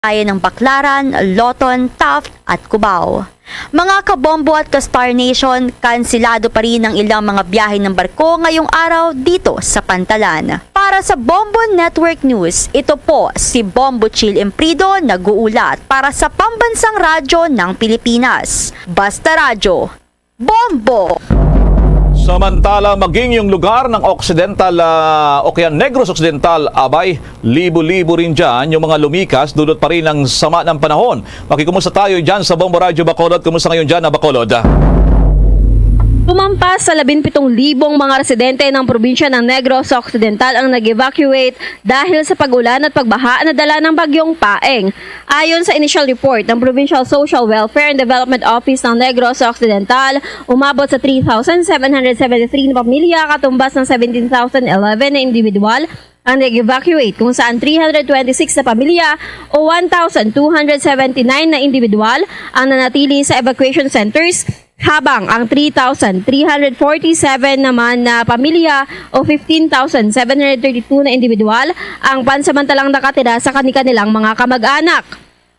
gaya ng Baclaran, Loton, Taft at Cubao. Mga kabombo at ka-Star Nation, kansilado pa rin ang ilang mga biyahe ng barko ngayong araw dito sa Pantalan. Para sa Bombo Network News, ito po si Bombo Chill Emprido nag-uulat para sa Pambansang Radyo ng Pilipinas. Basta Radyo, Bombo! Samantala, maging yung lugar ng Occidental o kaya Negros Occidental, abay, libo-libo rin dyan yung mga lumikas, dulot pa rin ng sama ng panahon. Makikumusta tayo dyan sa Bombo Radyo Bacolod. Kumusta ngayon dyan na Bacolod? Tumampas sa 17,000 mga residente ng probinsya ng Negros Occidental ang nag-evacuate dahil sa pag-ulan at pagbaha na dala ng bagyong Paeng. Ayon sa initial report ng Provincial Social Welfare and Development Office ng Negros Occidental, umabot sa 3,773 na pamilya, katumbas ng 17,011 na individual ang nag-evacuate, kung saan 326 na pamilya o 1,279 na individual ang nanatili sa evacuation centers, habang ang 3,347 naman na pamilya o 15,732 na individual ang pansamantalang nakatira sa kanilang mga kamag-anak.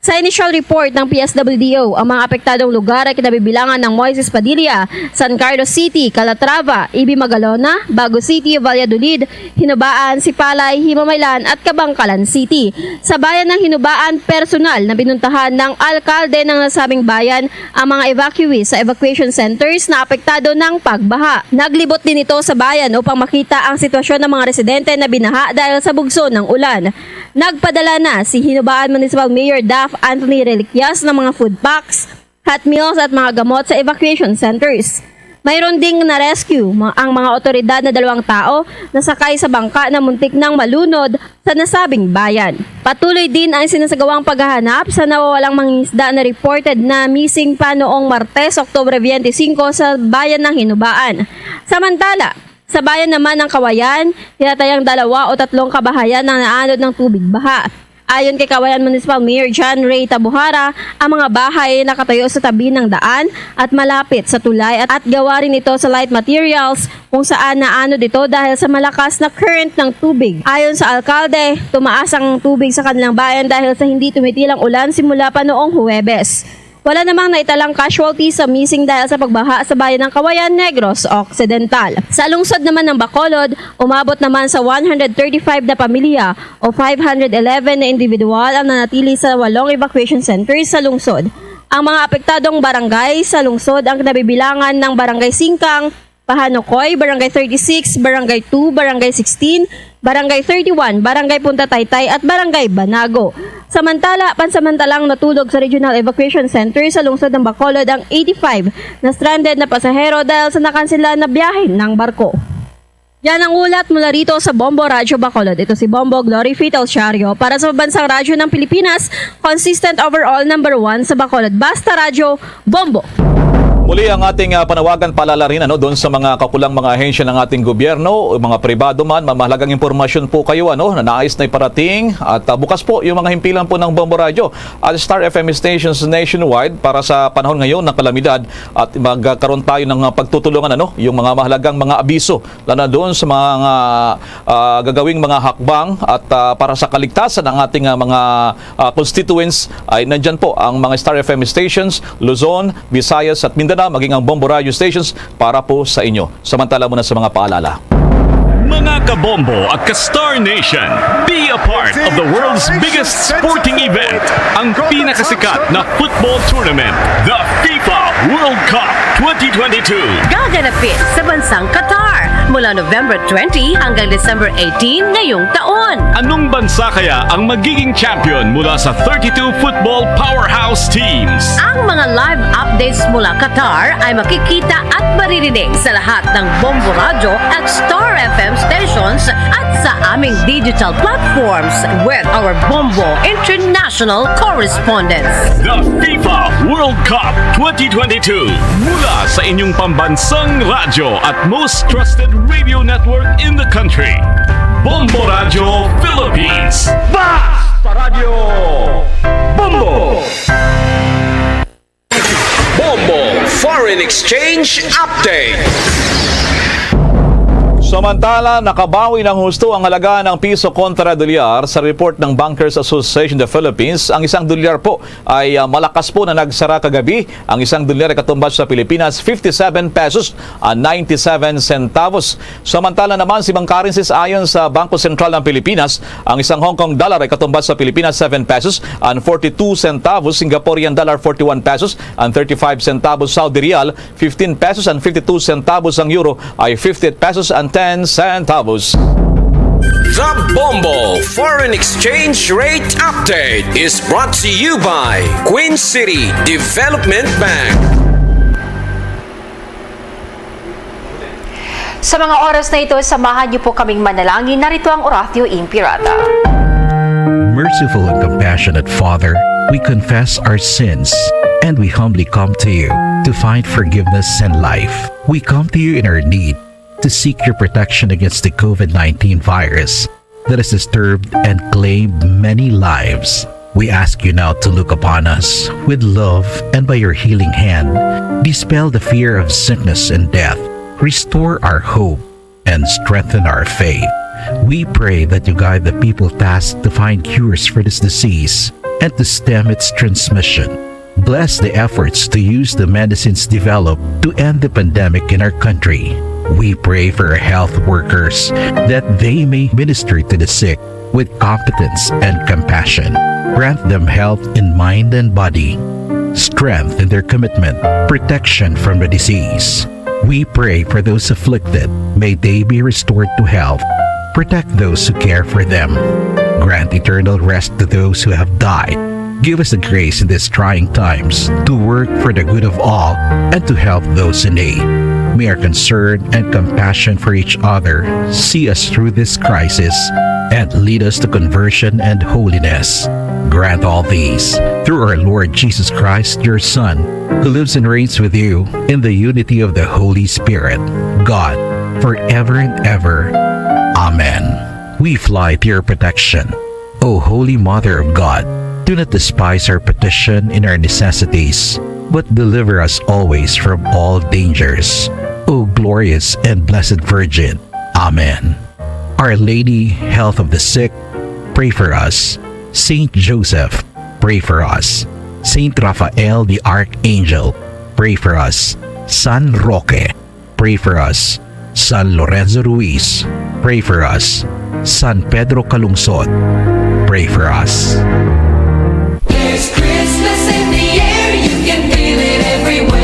Sa initial report ng PSWDO, ang mga apektadong lugar ay kinabibilangan ng Moises Padilla, San Carlos City, Calatrava, Ibi Magalona, Bago City, Valladolid, Hinubaan, Sipalay, Himamaylan at Kabangkalan City. Sa bayan ng Hinubaan, personal na binuntahan ng alkalde ng nasabing bayan ang mga evacuees sa evacuation centers na apektado ng pagbaha. Naglibot din ito sa bayan upang makita ang sitwasyon ng mga residente na binaha dahil sa bugso ng ulan. Nagpadala na si Hinubaan Municipal Mayor Daf Anthony Reliquias ng mga food packs, hot meals at mga gamot sa evacuation centers. Mayroon ding na-rescue ang mga otoridad na 2 tao na sakay sa bangka na muntik nang malunod sa nasabing bayan. Patuloy din ang sinasagawang paghahanap sa nawawalang mangingisda na reported na missing pa noong Martes, Oktubre 25 sa bayan ng Hinubaan. Samantala, sa bayan naman ng Kawayan, tinatayang 2 o 3 kabahayan na naanod ng tubig baha. Ayon kay Kawayan Municipal Mayor John Ray Tabuhara, ang mga bahay ay nakatayo sa tabi ng daan at malapit sa tulay at gawa rin ito sa light materials kung saan naanod ito dahil sa malakas na current ng tubig. Ayon sa alkalde, tumaas ang tubig sa kanilang bayan dahil sa hindi tumitilang ulan simula pa noong Huwebes. Wala namang naitalang casualties sa missing dahil sa pagbaha sa bayan ng Kawayan, Negros Occidental. Sa lungsod naman ng Bacolod, umabot naman sa 135 na pamilya o 511 na individual ang nanatili sa 8 evacuation centers sa lungsod. Ang mga apektadong barangay sa lungsod ang nabibilangan ng Barangay Singkang, Pahanokoy, Barangay 36, Barangay 2, Barangay 16, Barangay 31, Barangay Punta Taytay at Barangay Banago. Samantala, pansamantalang natulog sa Regional Evacuation Center sa lungsod ng Bacolod ang 85 na stranded na pasahero dahil sa nakansela na biyahe ng barko. Yan ang ulat mula rito sa Bombo Radyo Bacolod. Ito si Bombo Glory Fitel Chario para sa Bansang Radyo ng Pilipinas, consistent overall number 1 sa Bacolod. Basta Radyo, Bombo! Muli ang ating panawagan, paalala rin doon sa mga kakulang mga ahensya ng ating gobyerno, mga pribado man, mahalagang impormasyon po kayo na nais na iparating at bukas po yung mga himpilan po ng Bombo Radio at Star FM stations nationwide para sa panahon ngayon ng kalamidad at magkaroon tayo ng pagtutulungan yung mga mahalagang mga abiso lalo doon sa mga gagawing mga hakbang at para sa kaligtasan ng ating mga constituents ay nandyan po ang mga Star FM stations, Luzon, Visayas at Mindanao, maging ang Bombo Radio stations para po sa inyo. Samantala muna sa mga paalala. Mga kabombo at ka-Star Nation, be a part of the world's biggest sporting event, ang pinakasikat na football tournament, the FIFA World Cup 2022. Gaganapin sa bansang Qatar mula November 20 hanggang December 18 ngayong taon. Anong bansa kaya ang magiging champion mula sa 32 football powerhouse teams? Ang mga live updates mula Qatar ay makikita at maririnig sa lahat ng Bombo Radio at Star FM stations at sa aming digital platforms with our Bombo International correspondents. The FIFA World Cup 2022 mula sa inyong pambansang radyo at most trusted radio network in the country. Bombo Radio Philippines. Basta Radio Bombo! Bombo Foreign Exchange Update. Samantala, nakabawi ng husto ang halaga ng piso kontra dolyar sa report ng Bankers Association of the Philippines. Ang isang dolyar po ay malakas po na nagsara kagabi. Ang isang dolyar ay katumbas sa Pilipinas 57 pesos and 97 centavos. Samantala naman si currencies ayon sa Bangko Sentral ng Pilipinas, ang isang Hong Kong dollar ay katumbas sa Pilipinas 7 pesos and 42 centavos, Singaporean dollar 41 pesos and 35 centavos, Saudi Riyal 15 pesos and 52 centavos, ang euro ay 50 pesos and 10 centavos. The Bombo Foreign Exchange Rate Update is brought to you by Queen City Development Bank. Sa mga oras na ito, samahan niyo po kaming manalangin. Narito ang Oratio Impirata. Merciful and compassionate Father, we confess our sins and we humbly come to you to find forgiveness and life. We come to you in our need to seek your protection against the COVID-19 virus that has disturbed and claimed many lives. We ask you now to look upon us with love and by your healing hand, dispel the fear of sickness and death, restore our hope, and strengthen our faith. We pray that you guide the people tasked to find cures for this disease and to stem its transmission. Bless the efforts to use the medicines developed to end the pandemic in our country. We pray for our health workers that they may minister to the sick with competence and compassion. Grant them health in mind and body, strength in their commitment, protection from the disease. We pray for those afflicted. May they be restored to health. Protect those who care for them. Grant eternal rest to those who have died. Give us the grace in these trying times to work for the good of all and to help those in need. May our concern and compassion for each other see us through this crisis and lead us to conversion and holiness. Grant all these through our Lord Jesus Christ, your Son, who lives and reigns with you in the unity of the Holy Spirit, God, forever and ever. Amen. We fly to your protection, O Holy Mother of God. Do not despise our petition in our necessities, but deliver us always from all dangers. O glorious and blessed Virgin. Amen. Our Lady, health of the sick, pray for us. Saint Joseph, pray for us. Saint Raphael the Archangel, pray for us. San Roque, pray for us. San Lorenzo Ruiz, pray for us. San Pedro Calungsod, pray for us. There's Christmas in the air, you can feel it everywhere.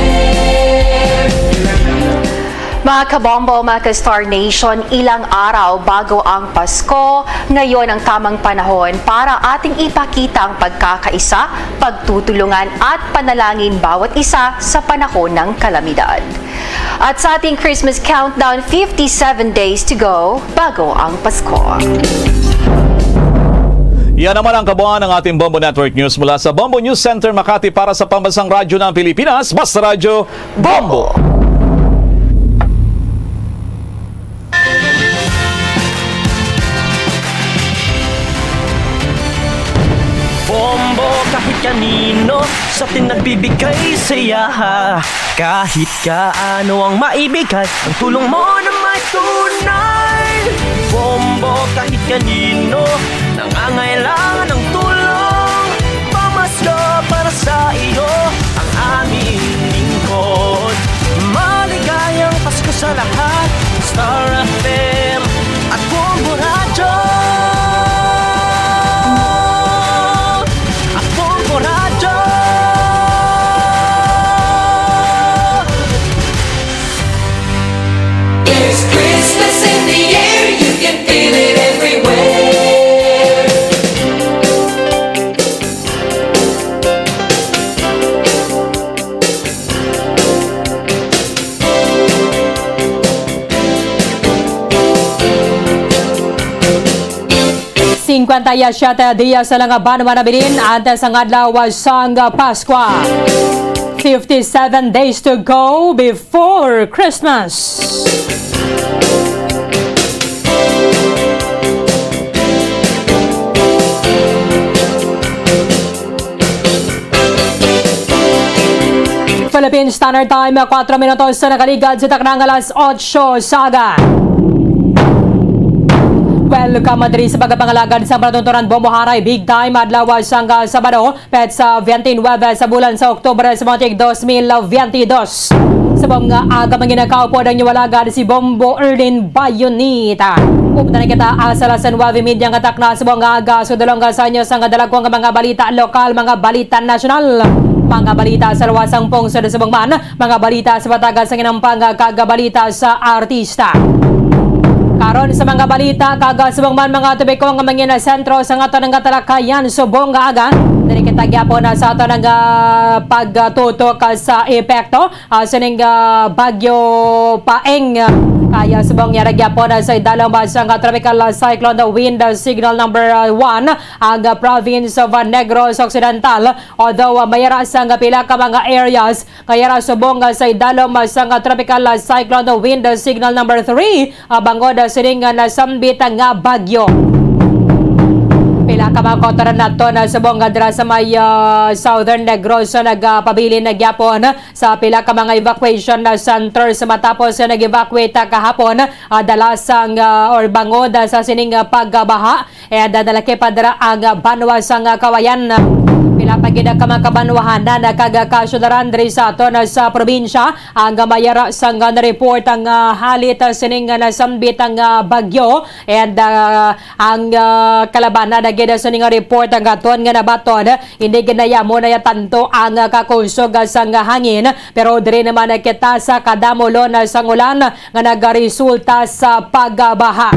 Mga kabombo, mga ka-Star Nation, ilang araw bago ang Pasko, ngayon ang tamang panahon para ating ipakita ang pagkakaisa, pagtutulungan at panalangin bawat isa sa panahon ng kalamidad. At sa ating Christmas countdown, 57 days to go bago ang Pasko. Yan naman ang kabuuan ng ating Bombo Network News mula sa Bombo News Center Makati para sa Pambansang Radyo ng Pilipinas, Basta Radyo Bombo! Bombo kahit kanino sa atin nagbibigay saya. Kahit kaano ang maibigay, ang tulong mo na may tunay. Bombo kahit kanino nangangailangan ng tulong. Pamasko para sa iyo ang aming lingkod. Maligayang Pasko sa lahat, Star FM at Bombo Radyo. At Bombo Radyo. There's Christmas in the air, you can feel it everywhere. Cinquantaya siya días sa langaban manabilin antes ang adlaw sang Paskwa. 57 days to go before Christmas. Philippine Standard Time, 4 minutos sa nakaligad sa taknang alas 8 saga. Welcome diri sa pagpangalagad sa Bratunturan Bomboharay Big Time adlaw sang Sabado pet sa 29 sa bulan sa Oktubre sa mga 2022. Sa mga aga manginakaw po ang niwalagad si Bombo Erlin Bayonita. Upta na kita asala sa 9 media ng atak na sa mga aga so dalawang sa inyo sa dalagwang mga balita lokal, mga balita nasyonal. Mga balita sa luwasang pungsod sa Bangman, mga balita sa batagas sa ginampang kagabalita sa artista. Karon sa mga balita kagasubang man mga tubiko nga mangina sentro sa ato ng katalakayan subong nga aga diri kita gyapon na sa ato ng pagtutok sa epekto sa ning bagyo Paeng kaya subong nga gyapon sa idalong sa tropical cyclone the wind signal number 1 ang province of Negros Occidental although mayara sa pila ka mga areas kaya ra subong sa idalong sa tropical cyclone the wind signal number 3 bangod sining nasambit nga bagyo. Pila ka mga kotoran nato na subong dira sa may Southern Negros nagpabili na gyapon sa pila ka mga evacuation centers matapos nag-evacuate kahapon dalasang or bangod sa sining pagbaha dadalaki pa dira ang banwa sang Kawayan. Pila pa gid ka mga kabanwahan na nakagakasudaran diri sa ato sa probinsya ang mayara sang report ang halit sining nasambit ang bagyo and ang kalabanan na gid sining report ang aton nga nabaton hindi ginayamo na tanto ang kakusog sang hangin pero diri naman kita sa kadamolon sang ulan nga nagaresulta sa pagbaha.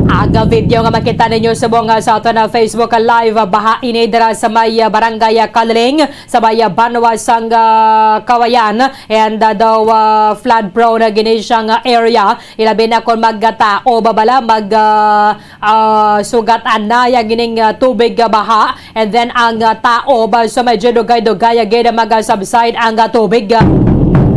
Aga video nga makita ninyo sa buong sa ato na Facebook Live baha inidra sa may barangay Kalaling sa may Banwa sang Kawayan and daw flood prone na gini siyang area ilabi na kung maggata o babala mag sugatan na yung gining tubig baha and then ang tao ba sa medyo dugay-dugay agad mag-subside ang tubig.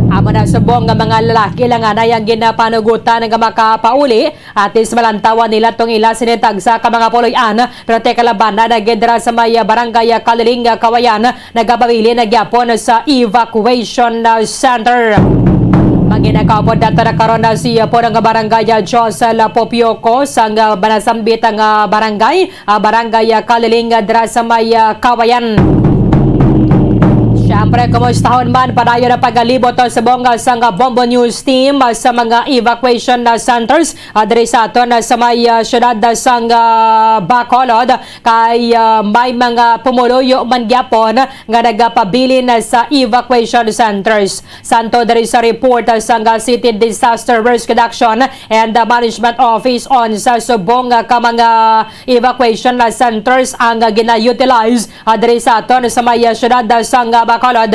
Amo na subong nga mga lalaki lang na yung ginapanugutan nga makapauli at is malantawan nila tong ila sinitag sa mga puloyan pero teka laban na nagedra sa may barangay Kalaling Kawayan nagabawili nagyapon sa evacuation center. Maginakapod data na karon na siya po ng barangay Josel Popioko sa banasambit ang barangay Kalaling dra sa may Kawayan. Siyempre, kumustahon man padayon na pagalibot sa bongga sang Bombo News team sa mga evacuation centers diri sa aton sa may syudad sang Bacolod kay may mga pumuluyo man gyapon nga nagapabili na sa evacuation centers. Santo diri sa report sang City Disaster Risk Reduction and Management Office on sa subong ka mga evacuation centers ang gina-utilize diri sa aton sa may syudad sang Bacolod.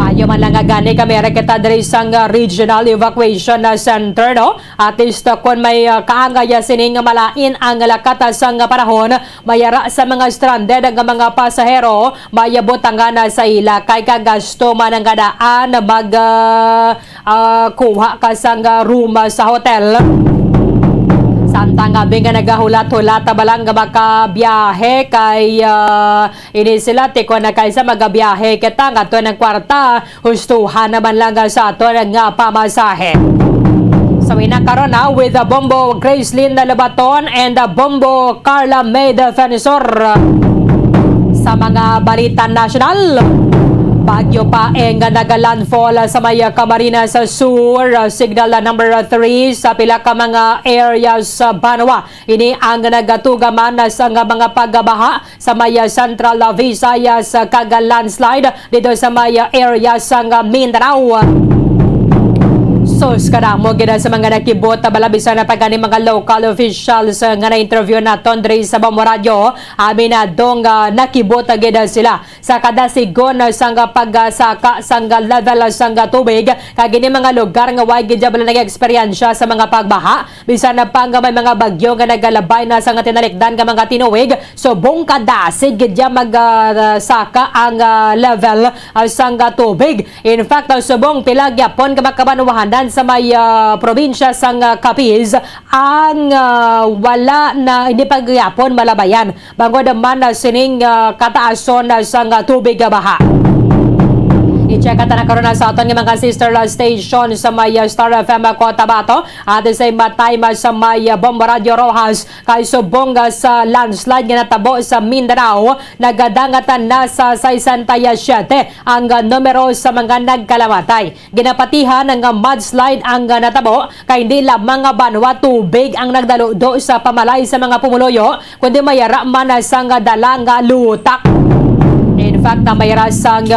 Mayo man lang gani kami kita diri sang regional evacuation center no. At least kung may kaangaya sining malain ang lakata sang panahon mayara sa mga stranded ang mga pasahero mayabot ang sa ila kay kagasto man ang gadaan mag kuha ka sang room sa hotel. Santang gabi nga nagahulat-hulat balang nga makabiyahe kay ini sila tiko na kaysa magabiyahe kita nga to ng kwarta hustuhan naman lang sa ato nga pamasahe. So inakaroon na with the Bombo Gracelyn Labaton and the Bombo Carla May Defensor sa mga balita nasyonal. Bagyo Paeng nga nagalandfall sa may Camarines Sur signal number 3 sa pila ka mga areas sa Banwa. Ini ang nagatugaman sa mga pagbaha sa may Central Visayas kag landslide dito sa may areas sa Mindanao. Sos kadamo gina sa mga nakibot balabisan na pagani mga local officials nga na-interview naton diri sa Bombo Radio aminadong nakibot gina sila sa kada sigon sang pagsaka sang level sang tubig kag ini mga lugar nga way gid bala nag-eksperyensya sa mga pagbaha bisan na pang may mga bagyo nga nagalabay na sa tinalikdan nga mga tinuig subong kadasig gid magsaka ang level sang tubig. In fact subong pila gyapon nga makabanwahan sa may probinsya sang Capiz ang wala na hindi pagyapon malabayan bangod man sining kataason sang tubig baha. I-check at nakaroon na sa aton ng mga sister station sa may Star FM Cotabato at sa Matayma sa may Bombo Radio Rojas kay subong sa landslide nga natabo sa Mindanao. Nagadangatan na sa 67 ang numero sa mga nagkalamatay. Ginapatihan ng mudslide ang natabo kay hindi lamang banwa tubig ang nagdaludo sa pamalay sa mga pumuluyo kundi mayara man sa dalang lutak. In fact, mayroon sang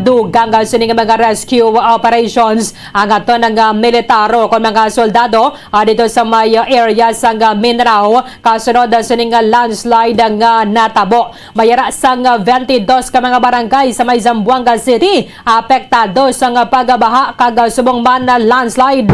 dugang sining mga rescue operations ang ato ng militaro kung mga soldado dito sa may area sang Mindanao kasunod sining landslide ang natabo. Mayroon sang 22 ka mga barangay sa may Zamboanga City apektado sang pagbaha kag subong man na landslide.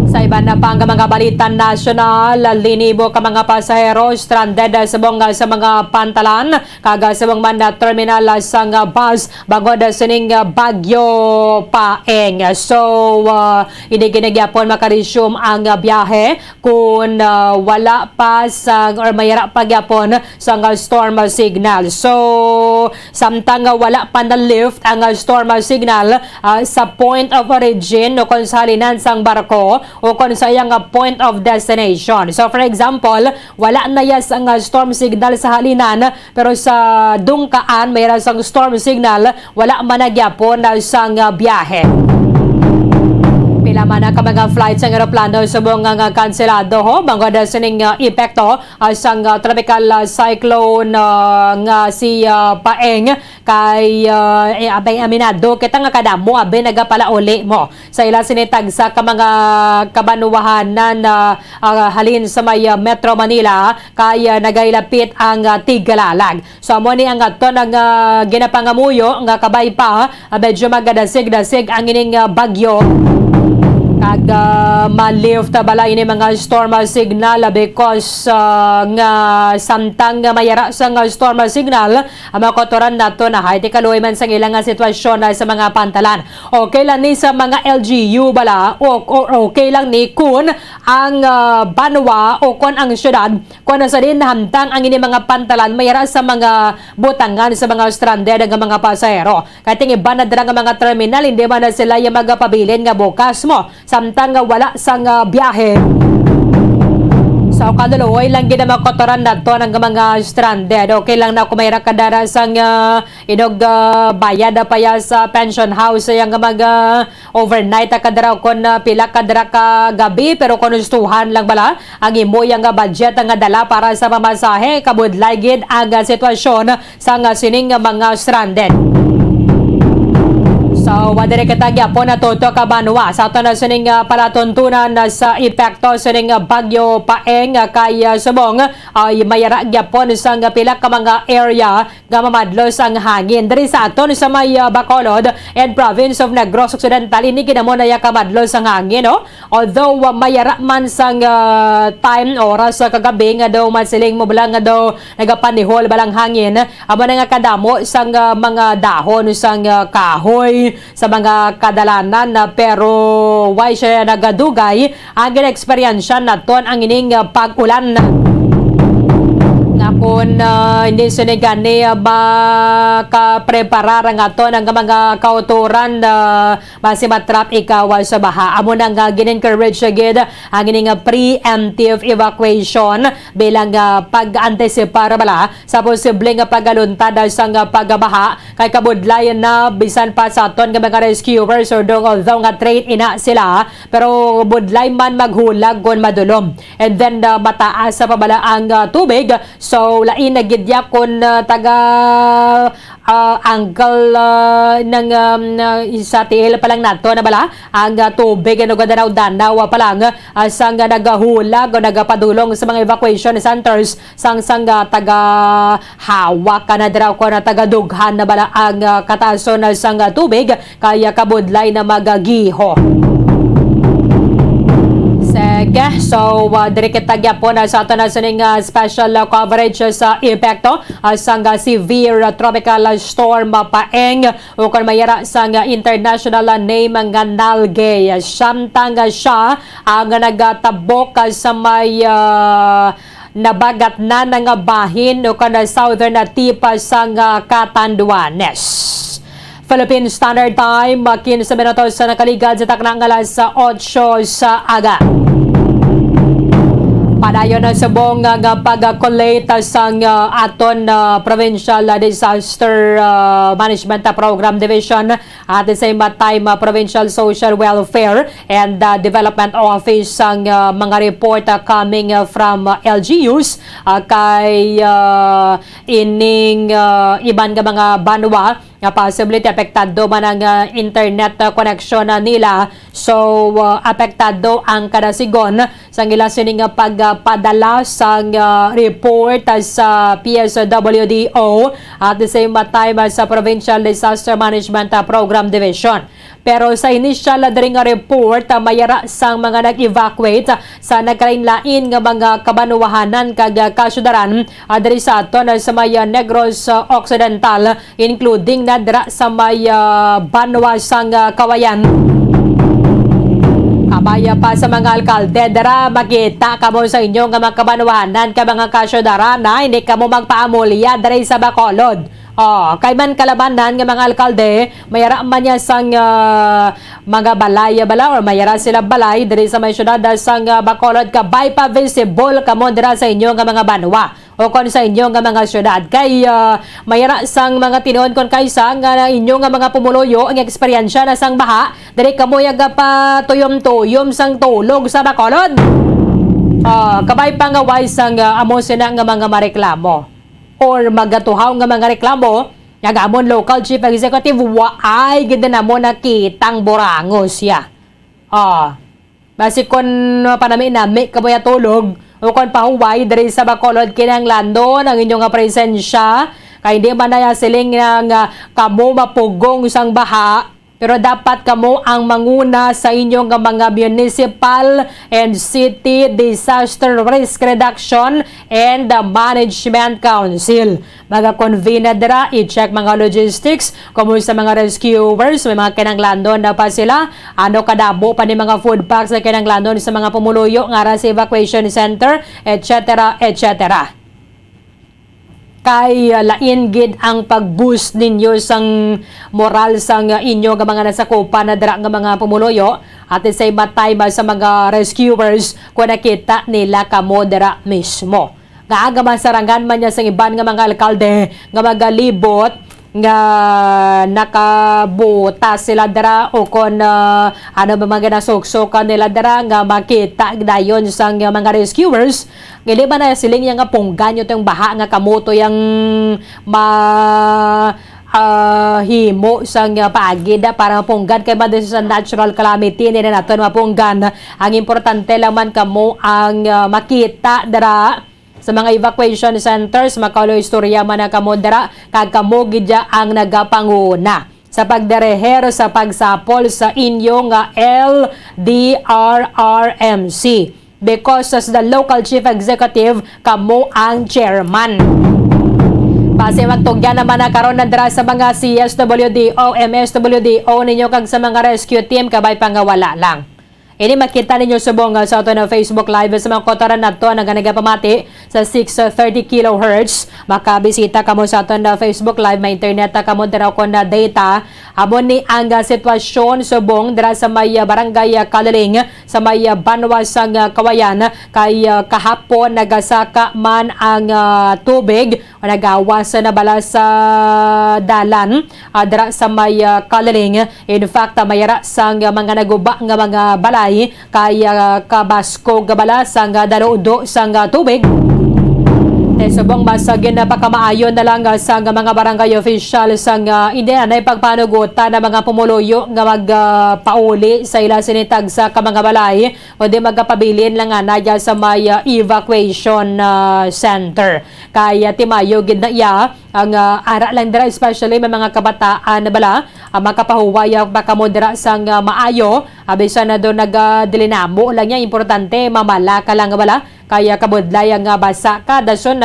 Sa iba na pang mga balita nasyonal, linibo ka mga pasahero stranded sa mga pantalan kaga sa mga man terminal sang bus bagod sining Bagyo Paeng. So hindi ginagyapon makaresume ang biyahe kung wala pa sang or mayara pa gyapon sang storm signal. So samtang wala pa na lift ang storm signal sa point of origin o kung sa halinan sang barko o kung sa iyang point of destination. So for example, wala na yas ang storm signal sa halinan pero sa dungkaan mayroon sang storm signal, wala man nagyapon sang biyahe. Pila man ka mga flights ang aeroplano subong nga kanselado ho bangod sining epekto sang tropical cyclone nga si Paeng kay abay aminado kita nga kadamo abay nagapala uli mo sa ila sinitag sa ka mga kabanuwahanan halin sa may Metro Manila kay nagailapit ang Tigalalag. So amo ni ang ato ng ginapangamuyo nga kabay pa medyo magadasig-dasig ang ining bagyo kag ma-lift bala ini mga storm signal because nga samtang mayara sa storm signal makotoran nato na hay tikaloy man sang ilang sitwasyon sa mga pantalan. Okay lang ni sa mga LGU bala o okay lang ni kun ang banwa o kun ang syudad kun sa din hamtang ang ini mga pantalan mayara sa mga butangan sa mga stranded nga mga pasahero. Kating iba na dira nga mga terminal hindi man na sila yung magapabilin nga bukas mo samtang wala sang biyahe. So kaduloy lang gina makotoran nato ng mga stranded. Okay lang na kumayra kadara sang inog bayad pa ya sa pension house yang mga overnight kadara kon pila kadara ka gabi pero konustuhan lang bala ang imo yang budget nga dala para sa pamasahe kabudlay gid ang sitwasyon sang sining mga stranded. So, wadari kitagyapon na toto ka banwa. Sa ito na sining palatuntunan sa epekto sining Bagyo Paeng kay subong mayara gyapon sa pila ka mga area nga mamadlos ang hangin. Dari sa aton sa may Bacolod and province of Negros Occidental ini kinamo na ya kamadlos ang hangin no. Although mayara man sang time oras sa kagabi nga daw masiling mo bala nga daw nagapanihol balang hangin amo na nga kadamo sang mga dahon sang kahoy sa mga kadalanan pero why siya nagadugay ang gina-eksperyensya naton ang ining pag-ulan nga kung hindi sinigani makapreparar nga to ng mga kauturan masimatrap ikaw sa baha. Amo nang gin-encourage agad ang ining preemptive evacuation bilang pag-antisipar bala sa posibleng pagaluntad sa pagbaha kay kabudlayan na bisan pa sa aton nga mga rescuers or although nga train ina sila pero budlay man maghulag kung madulom and then mataas sa pabala ang tubig. So, lain na gidya kung taga angkal ng sa tiil pa lang nato na bala ang tubig na danaw pa lang sang nagahulag o nagapadulong sa mga evacuation centers sang taga hawak ka na daw ko na taga dughan na bala ang katason sang tubig kaya kabudlay na magagiho. Sige, so diri kita gyapon sa ato na sining special coverage sa epekto sang severe tropical storm Paeng o kung mayara sang international name nga Nalgae. Samtang siya ang nagatabok sa may nabagat na nga bahin o kana southern tip sang Catanduanes. Philippine Standard Time, 15 minutos sa nakaligad sa taknang alas 8 sa aga. Padayon na subong nga pag-collate sang aton Provincial Disaster Management Program Division at the same time Provincial Social Welfare and Development Office ang mga report coming from LGUs kay ining iban nga mga banwa nga possibility apektado man ang internet connection nila. So apektado ang kadasigon sa ila sining pagpadala sang report sa PSWDO at the same time sa Provincial Disaster Management Program Division. Pero sa initial diri nga report mayara sang mga nag-evacuate sa nagkalain-lain nga mga kabanuwahanan kag kasyudaran diri sa aton sa may Negros Occidental, including na dira sa may Banwa sang Kawayan. Kabaya pa sa mga alkalde dara makita kamo sa inyo nga mga kabanuwahanan ka mga kasyudaran na hindi kamo magpaamulya diri sa Bacolod. Kay man kalabanan nga mga alkalde, mayara man niya sang mga balay bala or mayara sila balay diri sa may syudad sang Bacolod kabay pa visible kamo dira sa inyo nga mga banwa o kon sa inyo nga mga syudad. Kay mayara sang mga tinuod kon kaysa nga inyo nga mga pumuloyo ang eksperyensya na sang baha diri kamo yaga pa tuyom-tuyom sang tulog sa Bacolod. Kabay pa nga wise sang amo sina nga mga mareklamo or magatuhaw nga mga reklamo, yagamon local chief executive waay gid na mo nakitang borangos ya. Basi kon panami kamoy tulog o kon pahuway diri sa Bacolod kinahanglan ang inyong nga presensya kay di man na siling nga kamo mapugong sang baha. Pero dapat kamo ang manguna sa inyong mga municipal and city disaster risk reduction and the management council. Mga-convene na dira, i-check mga logistics, kumusta mga rescuers, may mga kinanglandon na pa sila, ano kadabo pa ni mga food packs na kinanglandon sa mga pumuluyo nga sa evacuation center, etc. etc. Kay lain gid ang pag-boost ninyo sang moral sang inyo nga mga nasakupan na dira nga mga pumuloyo at the same time sa mga rescuers kung nakita nila kamo dira mismo. Nga man sarangan man niya sang iban nga mga alkalde nga magalibot nga nakabuta sila dara o kon ano ba mga nasuksokan nila dara nga makita dayon sang mga rescuers gali ba na siling nga punggan yo tong baha nga kamoto yang himo sang paagid para mapunggan kay madali sa natural calamity nila naton mapunggan. Ang importante laman kamo ang makita dara sa mga evacuation centers, makaulo istorya man na kamo dara kag kamo gidya ang nagapanguna sa pagdereher sa pagsapol sa inyo nga LDRRMC because as the local chief executive kamo ang chairman. Base magtugyan naman na karon na dara sa mga CSWDO, MSWDO ninyo kag sa mga rescue team kabay pangawala lang. Ini makita ninyo subong sa ato na Facebook Live sa mga kotaran nato na nagapamati sa 630 kHz. Makabisita kamo sa ato na Facebook Live, may internet kamo dira kon na data. Amon ni ang sitwasyon subong dira sa may barangay Kaliling sa may Banwa sang Kawayan kay kahapon nagasaka man ang tubig o nagawas na bala sa dalan dira sa may Kaliling. In fact, mayara sang mga naguba nga mga balay kaya kabasko gabala sang daludo sang tubig. Subong masagin na pakamaayon na lang sa mga barangay official sang India na ipagpanugutan na mga pumuluyo nga magpauli sa ila sinitag sa mga balay o di magpabilin lang naya sa may evacuation center. Kaya timayo gid na iya ang ara lang dira especially may mga kabataan na bala makapahuway baka mo dira sang maayo abisan na do nagdilinamo lang niya importante mamala ka lang bala kaya kabudlay ang basa ka dason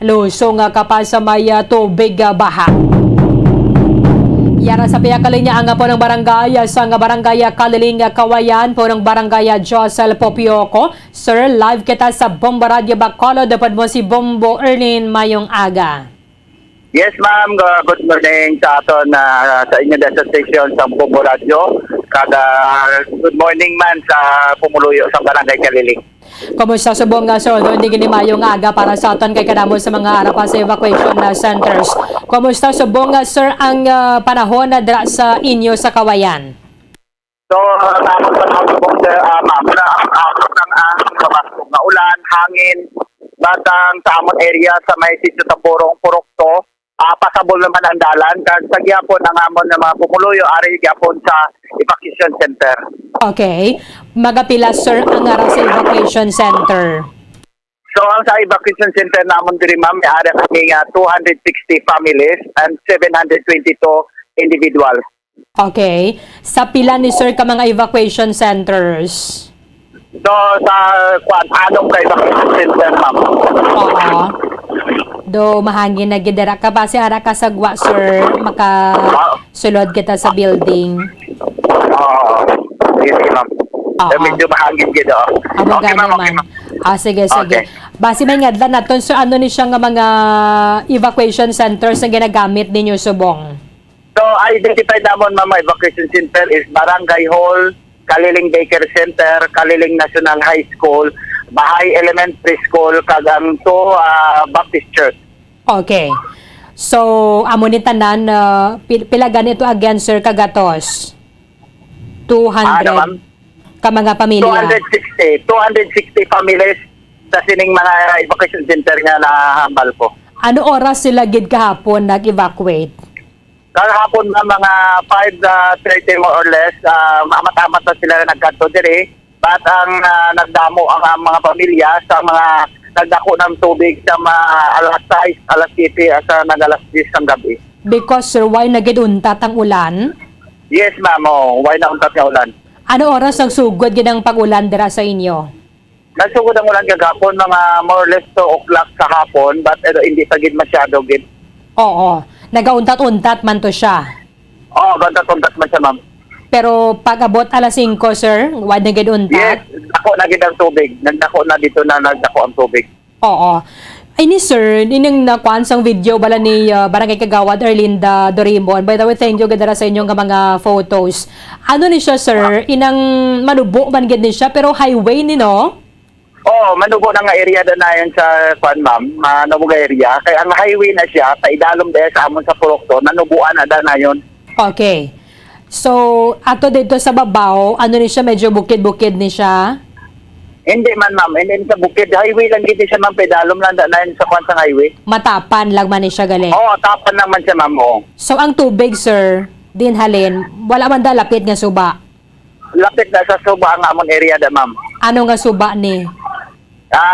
lusong ka pa sa may tubig baha. Yara sa piyakali niya ang po ng barangay sa barangay Kaliling Kawayan po ng barangay Josel Popioko. Sir, live kita sa Bombo Radio Bacolod. Dapat mo si Bombo Erlin mayong aga. Yes, ma'am. Good morning sa aton sa inyo sa station sa Bombo Radio. Good morning man sa pumuluyo sa Barangay Kaliling. Kumusta subong nga sir? Doon di mayong aga para sa aton kay kadamo sa mga arapan sa evacuation na centers. Kumusta subong nga sir ang panahon na dira sa inyo sa Kawayan? So, tapos pa po ma'am, na ang kabasog na ulan, hangin, batang sa amon area sa may sitio sa Purokto. Pasabol naman ang dalan kag sa gyapon ang amon na mga pumuluyo ari gyapon sa evacuation center. Okay. Magapila sir ang ara sa evacuation center. So ang sa evacuation center namon diri ma'am may ari kaming 260 families and 722 individuals. Okay. Sa pila ni sir ka mga evacuation centers? So sa anong ka evacuation center ma'am? Oo. Do mahangin na gidera ka base ara ka sagwa sir makasulod kita sa building. Sige ma'am. Oo. Medyo mahangin gid oh. Amo Okay, ma'am, okay, man. ma'am. Sige. Okay. Base may ngadlan naton sir ano ni siya nga mga evacuation centers na ginagamit ninyo subong? So identified namon ma'am evacuation center is Barangay Hall, Kaliling Baker Center, Kaliling National High School, Bahay Elementary School, kag ang Baptist Church. Okay. So, amo ni tanan pila ganito again sir kagatos? 200 Ano, ma'am? ka mga pamilya. 260 families sa sining mga evacuation center nga nahambal po. Ano oras sila gid kahapon nag-evacuate? Kahapon na mga 5:30 more or less, amat-amat na sila nagkanto diri. But ang nagdamo ang mga pamilya sa mga nagdako ng tubig sa mga alas 6, alas 7, asa nag-alas 10 ng gabi. Because sir, why nagiduntat ang ulan? Yes, ma'am. Why na untat nga ulan? Ano oras ang sugod gid ang pag-ulan dira sa inyo? Nagsugod ang ulan kagapon, mga more or less 2 o'clock sa hapon, but hindi pa gid masyado gid. Oo. Nagauntat-untat man to siya. Oo, untat man siya, ma'am. Pero pag-abot alas 5, sir, why nagiduntat? Yes, dako na gid ang tubig. Nagdako na dito na nagdako ang tubig. Oo. Ay ni sir, ining nakuan sang video bala ni Barangay Kagawad Erlinda Dorimon. By the way, thank you gidara sa inyong mga photos. Ano ni siya sir? Inang manubo man gid ni siya pero highway ni no? Oo, manubo na nga area na yun sa ma'am, manubo nga area. Kaya ang highway na siya, paidalom dahil sa amon sa Purokto, nanubuan na yun. Okay. So, ato dito sa babaw, ano ni siya, medyo bukid-bukid ni siya? Hindi man ma'am, hindi sa bukid. Highway lang gito siya ma'am, paidalom lang na yun sa sa highway. Matapan lang man ni siya gali. Oo, tapan naman siya ma'am, oo. So, ang tubig, sir, din halin, wala man da lapit nga suba. Lapit na sa suba ang amon area da ma'am. Ano nga suba ni?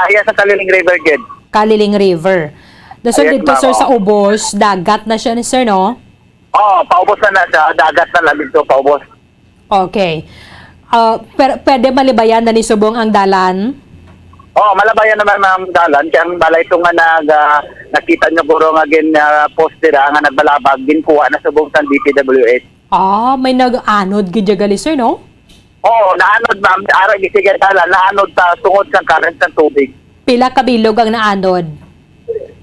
Iya sa Kaliling River gid. Kaliling River. So, Yes, dito, ma'am, sir, sa oo. ubos, dagat na siya ni sir, no? Oo, paubos na siya, dagat na lang dito, paubos. Okay. Pero pwede malibayan na ni Subong ang dalan? Oo, malabayan naman ma'am dalan. Kaya ang balay ito nga nakita nyo guro nga poste nga nagbalabag, ginkuha na subong sa DPWH. May nag-anod gidya gali, sir, no? Oo, naanod ma'am, araw gisigan dalan, naanod sa tungod sa current ng tubig. Pila kabilog ang naanod?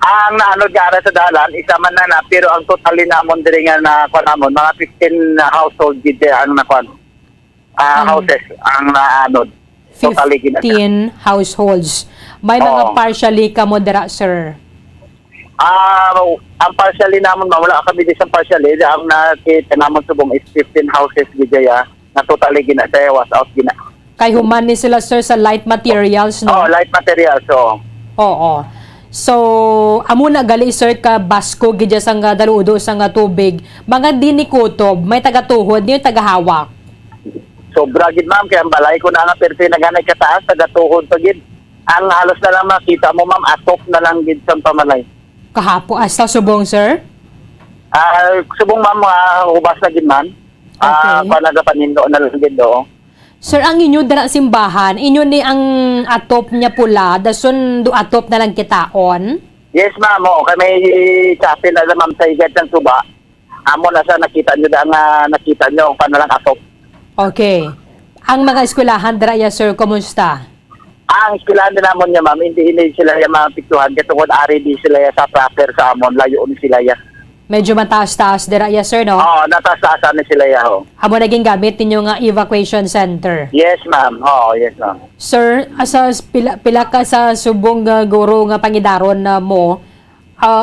Ang naanod nga ara sa dalan, isa man na pero ang totally namon diri nga na namon, mga 15 household gid ang nakuan. Houses ang naanod. Totally gid. 15 households. May mga Oo. partially kamo dira, sir. Ang partially namon wala kami di sa partially, ang nakita namon subong is 15 houses gid ya na totally gina sa was out gina. Kay human ni sila, sir, sa light materials, no? Oh, light material so. Oo. So, amo na gali, sir, ka basko gidya sang daludo sang tubig. Mga dinikutob, may tagatuhod niyo tagahawak. Sobra gid ma'am kaya ang balay ko na nga perti naganay kataas tagatuhod pa gid. Ang halos na lang makita mo ma'am atop na lang gid sa pamalay. Kahapo asta Subong, sir? Subong ma'am hubas na gid man. Okay. Panagapanindo na lang gid do. Sir, ang inyo dara simbahan, inyo ni ang atop niya pula, dason do atop na lang kitaon? Yes ma'am, kay may chapel na ma'am sa igad ng suba. Amo na sa nakita nyo nakita nyo kung paano lang atop. Okay. Ang mga eskwelahan dara ya, sir, kumusta? Ang eskwelahan din namon niya, ma'am, hindi sila yung mga piktuhan. Katungkol ari di sila ya sa proper sa amon, layo ni sila ya. Medyo mataas-taas dira, yes sir, no? Oo, nataas-taasan ni sila ya, ho. Amo naging gamit ninyo nga evacuation center. Yes, ma'am. Oo, yes, ma'am. Sir, asa pila ka sa subong nga guro nga pangidaron na mo,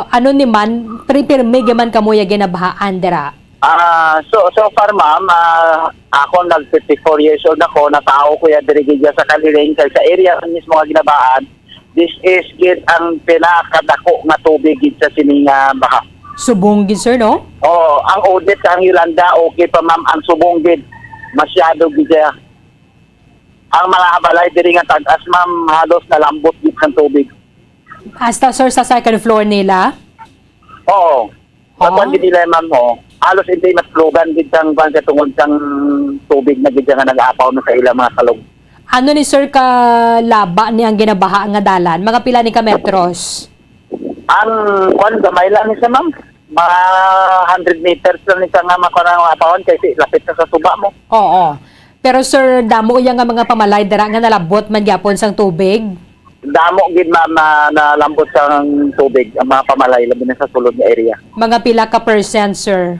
ano ni man, pirmi gaman kamo ya ginabahaan dira? So far, ma'am, ako nag-54 years old ako, natao ko ya dirigidya sa Kaliling, kaya sa area ng mismo nga ginabaan, this is gid ang pinakadako nga tubig gid sa sininga baha. Subong gid sir, no? Oo, ang audit sa Yolanda, okay pa ma'am, ang subong gid, masyado gid siya. Ang mga abalay diri nga tagas, ma'am, halos nalambot gid ng tubig. Hasta sir sa second floor nila? Oo. Pagwan gid nila, ma'am, halos hindi matlugan gid ang tungod sang tubig na gid nga nag-aapaw na sa ilang mga kalog. Ano ni sir ka laba ni ang ginabaha nga dalan? Mga pila ni ka metros? Ang gamay lang ni siya, ma'am. Mga 100 meters lang ni siya nga makarang apawan kasi lapit na sa suba mo. Oo. Pero sir, damo yang nga mga pamalay dira nga nalabot man gyapon sang tubig. Damo gid, ma'am, na nalambot sa tubig ang mga pamalay labi na sa sulod nga area. Mga pila ka percent, sir?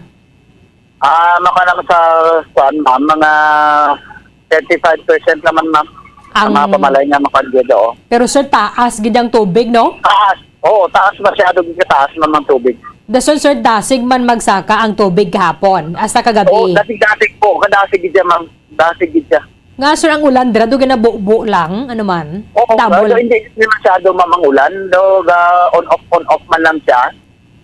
Makanang sa ma'am, mga 35% naman, ma'am. Ang mga pamalay nga makagid, oo. Pero sir, taas gid ang tubig, no? Taas. Oo, taas, masyado gid taas naman ang tubig. Dason sir, dasig man magsaka ang tubig hapon hasta kagabi. Oo, dasig po, kadasig gid siya, ma'am. Dasig gid siya. Nga sir, ang ulan dira do ginabuo lang, ano man? Oo, Double. hindi masyado mamangulan, do on off man lang siya.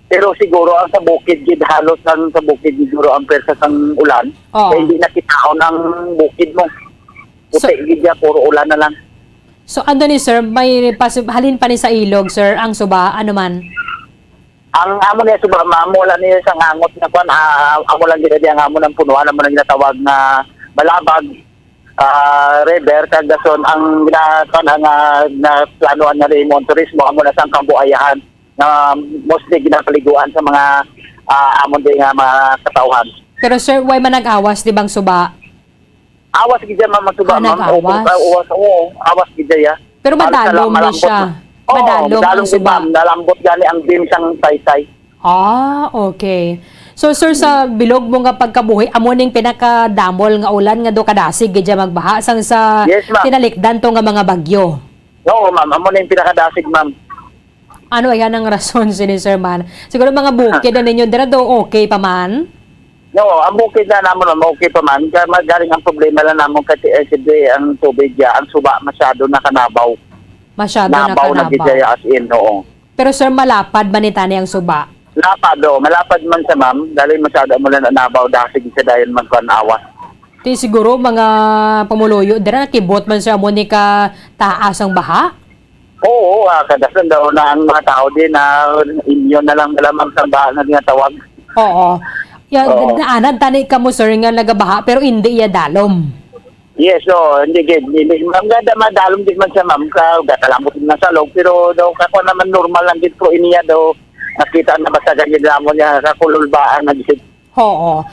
Pero siguro ang sa bukid gid, halos lang sa bukid siguro ang persa sang ulan. Oo. Kaya hindi nakitaon ang bukid mo. Puti gid siya, puro ulan na lang. So ano ni sir, may halin pa ni sa ilog sir, ang suba, ano man? Ang amo niya suba, ma'am, wala niya sa ngangot na kwan, amo lang gid ang amo ng punuan, amo lang ginatawag na balabag. River kagason ang na planuan na Raymond Turismo amo na sang kabuayahan na mostly ginapaliguan sa mga amon din nga mga katawhan. Pero sir, why man nag-awas di bang suba? Awas gid man magsuba, ma'am. nag-awas? Awas gid ya. Pero madalom na siya. Madalom ang suba. Nalambot gani ang dim sang saysay. Okay. So sir, sa bilog mo nga pagkabuhi, amo ning pinakadamol nga ulan nga do kadasig gid magbaha sang sa Yes, ma'am. tinalikdan to nga mga bagyo. Oo, ma'am, amo na yung pinakadasig, ma'am. Ano ayan ang rason sini sir man? Siguro mga bukid na ninyo dira do okay pa man? No, ang bukid na namon, ma'am, okay pa man. Kaya magaling ang problema lang namon kasi ang tubig ya, ang suba masyado na kanabaw. Masyado na Nabaw na kanabaw. gid ya as in, oo. Pero sir, malapad ba ni tani ang suba? Lapad, malapad man sa ma'am, dahil masyado mo lang nabaw dasig sa dayon man kan awas. Ti siguro mga pamuluyo dira nakibot man sa amo ni ka taas ang baha. Oo, kadasan daw na ang mga tao din na inyo na lang lamang sa baha na tinatawag. Oo. Oo. Anad tani ka mo sir nga nagabaha pero hindi iya dalom. Yes, so hindi gid. Ang ganda madalom din man sa ma'am, gatalambot din na sa loob, pero daw kako naman normal lang gid ko iniya daw nakita na basta ganyan mo niya kakululbaan na gid. Oo.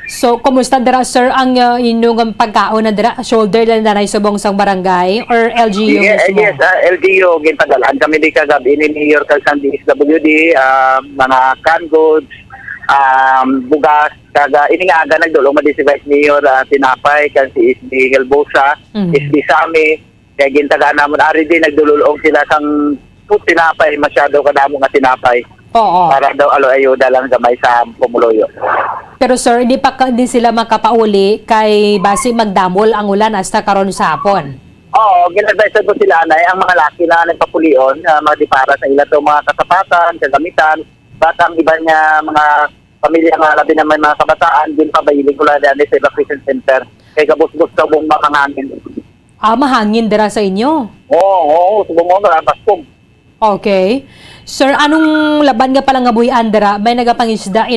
So, kumusta dira sir ang inyong pagkaon na dira? Shoulder lang na subong sang barangay or LGU mismo? Yes, LGU, ginpadalaan kami di kagabi ni Mayor Kalsan DSWD, mga canned goods, bugas, iningaga nagdulong di si Vice Mayor Tinapay, kan si SB Helbosa, SB Sami, kaya gintagaan namon, ari din nagdulong sila sang tinapay, masyado kadamo nga tinapay. Oo. Para daw ayuda lang gamay sa pumuloyo. Pero sir, hindi pa din sila makapauli kay basi magdamol ang ulan hasta karon sa hapon. Oo, ginadvise ko sila na ang mga laki na nagpapulion, para sa ila to mga kasapatan, kagamitan, at ang iba niya mga pamilya nga labi naman mga kabataan, din pabayiling ko lang sa evacuation center. Kay gabos-bos sa buong makangangin. Mahangin dira sa inyo? Oo, subong mo, baskog. Okay. Sir, anong laban nga palang nga buhian dira? May nagapangisda,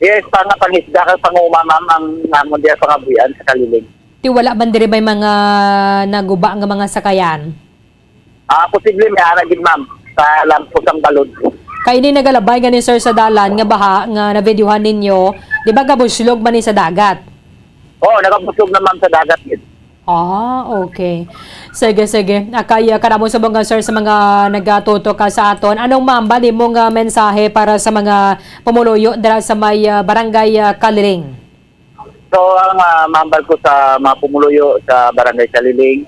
Yes, pangisda ka panguma, ma'am, ang namon diya pangabuyan sa Kaliling. Ti wala man diri may mga naguba nga mga sakayan? Posible may aragin, ma'am, sa lampos ang balod. Kay ni nagalabay gani sir sa dalan nga baha nga na-videohan ninyo, di ba gabuslog man ni sa dagat? Oo, nagabusog na, ma'am, sa dagat. Okay. Sige. Kaya karamo sa mga sir sa mga nagatuto ka sa aton. Anong mamba mong mensahe para sa mga pumuluyo dira sa may barangay Kaliling? So, ang mambal ko sa mga pumuluyo sa Barangay Kaliling,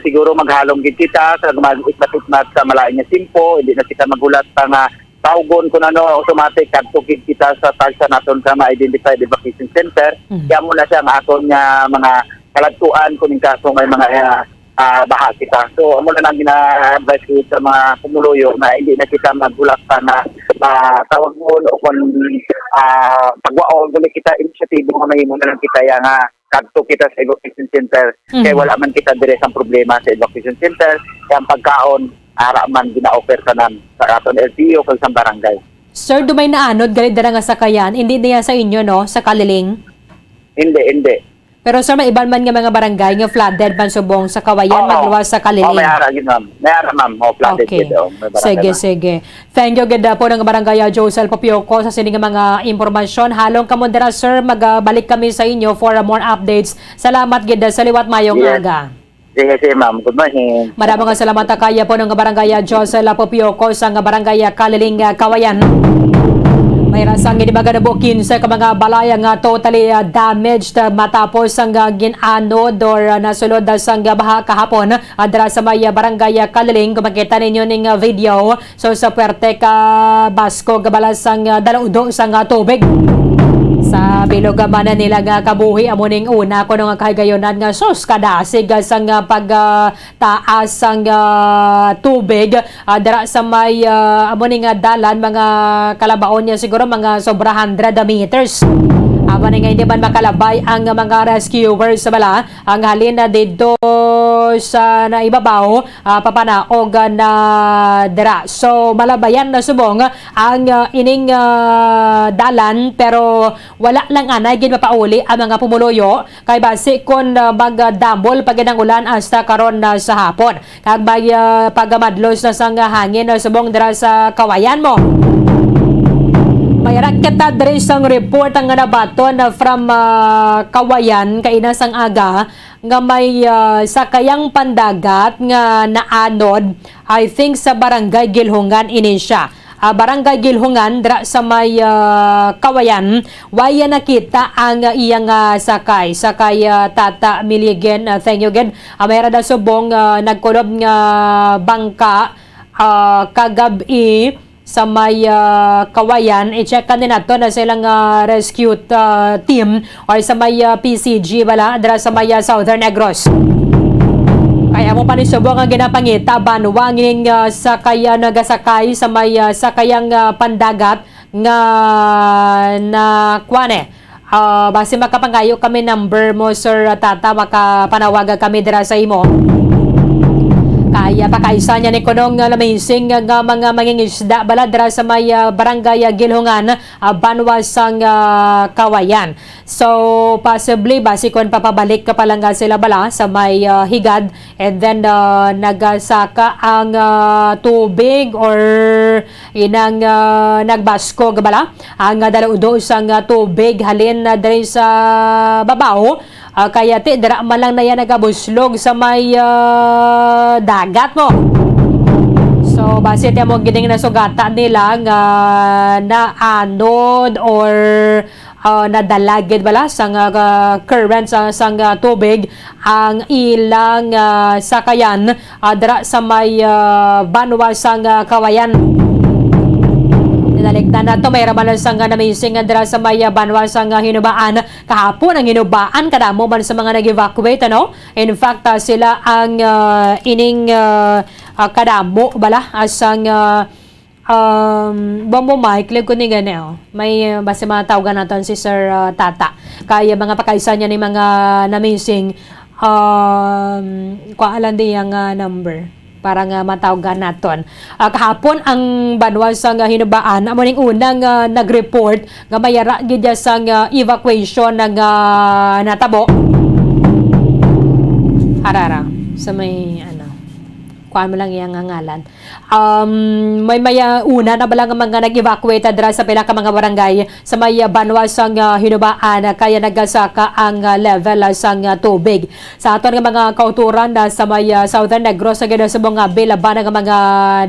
siguro maghalong gid kita, sa mag-ikmat-ikmat sa malain niya simpo, hindi na kita magulat pa nga tawgon kung automatic kadtugid kita sa tagsa naton sa ma-identified evacuation center. Kaya muna siya ang aton nga mga kalagtuan kung yung kaso may mga baha kita. So, muna nang gina-advise ko sa mga pumuluyo na hindi na kita magulat pa na tawag mo o kung pagwaon kung kita inisyatibo mo na muna lang kita yung kadto kita sa evacuation center. Kaya wala man kita dire ang problema sa evacuation center. Kaya ang pagkaon ara man gina-offer tanan sa aton LTO kung sa barangay. Sir, dumay na anod galit dira nga sakayan. Hindi niya sa inyo no sa Kaliling? Hindi. Pero sir, may iban man nga mga barangay nga flooded man subong sa Kawayan, magluwas sa Kaliling. may ara yun ma'am. May ara ma'am. Flooded Okay. yun, may barangay, Sige. Thank you ganda po ng barangay Josel Popioko sa sining mga impormasyon. Halong kamo dira sir, magbalik kami sa inyo for more updates. Salamat gida sa liwat mayong Yes. aga. Sige ma'am. Good morning. Maraming salamat kaya po ng barangay Josel Popioko sa barangay Kaliling, Kawayan. May rasang inibaga na bukin sa mga balaya nga totally damaged matapos ang ginanod or nasulod sa baha kahapon adra sa may barangay Kaliling. Kung makita ninyo ning video, so sa Puerte ka Basco gabalas ang dalaudo sang tubig. Sa bilog man nila nga kabuhi amuning una ko nga kahigayonan nga sus kadasig sang pagtaas sang tubig dira sa may amuning dalan mga kalabaon niya siguro mga sobra 100 meters. Aman nga hindi man makalabay ang mga rescuers sa bala ang halin na dito sa naibabaw papanaog na dira. So malabayan na subong ang ining dalan pero wala lang anay gid mapauli ang mga pumuluyo kay base kon magdambol pag ang ulan hasta karon sa hapon. Kag may pagamadlos na sang hangin subong dira sa Kawayan mo. May rakyat diri sang report ang nabaton from Kawayan kainas ang aga nga may sakayang pandagat nga naanod I think sa barangay Gilhongan ini siya. Barangay Gilhongan dra sa may Kawayan waya nakita ang iyang sakay Tata Miligen. Thank you again. Mayra da subong nagkulob nga bangka kagabi sa may Kawayan. I-check ka din nato na silang rescue team or sa may PCG bala dira sa may Southern Negros. Kaya mo pa ni subong ang ginapangita banwanging sakay nagasakay sa may sakayang pandagat nga na kwane. Base makapangayo kami number mo Sir Tata, makapanawaga kami dira sa imo. Kaya pakaisa niya ni kunong lamising nga mga mangingisda bala dira sa may barangay Gilhongan, banwas sang Kawayan. So possibly basikon papabalik ka pa lang sila bala sa may higad and then nagasaka ang tubig or inang nagbasko bala ang dalaudo sang tubig halin diri sa babaw. Kaya dira man lang na yan nagabuslog sa may dagat mo. So base mo gining nasugata nila nga naanod or nadalagid bala sang current sang tubig ang ilang sakayan dira sa may banwa sang Kawayan. Naliktan na ito, may ramalan sang namising dira sa may banwa sang hinubaan. Kahapon ang hinubaan, kadamo man sa mga nag-evacuate, ano? In fact, sila ang ining kadamo, bala, asang bombo mic, lig ko ni gani, may basta mga tawagan natin si Sir Tata. Kaya mga pakaisa niya ni mga namising, kualan din yung number para nga matawagan naton. Kahapon ang banwa sang hinubaan amo ning unang nag-report nga mayara gid sang evacuation ng natabo. Arara sa may kuan mo lang iyang ngalan. May una na bala nga mga nag-evacuate dira sa pila ka mga barangay sa may banwa sang hinubaan kaya nagasaka ang level sang tubig. Sa aton nga mga kauturan sa may Southern Negros sa ginasubong nga bilaban nga mga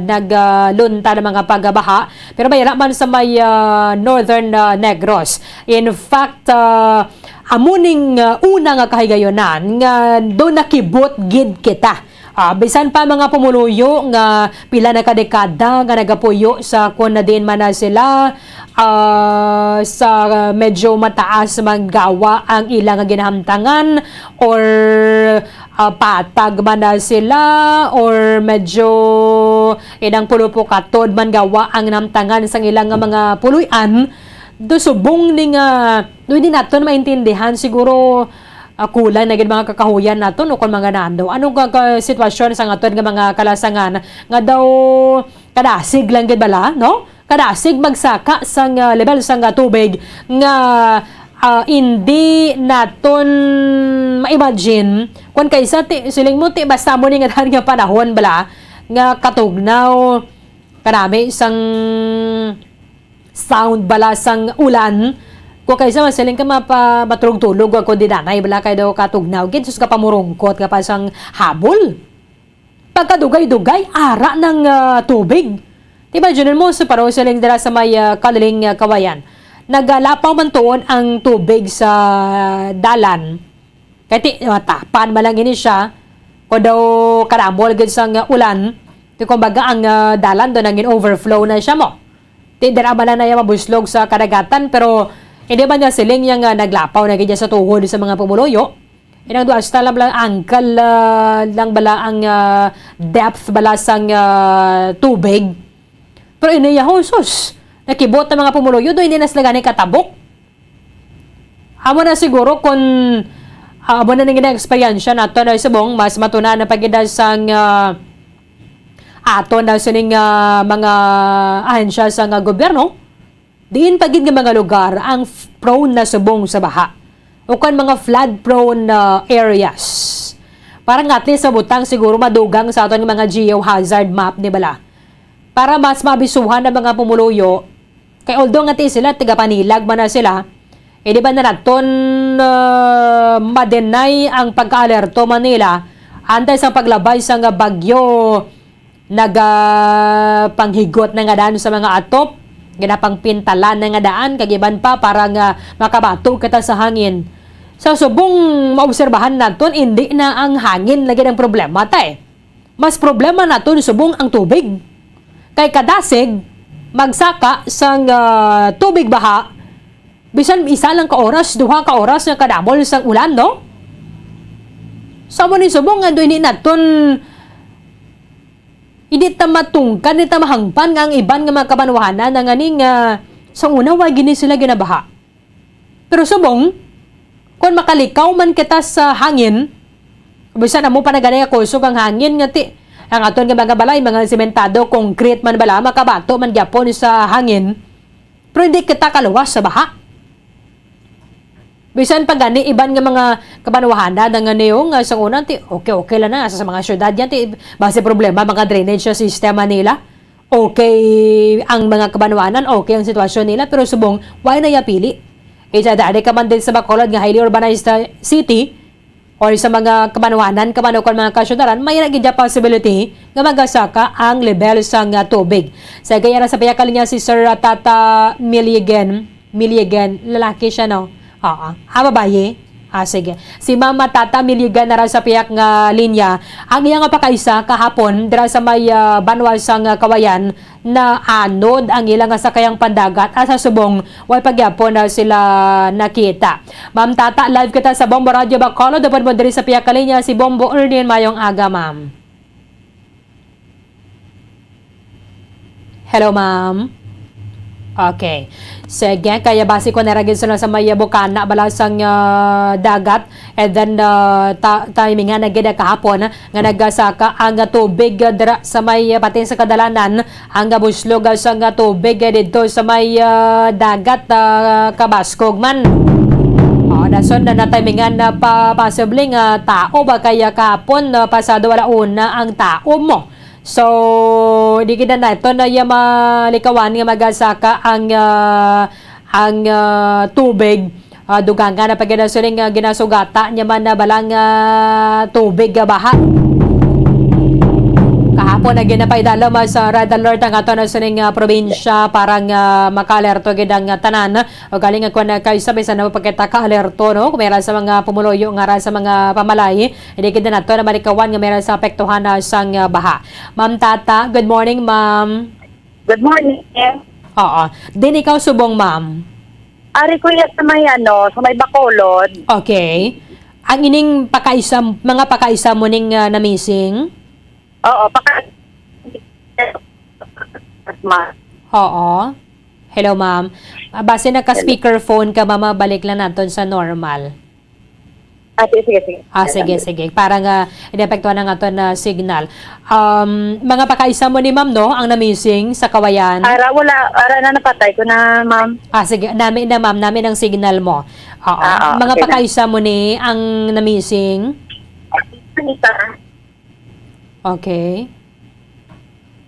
naglunta ng mga pagbaha pero mayra man sa may Northern Negros. In fact, amuning una nga kahigayonan nga do nakibot gid kita. Bisan pa mga pumuluyo nga pila na kadekada nga nagapuyo sa kun na din man na sila sa medyo mataas manggawa ang ilang ginahamtangan or patag man na sila or medyo inang pulupo katod man gawa ang namtangan sang ilang mga puluyan do subong ni nga do hindi naton maintindihan siguro kulang na mga kakahuyan naton o kung mga nando. Anong sitwasyon sa aton nga mga kalasangan nga daw kadasig lang gid bala, no? Kadasig magsaka sang level sang tubig nga hindi naton ma-imagine kung kaysa siling mo basta mo ni nga nga panahon bala nga katugnaw kanami sang sound bala sang ulan kung kaysa masaling ka maturog-tulog wag ko dinanay bala kay daw katugnaw gid sus ka pamurungkot ka pa sang habol pagkadugay-dugay ara ng tubig diba dyan mo sa paro saling dira sa may kaliling kawayan nagalapaw man tuon ang tubig sa dalan kaya tapan malang ini siya o daw karambol gid sang ulan di kumbaga ang dalan doon nangin overflow na siya mo di dira ba na mabuslog sa kadagatan pero hindi ba niya siling yung naglapaw na ganyan sa tuhod sa mga pumuluyo? Inang duas lang bala angkal lang bala ang depth bala sang tubig. Pero iniya sus nakibot ng mga pumuluyo do hindi na sila ganit katabok. Amo na siguro kung amo na nangin experience nato na subong mas matuna na pagida sang aton na sining mga ahensya sa gobyerno. Diin pagid nga mga lugar ang prone na subong sa baha o kan mga flood prone areas. Parang at least sa butang siguro madugang sa aton mga geohazard map ni bala. Para mas mabisuhan ng mga pumuluyo kay although nga sila tiga Panilag man na sila di ba na naton madenay ang pagka-alerto Manila antay sa paglabay sa nga bagyo panghigot na nga daan sa mga atop ginapang pintalan na nga daan kagiban pa para nga makabato kita sa hangin. Sa subong maobserbahan naton hindi na ang hangin lagi ang problema mas problema naton subong ang tubig. Kay kadasig magsaka sang tubig baha bisan isa lang ka oras, duha ka oras nga kadamol sang ulan no? Sa mo ni subong nga hindi naton hindi ta matungkan, hindi ta mahangpan nga ang iban nga mga kabanwahanan na nga ning sa una wa gini sila ginabaha. Pero subong, kung makalikaw man kita sa hangin, bisan mo pa naganay ako usog ang hangin nga ang aton nga mga balay, mga sementado, concrete man bala, makabato man gyapon sa hangin, pero hindi kita kaluwas sa baha. Bisan pag gani iban nga mga kabanwahana nga niyong sa una okay lang na sa mga syudad yan base problema mga drainage system nila okay ang mga kabanwahanan okay ang sitwasyon nila pero subong why na yapili dali ka man din sa Bacolod nga highly urbanized city or sa mga kabanwahanan kamanukon mga kasyudaran may nagidya possibility nga magasaka ang level sang tubig sa gaya na sa payakal niya si Sir Tata Miligan lalaki siya no. Babaye. Sige. Si Mama Tata Miligan na sa piyak nga linya. Ang iya nga pakaisa kahapon dira sa may banwal sang kawayan na anod ang ilang sakayang pandagat at sa subong way pagyapon na sila nakita. Ma'am Tata, live kita sa Bombo Radio Bacolod. Dapat mo diri sa piyak ka linya si Bombo Erdin mayong aga, ma'am. Hello, ma'am. Okay. Sige, kaya base ko naragin sila sa may bukana balasang dagat and then timing nga nagida kahapon nga nagasaka ang tubig dira sa may pating sa kadalanan ang buslog sa tubig dito sa may dagat kabaskog man. dason na natimingan na possibly nga tao ba kaya kapon na pasado wala una ang tao mo. So, di kita na ito na yung malikawan nga magasaka ang tubig. Dugang nga na pag ginasuling ginasugata niya man na balang tubig baha. Kahapon na ginapay dalam sa red alert ang ato na suning probinsya parang maka-alerto gidang tanan o galing ako na kayo sabi sa napagkita ka-alerto no kung meron sa mga pumuloyo nga sa mga pamalay hindi kita na to na malikawan nga meron sa apektuhan na sang baha. Ma'am Tata, good morning ma'am. Good morning. Oo. Din ikaw subong ma'am. Ari ko yan sa may sa may Bacolod. Okay. Ang ining mga pakaisa mo ning na-missing? Oo, Oo. Hello, ma'am. Base naka-speakerphone ka, mama, balik lang natin sa normal. Sige. Sige. Parang inepektuhan na nga ito na signal. Mga pakaisa mo ni ma'am, no? Ang na-missing sa Kawayan. Ara na napatay ko na, ma'am. Sige. Namin na, ma'am. Namin ang signal mo. Oo. Mga okay pakaisa mo ni ang na-missing. Okay.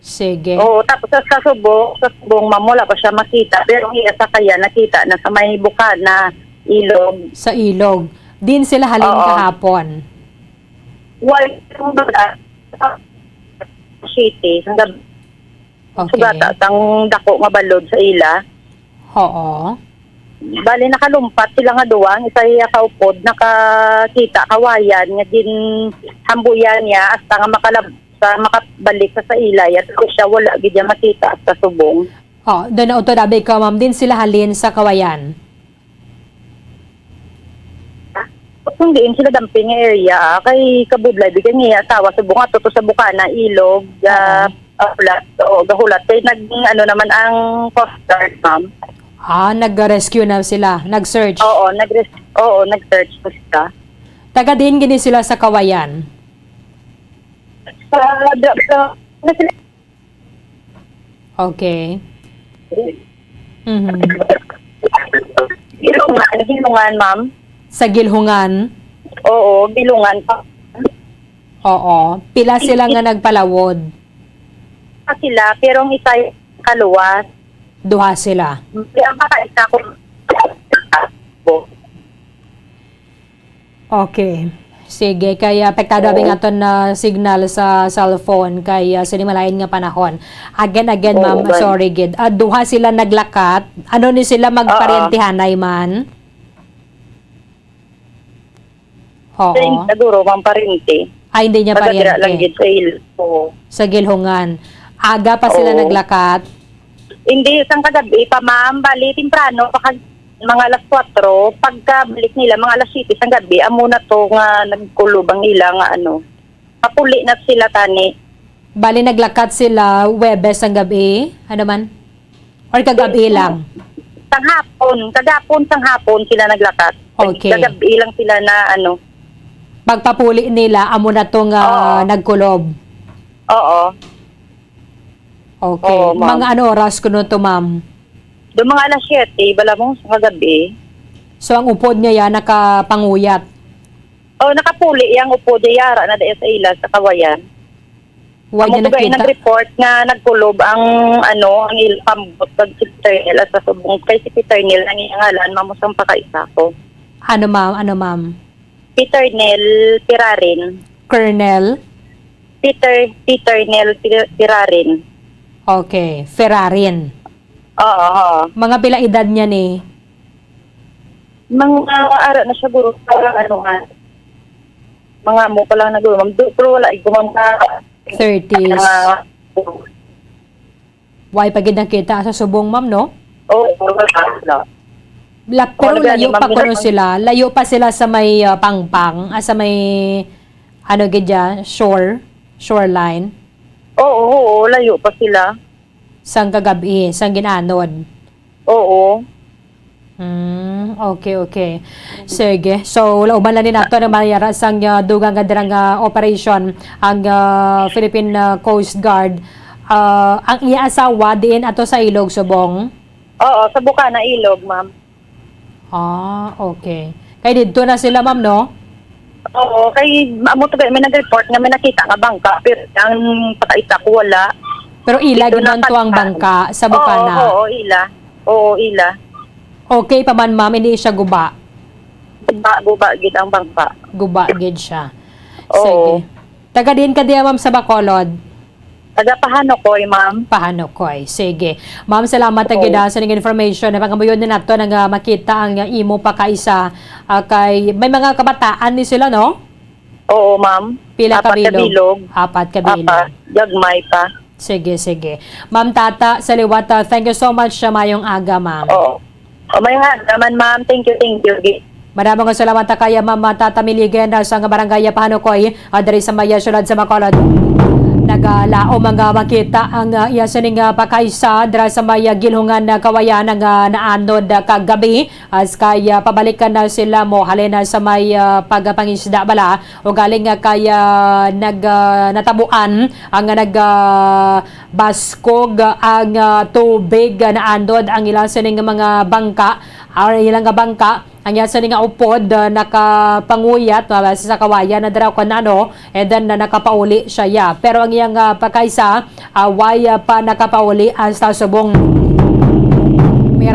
Sige. Oo, tapos sa subong, ma'am, wala pa siya makita. Pero iya sa kaya, nakita na sa may bukad na ilog. Sa ilog. Din sila halin kahapon. City, hanggang Okay. sugata, tang dako nga balod sa ila. Oo. Bali, nakalumpat sila nga duwang, isa iya kaupod, nakakita, kawayan, nga din hambuyan niya, hasta nga makabalik sa ilay, at kung siya wala, gidya makita sa subong. Doon na utodabi ka, ma'am. Din sila halin sa Kawayan. Kung diin sila damping area, kay kabudlay, bigyan niya, tawa subong, at to sa bukana, ilog, gahulat, kay naman ang Coast Guard, ma'am. Nag-rescue na sila. Nag-search. Oo, nag-search po sila. Taga din gini sila sa Kawayan. Okay. Bilungan, ma'am. Sa Gilhungan? Oo, Bilungan pa. Oo. Pila sila nga nagpalawod? Sila, pero ang isa kaluwas. Duha sila. Ang isa ko. Okay. Sige, kaya apektado abing aton na signal sa cellphone kaya sinimalain nga panahon. Again, ma'am, sorry gid. Duha sila naglakat. Ano ni sila magparentihanay man? Oo. Siguro, ma'am, parente. Hindi niya Magadira lang pariente. gid sa ilo. Sa Gilhungan. Aga pa sila naglakat? Hindi, isang kagabi pa, ma'am. Bali, timprano, mga alas 4, pagkabalik nila, mga alas 7 sa gabi, amo na to nga nagkulubang nila nga papuli na sila tani. Bali, naglakat sila Webes ang gabi? Ano man? Or kagabi lang? Kagapon sila naglakat. Okay. Kagabi lang sila na Pagpapuli nila, amo na to nga nagkulob? Oo. Okay. Oo, ma'am. Mga oras kuno to, ma'am? Doon mga alas 7, bala mo sa kagabi. So, ang upod niya yan, nakapanguyat? Nakapuli yang upod niya yara na dahil sa ila sa Kawayan. Huwag niya nakita? Nag-report nga nagkulob ang ilang pambot si Peter Nel at sa subong kay si Peter Nel ang iyangalan, mamusang pakaisa ko. Ano, ma'am? Peter Nel Pirarin. Colonel? Peter Nel Pirarin. Okay. Ferrarin. Oo. Mga pila edad niya ni? Mga ara na siya guro. Mga mo ko lang naguro. Pero wala, gumamka. 30s. Why pagid nakita sa subong, ma'am, no? Oo, wala. Pero layo pa kuno sila. Layo pa sila sa may pangpang, sa may shoreline. Oo, layo pa sila. Sang kagabi, sang ginanod. Oo. Okay. Sige. So, lauban lang din nato na mayara sang dugang nga dirang operation ang Philippine Coast Guard. Ang iya asawa diin ato sa Ilog Subong? Oo, sa Bukana Ilog, ma'am. Okay. Kay dito na sila, ma'am, no? Oo, kay amo to may nag-report nga may nakita nga bangka pero ang pakaita ko wala. Pero ila Dito ginon to ang napadaan. bangka sa bukana. Oo, ila. Oo, ila. Okay pa man, ma'am, hindi siya guba. Guba gid ang bangka. Guba gid siya. Oo. Sige. Taga din ka diya, ma'am, sa Bacolod. Taga Pahano ko, ma'am. Pahano koy. Sige. Ma'am, salamat Oo. agad sa ning information. Napangamuyon din nato nga makita ang imo pa kaisa kay may mga kabataan ni sila, no? Oo, ma'am. Pila ka Apat bilog? bilog. Apat ka bilog. Apat. Gagmay pa. Sige, sige. Ma'am Tata Saliwat, thank you so much sa mayong aga, ma'am. Oo. O may naman, ma'am. Thank you, thank you. Maraming salamat kaya Ma'am Tata Miligen sa barangay Panukoy, diri sa Maya Sulad sa Bacolod. Nagalaom ang makita ang iya sining pakaisa dira sa may gilhungan na kawayan nga naanod kagabi as kay pabalikan na sila mo halina sa may pagpangisda bala o galing kay natabuan ang baskog ang tubig naandod ang ilang sining mga bangka ilang bangka ang yasa nga upod nakapanguyat sa kawayan na daraw kanano and then nakapauli siya ya. Pero ang iyang pagkaisa way pa nakapauli sa subong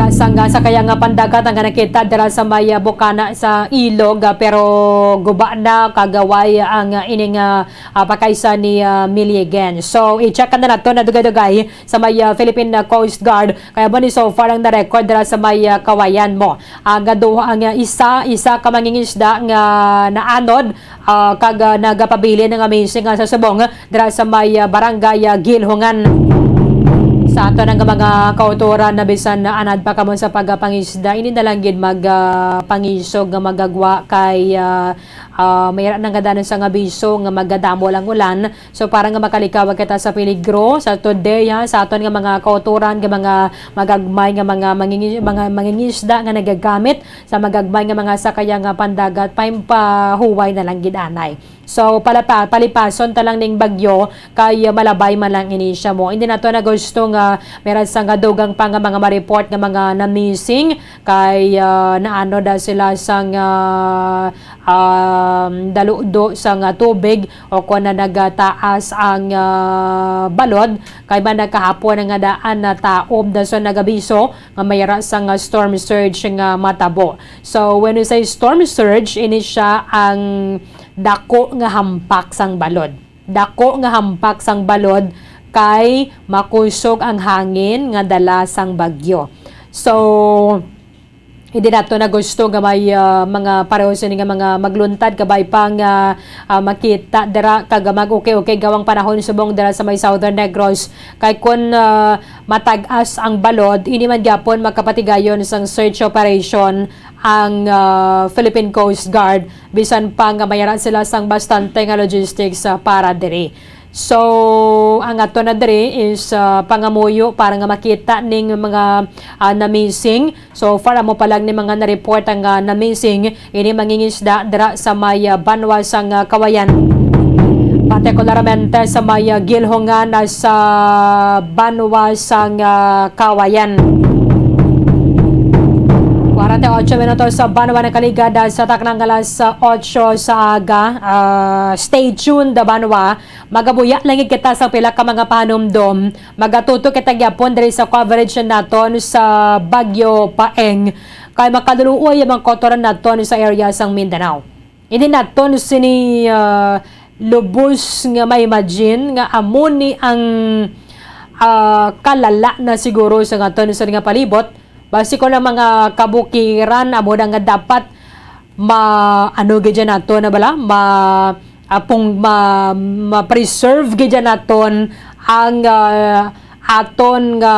sang sa kaya nga pandagat ang nakita dira sa may bukana sa ilog pero guba na kagaway ang ining pakaisa ni Miligen. So i-check na nato na dugay-dugay sa may Philippine Coast Guard kaya ba ni so far ang na-record dira sa may kawayan mo. Ang duha ang isa ka mangingisda nga naanod kag nagapabili ng amazing sa subong dira sa may barangay Gilhungan. Sa ato ng mga kauturan na bisan na anad pa kamo sa pagpangisda ini na lang gid pangisog nga magagwa kay mayra nang gadanon sa nga biso nga magadamo lang ulan so para nga makalikawag kita sa peligro sa today sa aton nga mga kauturan nga mga magagmay nga mga mangingisda nga nagagamit sa magagmay nga mga sakaya nga pandagat pahuway na lang gid anay. So palipason ta lang ning bagyo kay malabay man lang ini siya mo. Hindi nato na gusto nga meron sa nga dugang pa nga mga ma-report nga mga na-missing kay naano da sila sang daludo sa nga tubig o kung na nagataas ang balod kay ba nakahapon nga daan na taom da sa nagabiso nga mayra sa nga storm surge nga matabo. So when we say storm surge ini siya ang dako nga hampak sang balod. Dako nga hampak sang balod kay makusog ang hangin nga dala sang bagyo. So hindi nato na gusto nga may mga pareho sa nga mga magluntad kabay pang makita dira kag mag-okay gawang panahon subong dira sa may Southern Negros kay kun matag-as ang balod ini man gyapon makapatigayon sang search operation ang Philippine Coast Guard bisan pa nga mayara sila sang bastante nga logistics para diri. So ang ato na diri is pangamuyo para nga makita ning mga na-missing. So far mo pa lang ni mga na-report ang na-missing ini mangingisda dira sa may banwa sang kawayan. Partikularmente sa may Gilhungan sa banwa sang kawayan. 48 minutos sa Banwa ng Kaligada sa taknang alas 8 sa aga. Stay tuned da Banwa. Magabuya lang kita sa pila ka mga panumdom. Magatuto kita gyapon diri sa coverage naton sa Bagyo Paeng. Kay makaduluoy ang kotoran naton sa area sang Mindanao. Hindi naton sini lubos nga may imagine nga amoni ang kalala na siguro sa naton sa nga palibot. Basi ko lang mga kabukiran amo nga dapat ano gidya nato na bala ma-preserve gidya naton ang aton nga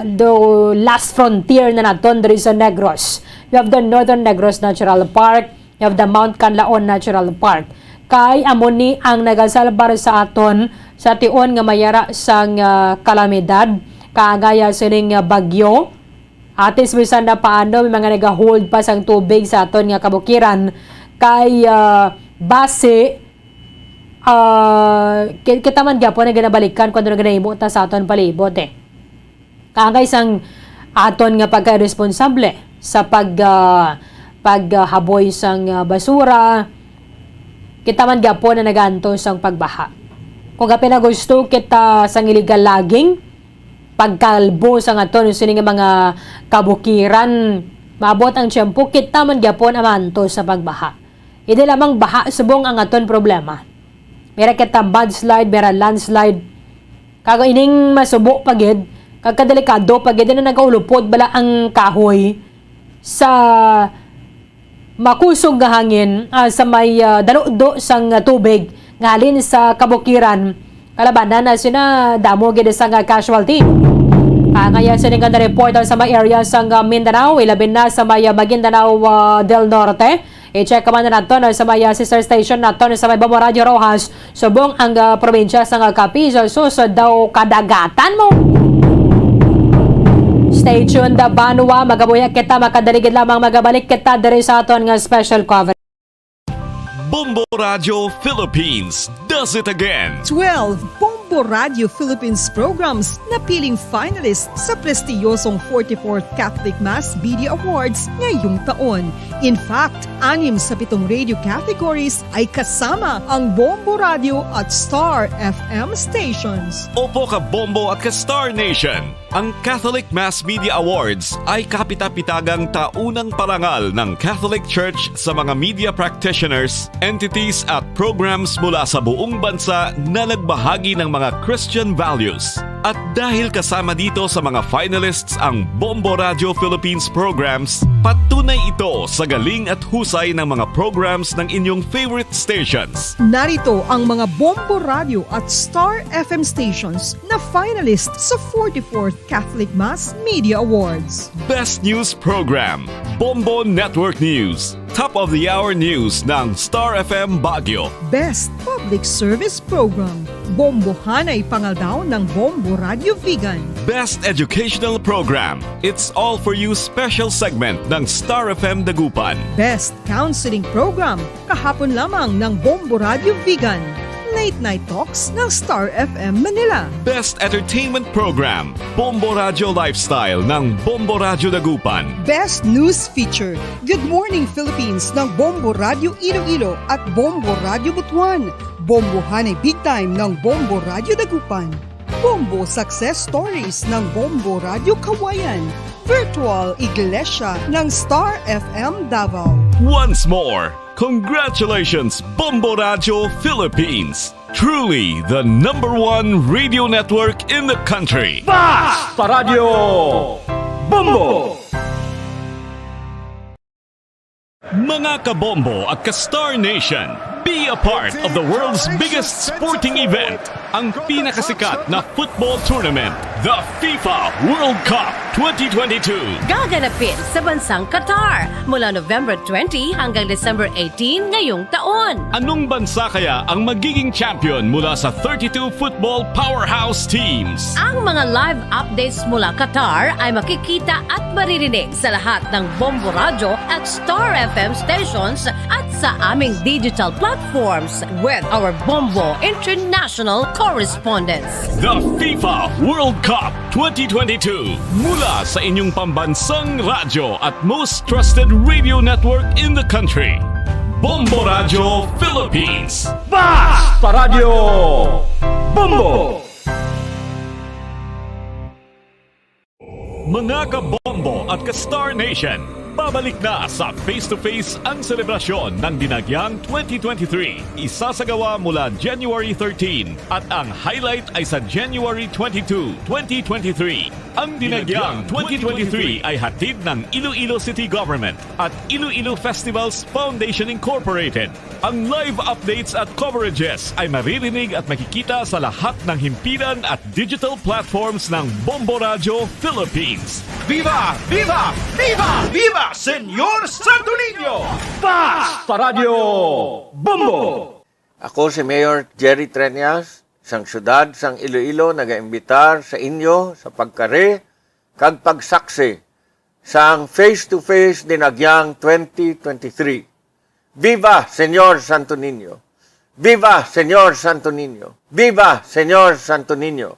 the last frontier na naton diri sa Negros. You have the Northern Negros Natural Park, you have the Mount Canlaon Natural Park. Kay amo ni ang nagasalbar sa aton sa tion nga mayara sang kalamidad kaagaya sining bagyo. Atis bisan na paano may mga nag-hold pa sang tubig sa aton nga kabukiran kay base kita man gyapon na ginabalikan kung ano ginahimo ta sa aton palibot kagay sang aton nga pagka-responsable sa paghaboy sang basura, kita man gapon na nagantos ang pagbaha. Kung kapin na gusto kita sang illegal logging, pagkalbo sa aton sining mga kabukiran, maabot ang tiyempo, kita man gapon amantos sa pagbaha. Hindi lamang baha subong ang aton problema. Mera kita mudslide, mera landslide, kago ining masubo pagid, kagkadelikado pagid na nagaulupod bala ang kahoy sa makusog nga hangin sa may daludo sang tubig ngalin sa kabukiran, kalabanan na sina damo gid sang casualty. Ngayon sining nga report sa may area sang Mindanao, ilabin na sa may Maguindanao del Norte. I-check man na nato sa may sister station nato sa may Bombo Radio Rojas, subong ang probinsya sang Capiz, susod daw kadagatan mo. Stay tuned, Banwa, magabuya kita, makadaligid lamang magabalik kita diri sa aton nga special coverage. Bombo Radio Philippines does it again. 12 Bombo Radio Philippines programs na piling finalist sa prestiyosong 44th Catholic Mass Media Awards ngayong taon. In fact, 6 sa 7 radio categories ay kasama ang Bombo Radio at Star FM stations. Opo ka Bombo at ka Star Nation. Ang Catholic Mass Media Awards ay kapita-pitagang taunang parangal ng Catholic Church sa mga media practitioners, entities at programs mula sa buong bansa na nagbahagi ng mga Christian values. At dahil kasama dito sa mga finalists ang Bombo Radio Philippines programs, patunay ito sa galing at husay ng mga programs ng inyong favorite stations. Narito ang mga Bombo Radio at Star FM stations na finalist sa 44th Catholic Mass Media Awards. Best News Program, Bombo Network News. Top of the Hour News ng Star FM Baguio. Best Public Service Program, Bombo Hanay Pangaldaw ng Bombo Radio Vegan. Best Educational Program, It's All For You special segment ng Star FM Dagupan. Best Counseling Program, kahapon lamang ng Bombo Radio Vegan. Late Night Talks ng Star FM Manila. Best Entertainment Program, Bombo Radio Lifestyle ng Bombo Radio Dagupan. Best News Feature, Good Morning Philippines ng Bombo Radio Iloilo at Bombo Radio Butuan. Bombo Hanay Big Time ng Bombo Radio Dagupan. Bombo Success Stories ng Bombo Radio Kawayan. Virtual Iglesia ng Star FM Davao. Once more, congratulations Bombo Radio Philippines. Truly the #1 radio network in the country. Basta Radio Bombo! Mga kabombo at ka-Star Nation, be a part of the world's biggest sporting event, ang pinakasikat na football tournament, the FIFA World Cup 2022. Gaganapin sa bansang Qatar mula November 20 hanggang December 18 ngayong taon. Anong bansa kaya ang magiging champion mula sa 32 football powerhouse teams? Ang mga live updates mula Qatar ay makikita at maririnig sa lahat ng Bombo Radio at Star FM stations at sa aming digital platforms with our Bombo International correspondents. The FIFA World Cup 2022 mula sa inyong pambansang radyo at most trusted radio network in the country. Bombo Radio Philippines. Basta Radio Bombo! Mga kabombo at ka-Star Nation, babalik na sa face-to-face ang selebrasyon ng Dinagyang 2023. Isasagawa mula January 13 at ang highlight ay sa January 22, 2023. Ang Dinagyang 2023 ay hatid ng Iloilo City Government at Iloilo Festivals Foundation Incorporated. Ang live updates at coverages ay maririnig at makikita sa lahat ng himpilan at digital platforms ng Bombo Radio Philippines. Viva! Viva! Viva! Viva! Senyor Santo Niño! Basta Radio Bombo! Ako si Mayor Jerry Treñas, sang syudad sang Iloilo, nagaimbitar sa inyo sa pagkare kag pagsaksi sang face-to-face Dinagyang 2023. Viva Senyor Santo Niño! Viva Senyor Santo Niño! Viva Senyor Santo Niño!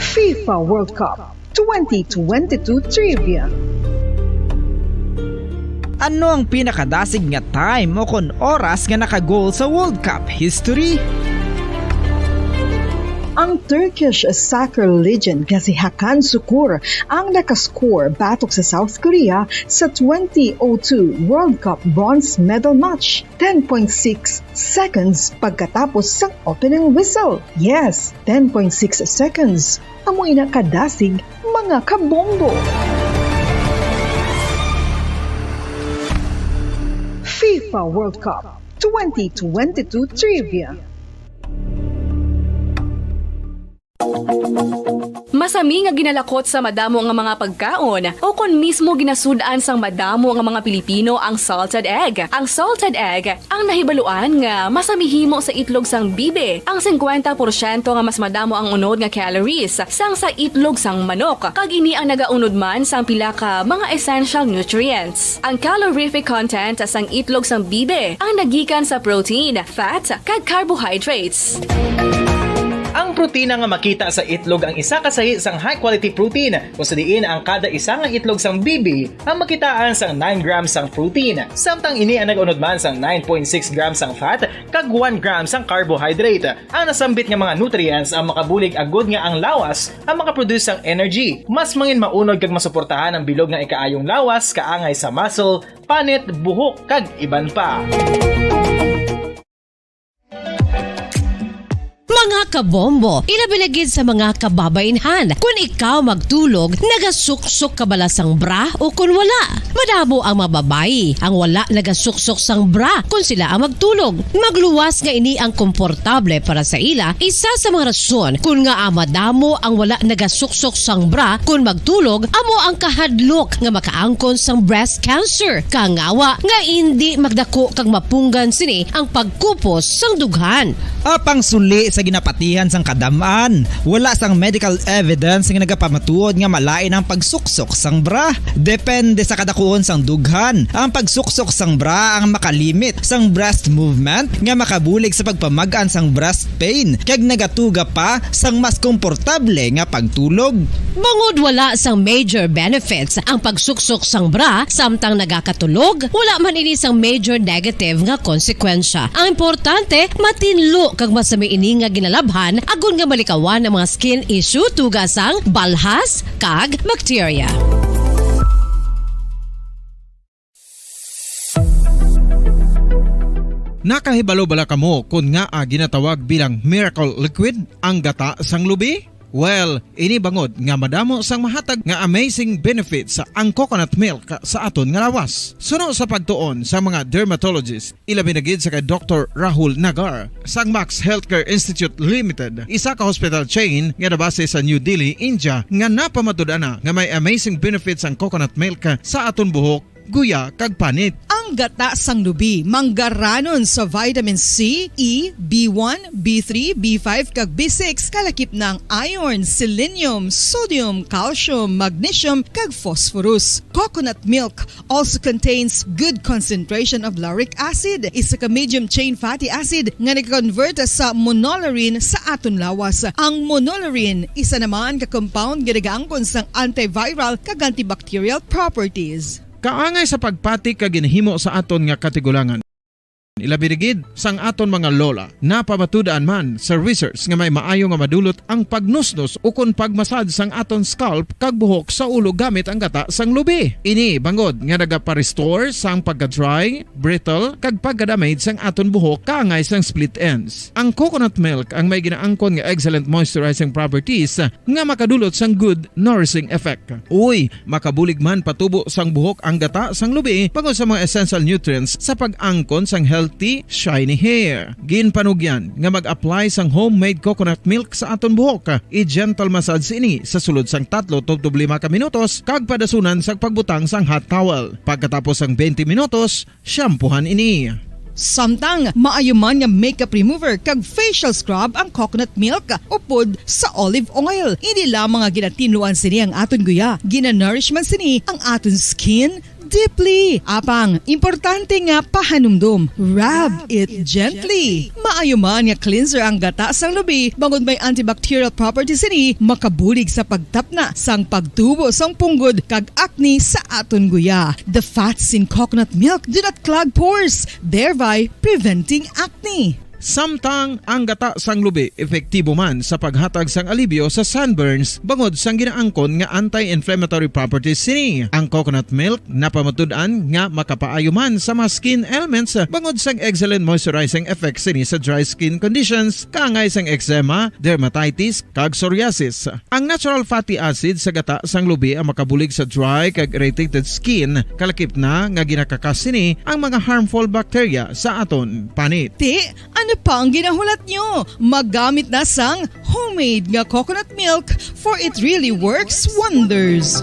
FIFA World Cup 2022 Trivia. Ano ang pinakadasig nga time o kon oras nga naka-goal sa World Cup history? Ang Turkish soccer legend nga si Hakan Şükür ang nakascore batok sa South Korea sa 2002 World Cup bronze medal match. 10.6 seconds pagkatapos sa opening whistle. Yes, 10.6 seconds. Amoy na kadasig mga kabombo. FIFA World Cup 2022 Trivia. Masami nga ginalakot sa madamo nga mga pagkaon o kon mismo ginasudaan sang madamo nga mga Pilipino ang salted egg. Ang salted egg ang nahibaluan nga masamihimo sa itlog sang bibe. Ang 50% nga mas madamo ang unod nga calories sang sa itlog sang manok. Kag ini ang nagaunod man sang pila ka mga essential nutrients. Ang calorific content sang itlog sang bibe ang nagikan sa protein, fat, kag carbohydrates. Ang protina nga makita sa itlog ang isa kasahi sang high quality protein kung sa diin ang kada isa nga itlog sang bibi ang makitaan sang 9 grams sang protein. Samtang ini ang nag-unod man sang 9.6 grams sang fat kag 1 gram sang carbohydrate. Ang nasambit nga mga nutrients ang makabulig agud nga ang lawas ang makaproduce sang energy. Mas mangin maunod kag masuportahan ang bilog nga ikaayong lawas kaangay sa muscle, panit, buhok kag iban pa. Mga kabombo, ilabiligid sa mga kababainhan. Kung ikaw magtulog, nagasuksok ka bala sang bra o kung wala. Madamo ang mababayi ang wala nagasuksok sang bra kung sila ang magtulog. Magluwas nga ini ang komportable para sa ila. Isa sa mga rason kung nga madamo ang wala nagasuksok sang bra kung magtulog, amo ang kahadlok nga makaangkon sang breast cancer. Kangawa nga hindi magdako kag mapunggan sini ang pagkupos sang dughan. Apang suli sa ginapatihan sang kadamaan, wala sang medical evidence nga nagapamatuod nga malain ang pagsuksok sang bra. Depende sa kadakuon sang dughan. Ang pagsuksok sang bra ang makalimit sang breast movement nga makabulig sa pagpamagaan sang breast pain kag nagatuga pa sang mas komportable nga pagtulog. Bangod wala sang major benefits ang pagsuksok sang bra samtang nagakatulog, wala man ini sang major negative nga konsekwensya. Ang importante, matinlo kag masami ini nga ginalabhan agon nga malikawan ang mga skin issue tugasang balhas kag bacteria. Nakahibalo bala kamo kung nga ginatawag bilang miracle liquid ang gata sang lubi? Well, ini bangod nga madamo sang mahatag nga amazing benefits sa ang coconut milk sa aton nga lawas. Suno sa pagtuon sa mga dermatologist, ilabi na gid sa kay Dr. Rahul Nagar sang Max Healthcare Institute Limited, isa ka hospital chain nga nabase sa New Delhi, India, nga napamatud-ana nga may amazing benefits ang coconut milk sa aton buhok, guya kag panit. Ang gata sang lubi manggaranon sa vitamin C, E, B1, B3, B5 kag B6 kalakip ng iron, selenium, sodium, calcium, magnesium kag phosphorus. Coconut milk also contains good concentration of lauric acid, isa ka medium chain fatty acid nga nag-convert sa monolarin sa aton lawas. Ang monolarin isa naman ka compound nga nagaangkon sang antiviral kag antibacterial properties. Kaangay sa pagpati ka ginhimo sa aton nga katigulangan. Ilabirigid sang aton mga lola, napamatudan man sa research nga may maayo nga madulot ang pagnusnos o kon pagmasad sang aton scalp kag buhok sa ulo gamit ang gata sang lubi. Ini bangod nga nagapa-restore sang pagka-dry, brittle kag pagka-damage sang aton buhok kaangay sang split ends. Ang coconut milk ang may ginaangkon nga excellent moisturizing properties nga makadulot sang good nourishing effect. Uy, makabulig man patubo sang buhok ang gata sang lubi bangod sa mga essential nutrients sa pag-angkon sang healthy, shiny hair. Ginpanugyan nga mag-apply sang homemade coconut milk sa aton buhok. I-gentle massage ini sa sulod sang 3 to 5 ka minutos kag padasunan sa pagbutang sang hot towel. Pagkatapos sang 20 minutos, shampoohan ini. Samtang maayo man nga makeup remover kag facial scrub ang coconut milk upod sa olive oil. Hindi lamang nga ginatinluan sini ang aton guya, ginanourish man sini ang aton skin, deeply. Apang, importante nga pahanumdum. Rub it gently. Maayo man nga cleanser ang gata sang lubi, bangod may antibacterial properties ini, makabulig sa pagtapna sang pagtubo sang punggod kag acne sa aton guya. The fats in coconut milk do not clog pores, thereby preventing acne. Samtang ang gata sang lubi epektibo man sa paghatag sang alibyo sa sunburns bangod sang ginaangkon nga anti-inflammatory properties sini. Ang coconut milk napamatud-an nga makapaayo man sa mga skin ailments bangod sang excellent moisturizing effects sini sa dry skin conditions kaangay sang eczema, dermatitis kag psoriasis. Ang natural fatty acid sa gata sang lubi ang makabulig sa dry kag irritated skin, kalakip na nga ginakakas sini ang mga harmful bacteria sa aton panit. Ano pa ang ginahulat nyo? Maggamit na sang homemade nga coconut milk for it really works wonders.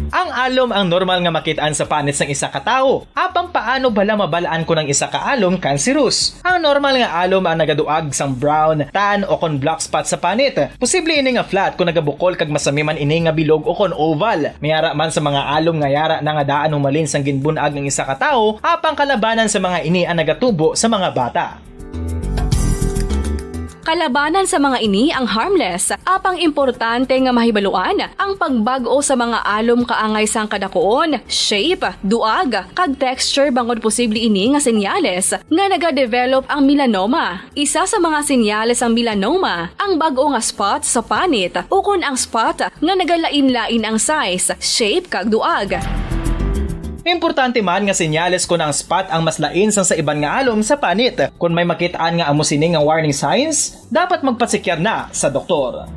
Ang alom ang normal nga makitaan sa panit sang isa ka tawo. Apang paano bala mabalaan ko ng isa ka alom cancerous? Ang normal nga alom ang nagaduag sang brown, tan o kon black spot sa panit. Posible ini nga flat kung nagabukol kag masami man ini nga bilog o kon oval. Mayara man sa mga alom nga yara na nga daan humalin sang ginbunag ng isa ka tawo, apang kalabanan sa mga ini ang nagatubo sa mga bata. Kalabanan sa mga ini ang harmless, apang importante nga mahibaluan ang pagbago sa mga alom kaangay sang kadakuon, shape, duag, kag texture bangod posible ini nga senyales nga nagadevelop ang melanoma. Isa sa mga senyales ang melanoma, ang bago nga spot sa panit o kun ang spot nga nagalain-lain ang size, shape kag duag. Importante man nga senyales kung ang spot ang mas lain sang sa iban nga alom sa panit. Kung may makitaan nga amo sini nga warning signs, dapat magpasikyar na sa doktor.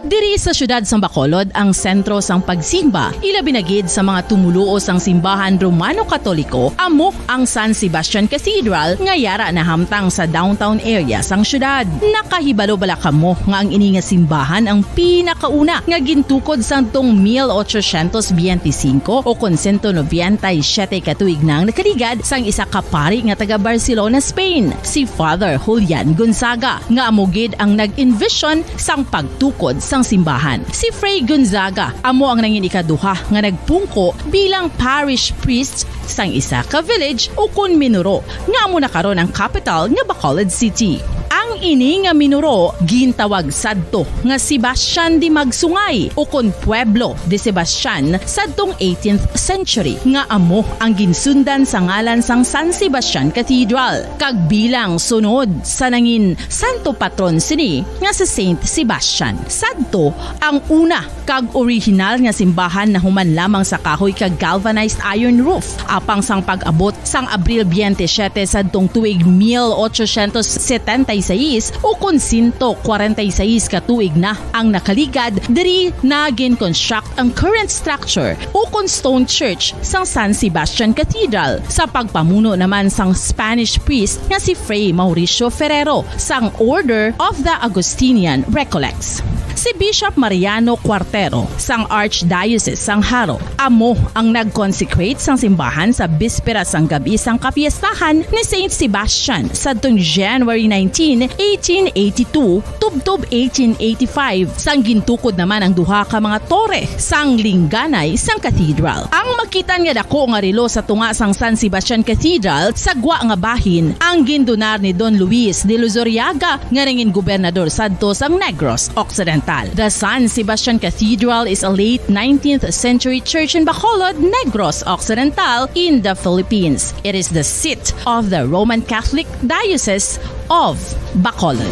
Diri sa syudad sang Bacolod ang sentro sang pagsimba, ilabi na gid sa mga tumuluo sang simbahan Romano-Katoliko, amok ang San Sebastian Cathedral nga yara na hamtang sa downtown area sang syudad. Nakahibalo bala kamo nga ang ini nga simbahan ang pinakauna nga gintukod sang tong 1825 o kon 197 katuig nang nakaligad sang isa ka pari nga taga Barcelona, Spain, si Father Julian Gonzaga, nga amo gid ang nag-envision sang pagtukod sang simbahan. Si Fray Gonzaga amo ang nangin ikaduha nga nagpungko bilang parish priest sang isa ka village o kun minuro nga amo na karon ang capital nga Bacolod City. Ang ini nga minuro gintawag sadto nga Sebastian de Magsungay o kon Pueblo de Sebastian sadtong 18th century nga amo ang ginsundan sa ngalan sang San Sebastian Cathedral kag bilang sunod sa nangin santo patron sini nga si Saint Sebastian. Sadto ang una kag original nga simbahan na human lamang sa kahoy kag galvanized iron roof apang sang pag-abot sang Abril 27 sadtong tuig 1876 o kun 146 katuig na ang nakaligad diri na gin-construct ang current structure o kun stone church sang San Sebastian Cathedral sa pagpamuno naman sang Spanish priest nga si Fray Mauricio Ferrero sang Order of the Augustinian Recollects. Si Bishop Mariano Cuartero sang Archdiocese sang Haro amo ang nag-consecrate sang simbahan sa bispera sang gabi sang kapiestahan ni Saint Sebastian sadtong January 19, 1882 tubtob 1885 sang gintukod naman ang duha ka mga tore sang lingganay sang cathedral. Ang makitan nga dako nga relo sa tunga sang San Sebastian Cathedral sa gwa nga bahin ang gindonar ni Don Luis de Luzuriaga nga nangin gobernador sadto sang Negros Occidental. The San Sebastian Cathedral is a late 19th century church in Bacolod, Negros Occidental in the Philippines. It is the seat of the Roman Catholic Diocese of Bacolod.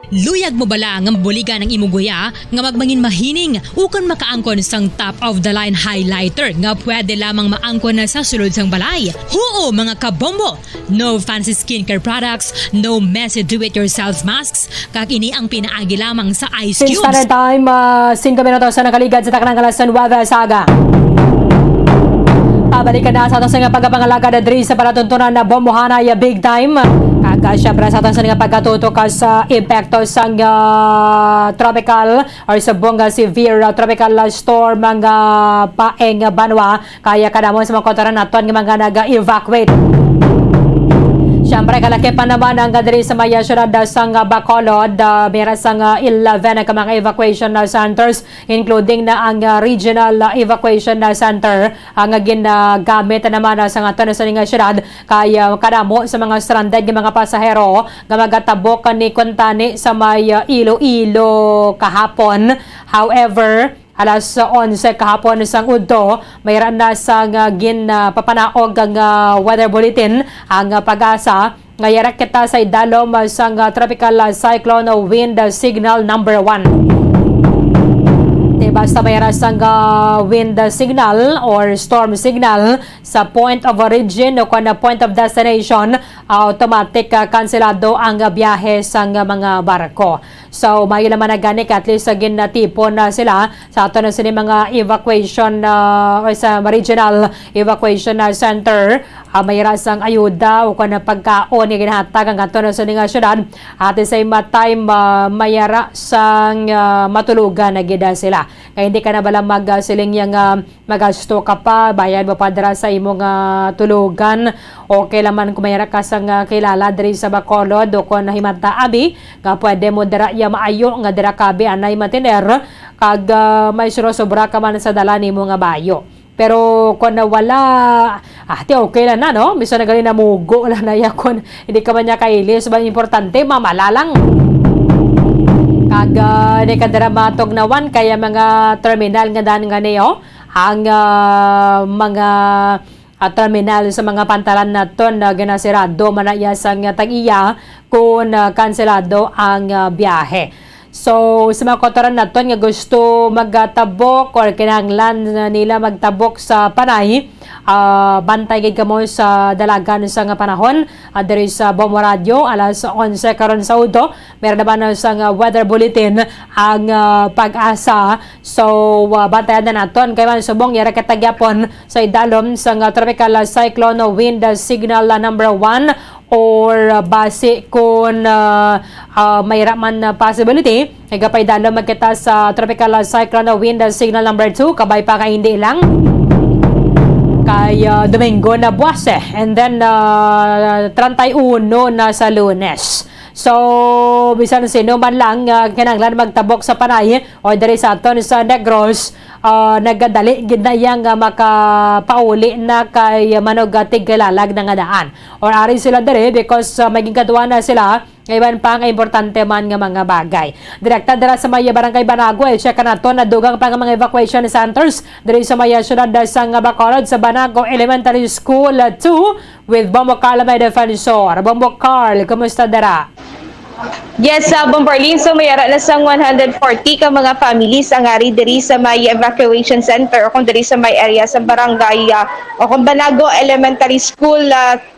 Luyag mo bala nga mabuligan ang imong guya nga magmangin mahining ukon makaangkon sang top of the line highlighter nga pwede lamang maangkon na sa sulod sang balay. Huo mga kabombo! No fancy skincare products, no messy do-it-yourself masks, kag ini ang pinaagi lamang sa ice Since cubes. standard time, 5 minutos sa nakaligad sa taknang kalasan Nueva Ecija. Pabalikan na sa ato sa nga pagpangalaga na diri sa palatuntunan na bombohanay big time. Kaga syempre sa ato sa nga pagkatutok sa epekto sa tropical or sa bunga severe tropical storm mga paeng banwa kaya kadamo sa mga kotoran naton nga mga nag-evacuate. Siyempre, kalaki pa naman ang diri sa maya syudad sang Bacolod. Meron sang 11 ka mga evacuation centers, including na ang regional evacuation center ang ginagamit naman sa aton sa nga syudad kaya kadamo sa mga stranded nga mga pasahero nga magatabok ni Kuntani sa may Iloilo kahapon. However, alas 11 kahapon sang udto, mayroon na sang papanaog ang weather bulletin ang pag-asa ngayon kita sa idalom sang tropical cyclone wind signal number 1. Basta mayroon sang wind signal or storm signal sa point of origin o kung point of destination, automatic kanselado ang biyahe sang mga barko. So, may naman na ganik at least ginatipon na sila sa ato na sila mga evacuation o sa regional evacuation center. Mayroon sang ayuda o kung pagkaon yung ginahatag ang ato na sila nga syudad. At the same time, mayroon sang matulugan na gida sila. Kaya hindi ka na bala magsiling yung magasto ka pa, bayad mo pa dira sa imong tulugan. Okay laman kung mayroon ka sang kilala diri sa Bacolod o kung himanta abi, nga pwede mo dira maayo nga dira kabi anay matiner kag may sobra ka man sa dala nimo nga bayo. Pero kung wala, okay lang na, no? Bisa na gali na mugo lang na yakon. Hindi ka man niya kailis. Ba importante, mamalalang. Kag di ka dramatog na one, kaya mga terminal nga daan nga niyo, ang mga terminal sa mga pantalan naton na ginasirado manaya sang tag-iya kung kanselado ang biyahe. So, sa mga kotoran naton nga gusto magtabok or kinahanglan nila magtabok sa panay, bantay gid kamo sa dalagan sa nga panahon diri sa Bombo Radio alas 11 karon sa udo. Meron naman sa weather bulletin ang pag-asa. So, bantayan na naton kay man subong yara katagyapon sa idalom sa tropical cyclone wind signal number 1 or base kung may raman possibility nagapay dalo magkita sa tropical cyclone wind signal number 2 kabay pa ka hindi lang kay Domingo na buwas and then 31 na sa Lunes. So, bisan sino man lang kinahanglan magtabok sa panay o diri sa aton sa Negros, nagadali gid na yang makapauli na kay manogatig kalalag na nga daan. Or ari sila diri because maging katuwa na sila ngayon pa nga importante man nga mga bagay. Direkta dira sa Maya Barangay Banago, check na to na dugang pa nga mga evacuation centers diri sa Maya syudad sa Bacolod sa Banago Elementary School 2 with Bombo Carl may defensor. Bombo Carl, kumusta dira? Yes, Bombarlin, so mayara na sang 140 ka mga families ang ari diri sa may evacuation center o kung diri sa may area sa barangay o kung Banago Elementary School 2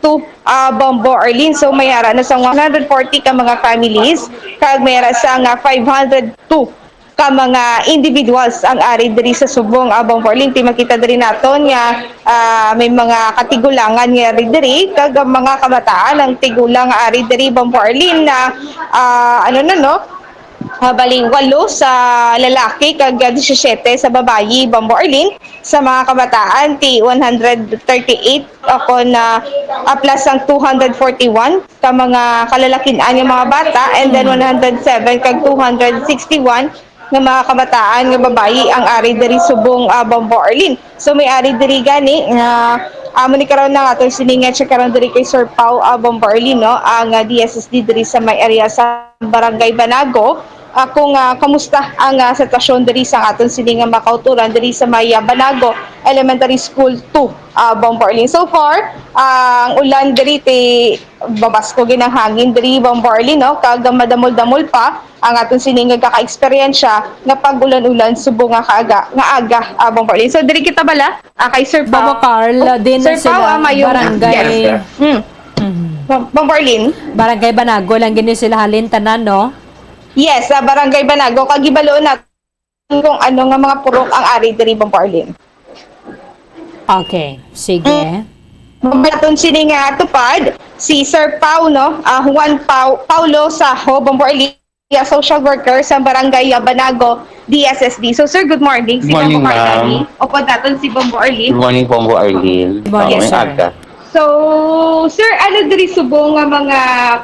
Bombo Arlene. So mayara na sang 140 ka mga families kag mayara sang 502 ka mga individuals ang ari diri sa subong Bombo Arlene. Ti makita diri naton nga may mga katigulangan nga ari diri kag mga kabataan ang tigulang ari diri Bombo Arlene na baling 8 sa lalaki kag 17 sa babayi Bombo Arlene. Sa mga kabataan ti 138 ako na plus ang 241 ka mga kalalakian nga mga bata and then 107 kag 261 nga mga kabataan nga babayi ang ari diri subong Bombo Arlene. So may ari diri gani nga amo ni karon na ato siningan siya karon diri kay Sir Pau Bombo Arlene, no, ang DSSD diri sa may area sa Barangay Banago. Kung kamusta ang sitwasyon diri sa aton siningan makauturan diri sa may Banago Elementary School 2 Bombo Arlene. So far ang ulan diri ti babasko ginang hangin diri Bombo Arlene, no, kag madamol-damol pa ang aton siningan kaka-eksperyensya nga pag-ulan-ulan subong nga aga Bombo Arlene. So diri kita bala kay Sir Pau Bombo Carl din Sir sila Pau, barangay Bombo Arlene. Barangay Banago lang gini sila halin tanan, no? Yes, sa Barangay Banago kagibaloon natin kung ano nga mga purok ang ari diri Bombo Arlene. Okay, sige. Mabaton sini nga tupad si Sir Pau, no? Juan Paulo Saho, Bombo Elia, social worker sa Barangay Banago, DSSD. So sir, good morning. Si Morning, Bombo ma'am. Arlene. Opo natin si Bombo Arlene. Good morning, Pombo Arlene. Yes, sir. Aga. So, sir, ano diri subong nga mga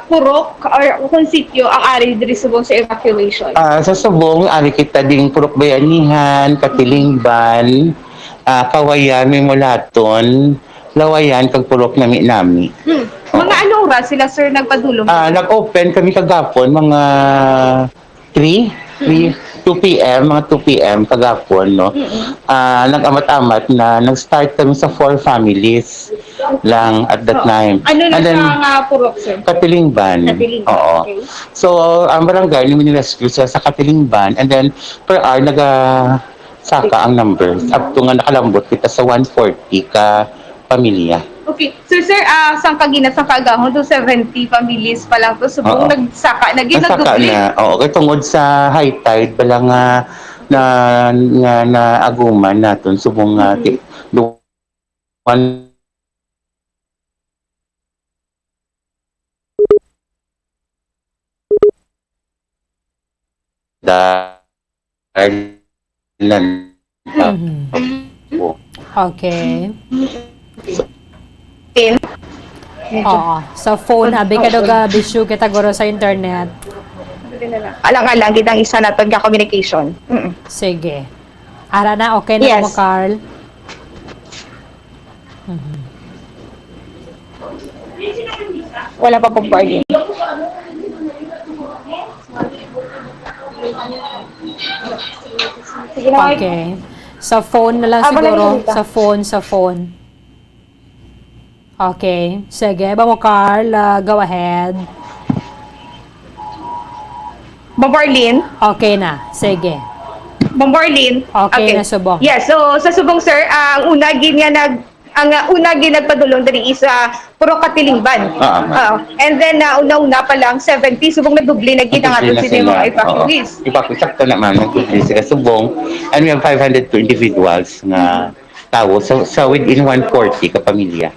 purok or kung sityo ang ari diri subong sa evacuation? Sa Subong, ari kita ding Purok Bayanihan, Katilingban, Kawayan, Mimulaton, Lawayan, kag Purok Nami-Nami. Mga ano oras sila sir nagpadulong? Nag-open kami kagapon, mga 2 p.m., mga 2 p.m. kagapon, no? Nag-amat-amat na, nag-start kami sa 4 families lang at that time. Ano na And then, sa purok sir? Katilingban. Katilingban, Oo. okay. So, ang barangay, nimi-rescue sila sa Katilingban. And then, per hour, saka ang numbers. Up to nga nakalambot kita sa 140 ka pamilya. Okay. So sir, saan kagina sa kagahon to 70 families pa lang to subong Oo. nagsaka Nagsaka nagdubli. na. Oo, kay tungod sa high tide, bala nga na aguman naton subong nga duwan Okay. Oo. Sa phone, abi ka doga bisyo kita guro sa internet. Alang-alang gitang isa naton ka communication. Sige. Ara na, okay na Yes. mo, Carl? Wala pa pong party. Sige na. Okay. Sa phone na lang Ah, wala siguro. na dito. Sa phone. Okay. Sige, ba mo, Carl? Go ahead. Bombarlin. Okay na. Sige. Bombarlin. Okay na, subong. Yes, so sa subong sir, ang una gin nga nagpadulong diri isa puro Katilingban. And then una-una pa lang 70 subong nagdubli na ginangaton sila mga evacuees. Sakto naman, nagtutli sila subong. And we have 502 individuals nga tao sa within 140 ka pamilya.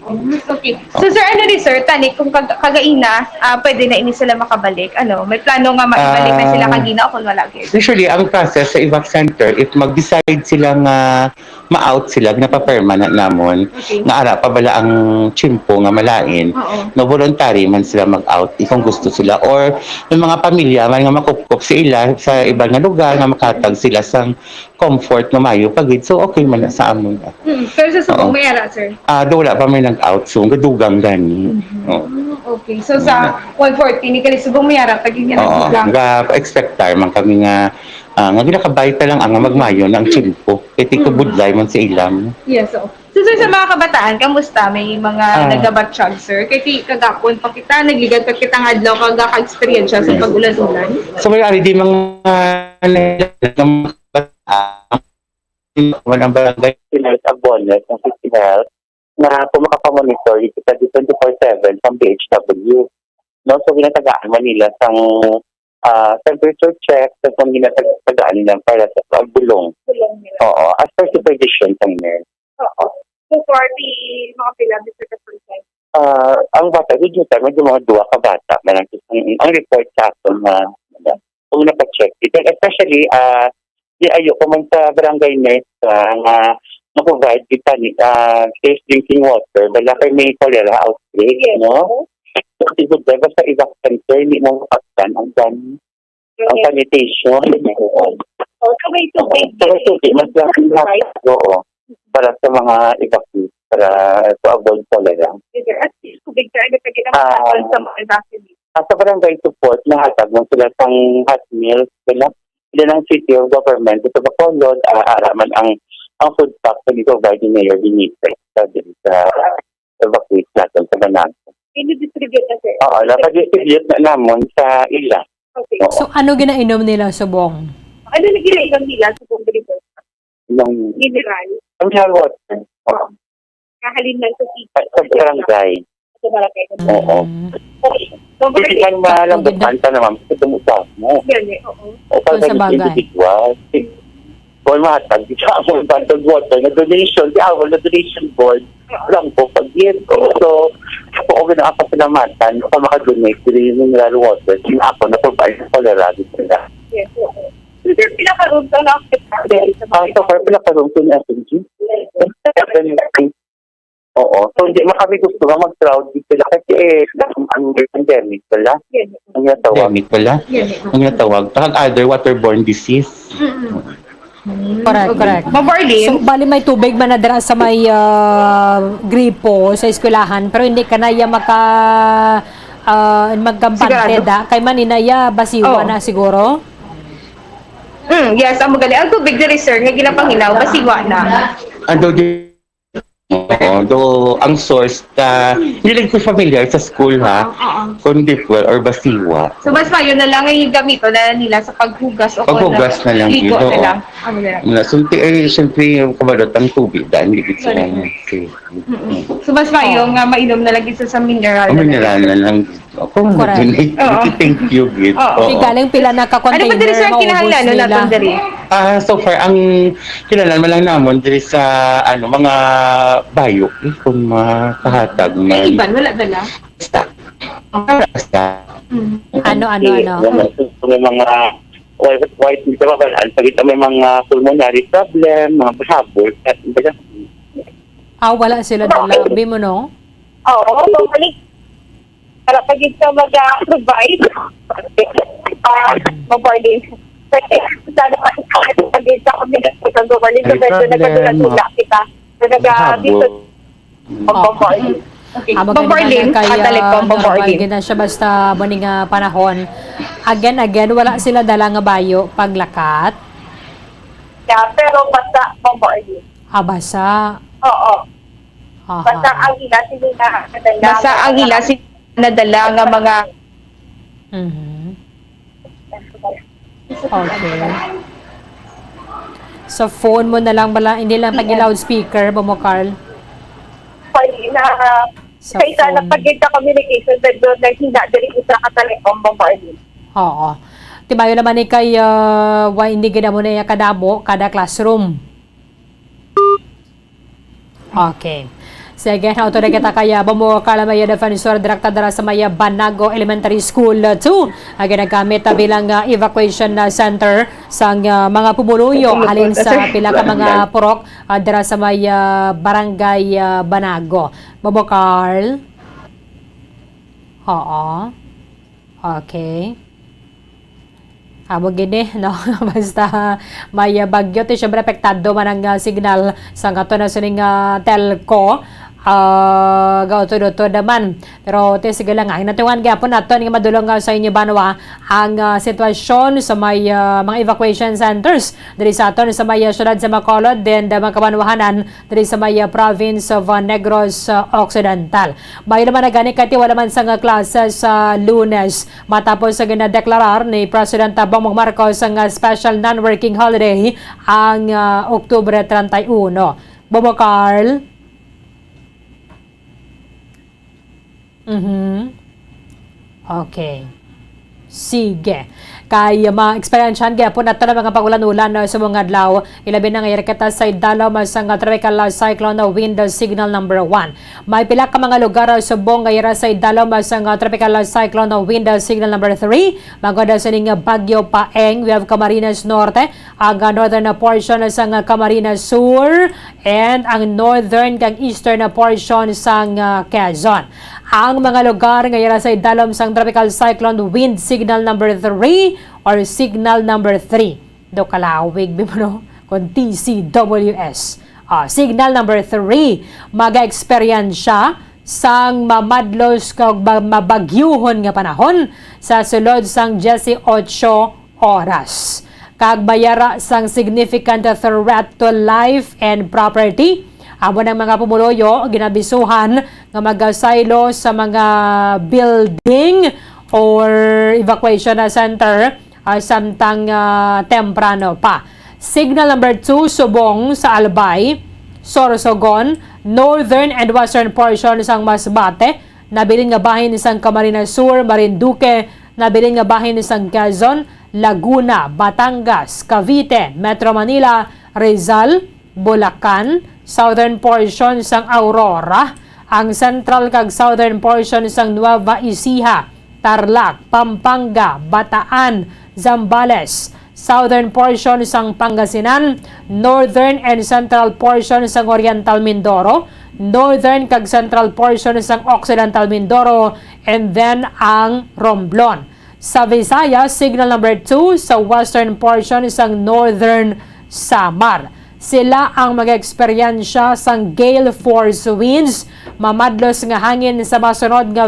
Okay. So sir, ano ni sir, tani kung kagaina, pwede na ini sila makabalik. Ano, may plano nga maibalik na sila kagina o kung wala gyud. Usually, ang process sa evac center, if mag-decide sila nga ma-out sila, napapermanent namon, nga ara pa bala ang chimpo nga malain, no voluntary man sila mag-out kung gusto sila. Or yung mga pamilya, man nga makupkup sila sa ibang nga lugar, nga makatag sila sa comfort nga mayo pagid. So, okay man na sa amon. Pero sa subong may ara sir. Wala pa may nag-out, so gadugang gani. Okay. So sa 140 ni kali subong may ara pag ganyan Oo, lang. expectar man kami nga ginakabay pa lang ang magmayo ng chimpo. Iti kubudlay man sa ilam. Yes, so. So sir, sa mga kabataan, kamusta? May mga nagabatsyag sir? Kasi kagapon pa kita, nagligat pa kitang adlaw kagaka-experience sa pag-ulan-ulan. So may ari di mga walang barangay sila sa bonnet ng festival na kung makapamonitor kita di 24/7 from BHW. No, so ginatagaan Manila sang temperature check sa kung ginatagaan nila para sa pagbulong. Oo, as per supervision ng nurse. Oo. So for the mga pila, Mr. Kapulay? Ang bata, medyo mga 2 ka bata. Ang report sa akin na kung napacheck. Especially, di ayoko man sa barangay nurse nga mag-provide kita safe drinking water. Bala kay may cholera outbreak, no? So, siguro basta evac center, hindi mo mapagtan ang sanitation. So may tubig. Mas lang oo. Para sa mga evacuees, para to avoid cholera. At least tubig sir, ano pwede naman sa mga evacuees. Sa barangay support, nahatag mo sila sang hot meals, sila ng city of government, ito ba Bacolod, araman ang food pack na provide ni Mayor Benitez sa evacuees natin sa Banago. Ini-distribute na sir? Oo, napag-distribute na namon sa ila. Okay. So, ano ginainom nila, subong? Ano na ginainom nila sa kong deliver? Yung Mineral? mineral water. Oo. Kahalin lang sa city? Sa barangay. Sa barangay? Oo. Okay. So, Hindi man malambutan pa naman kasi tumutok mo. Yan eh, oo. O pag Sa bagay. individual, po matag di ako bottled water na donation di ako na donation board lang po pag ko. So ako ginakapasalamatan na maka-donate din yung mineral water yung ako na provide sa Colorado sila. Yes. Sir, pinaka-room to na So far pinaka-room to ni SMG. Oo. So hindi makami gusto nga mag-crowd dito lang kasi under pandemic pala. Ang natawag. Ang natawag. Pag other waterborne disease. Correct. So, bali may tubig man na dira sa may gripo sa eskwelahan pero hindi ka na magkampante da. Kay maninaya basiwa na siguro? Yes, ang magaling. Ang tubig diri sir, nga ginapanginaw, basiwa na. Ando di do ang source ka hindi lang ko familiar sa school ha kung well or basiwa. So mas mayo na lang yung gamito na nila sa paghugas o Paghugas na lang ligo yun, oo. nila. Ano nila. Siyempre yung kabalot ang tubig dahil hindi ko So mas mayo nga mainom na lagi sa mineral. mineral na lang. Ako Correct. thank you Git. Di galing pila na ka container Ano ba diri sir maubos kinahanglan nila. naton diri? So far ang kilalan man lang namon diri sa mga bayok kung makahatag Ay, iban wala dala. basta. Ano? May mga white dito ba pagkita may mga pulmonary problem, mga habol at Wala sila dala. Bi mo no? Oo, balik. Para pag ito mag-provide, mag-boarding. Sana pa pag ito kami mag-boarding, so medyo nagkatula kita. So nag-dito, mag-boarding. Mag-boarding, katalik ko, mag-boarding. Maganda siya basta maning panahon. Again, wala sila dala nga bayo paglakat. Yeah, pero basta mag-boarding. Basa. Oo. Basta ang ila sila nadala. Basta ang ila sila nadala nga mga Okay. So phone mo na lang bala, hindi lang pag-loudspeaker mo Carl. na sa isa na pag-kita communication that doon na hindi diri isa ka telephone bombarding. Oo. Timayo naman ni kay hindi gina mo na kadamo kada classroom. Okay. Sige, na na kita kaya mo kalamaya defensor direkta dara sa maya Banago Elementary School 2. Ginagamit bilang evacuation center sa mga pumuluyo halin sa pila ka mga purok dara sa maya Barangay Banago. Bobo Carl. Oo. Okay. Amo gini, no? Basta may bagyo, syempre apektado man ang signal sa kato na suning telco. Gauto-doto naman. Pero sige lang nga, hinatungan gapon nato nga madulong sa inyo banwa ang sitwasyon sa may mga evacuation centers diri sa aton sa may syudad sa Bacolod then mga kabanwahanan diri sa may province of Negros Occidental. May naman na gani kati wala man sa classes sa Lunes matapos sa ginadeklarar ni President Bongbong Marcos ang special non-working holiday ang Oktubre 31. Bobo Carl. Okay. Sige. Kay ma-experiencehan kaya po nato na mga pagulan-ulan sa mga adlaw. Ilabi na ngayon kita sa idalaw masang tropical cyclone wind signal number 1. May pila ka mga lugar sa buong ngayon sa idalaw masang tropical cyclone wind signal number 3. Maganda sa ning Bagyo Paeng. We have Camarines Norte, ang northern portion sa Camarines Sur, and ang northern kang eastern portion sa Quezon. Ang mga lugar ngayon sa idalom sang tropical cyclone wind signal number 3 or signal number 3. Do kalawig bimo no kon TCWS. Signal number 3 maga-experience siya sang mamadlos kag mabagyuhon nga panahon sa sulod sang 18 oras. Kag bayara sang significant threat to life and property. Amo ng mga pumuloyo, ginabisuhan nga magasaylo sa mga building or evacuation center samtang temprano pa. Signal number 2, subong sa Albay, Sorsogon, northern and western portion sang Masbate, nabilin nga bahin sang Camarines Sur, Marinduque, nabilin nga bahin sang Quezon, Laguna, Batangas, Cavite, Metro Manila, Rizal, Bulacan, southern portion sang Aurora, ang central kag southern portion sang Nueva Ecija, Tarlac, Pampanga, Bataan, Zambales, southern portion sang Pangasinan, northern and central portion sang Oriental Mindoro, northern kag central portion sang Occidental Mindoro, and then ang Romblon. Sa Visayas, signal number 2 sa western portion sang northern Samar. Sila ang mag-eksperyensya sang gale force winds, mamadlos nga hangin sa masunod nga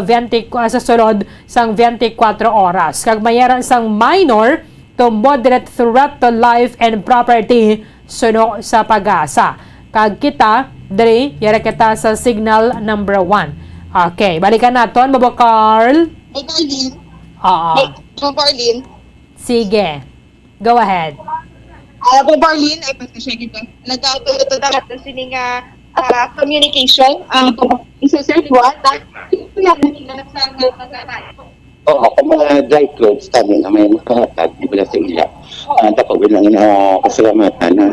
sa sulod sang 24 oras. Kag mayroon sang minor to moderate threat to life and property suno sa pag-asa. Kag kita, diri, yara kita sa signal number 1. Okay, balikan naton, Babo Carl. Hey, Darlene. Oo. Hey, Barlene. Sige. Go ahead. Barlene, ay pasasya kita. Nag-auto ito dapat na sining communication. Isa sa liwan, dahil ito yan, nila sa Oo, kung mga dry clothes kami na may makahatag, di ba sa ila. Dapat bilang kasalamatan na.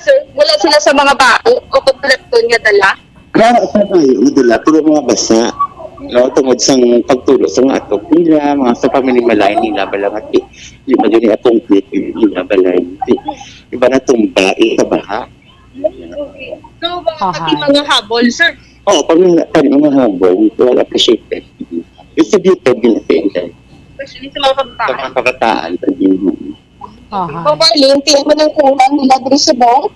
Sir, wala sila sa mga bao o komplektyon nga dala? Kaya sa tayo, madala, puro mga basa. No, tungod sang pagtulo sa mga atok nila, mga sa pamilimalay nila, balangati. Di ba yun atong kwit, nila balay. Iba na tumba, ikabaha. So, pati mga habol, sir? Oo, pag mga habol, well appreciated. Distributed din natin. Especially sa mga kabataan. Sa mga kabataan. Kung Barlene, tiyan mo ng kulang nila dito sa bong,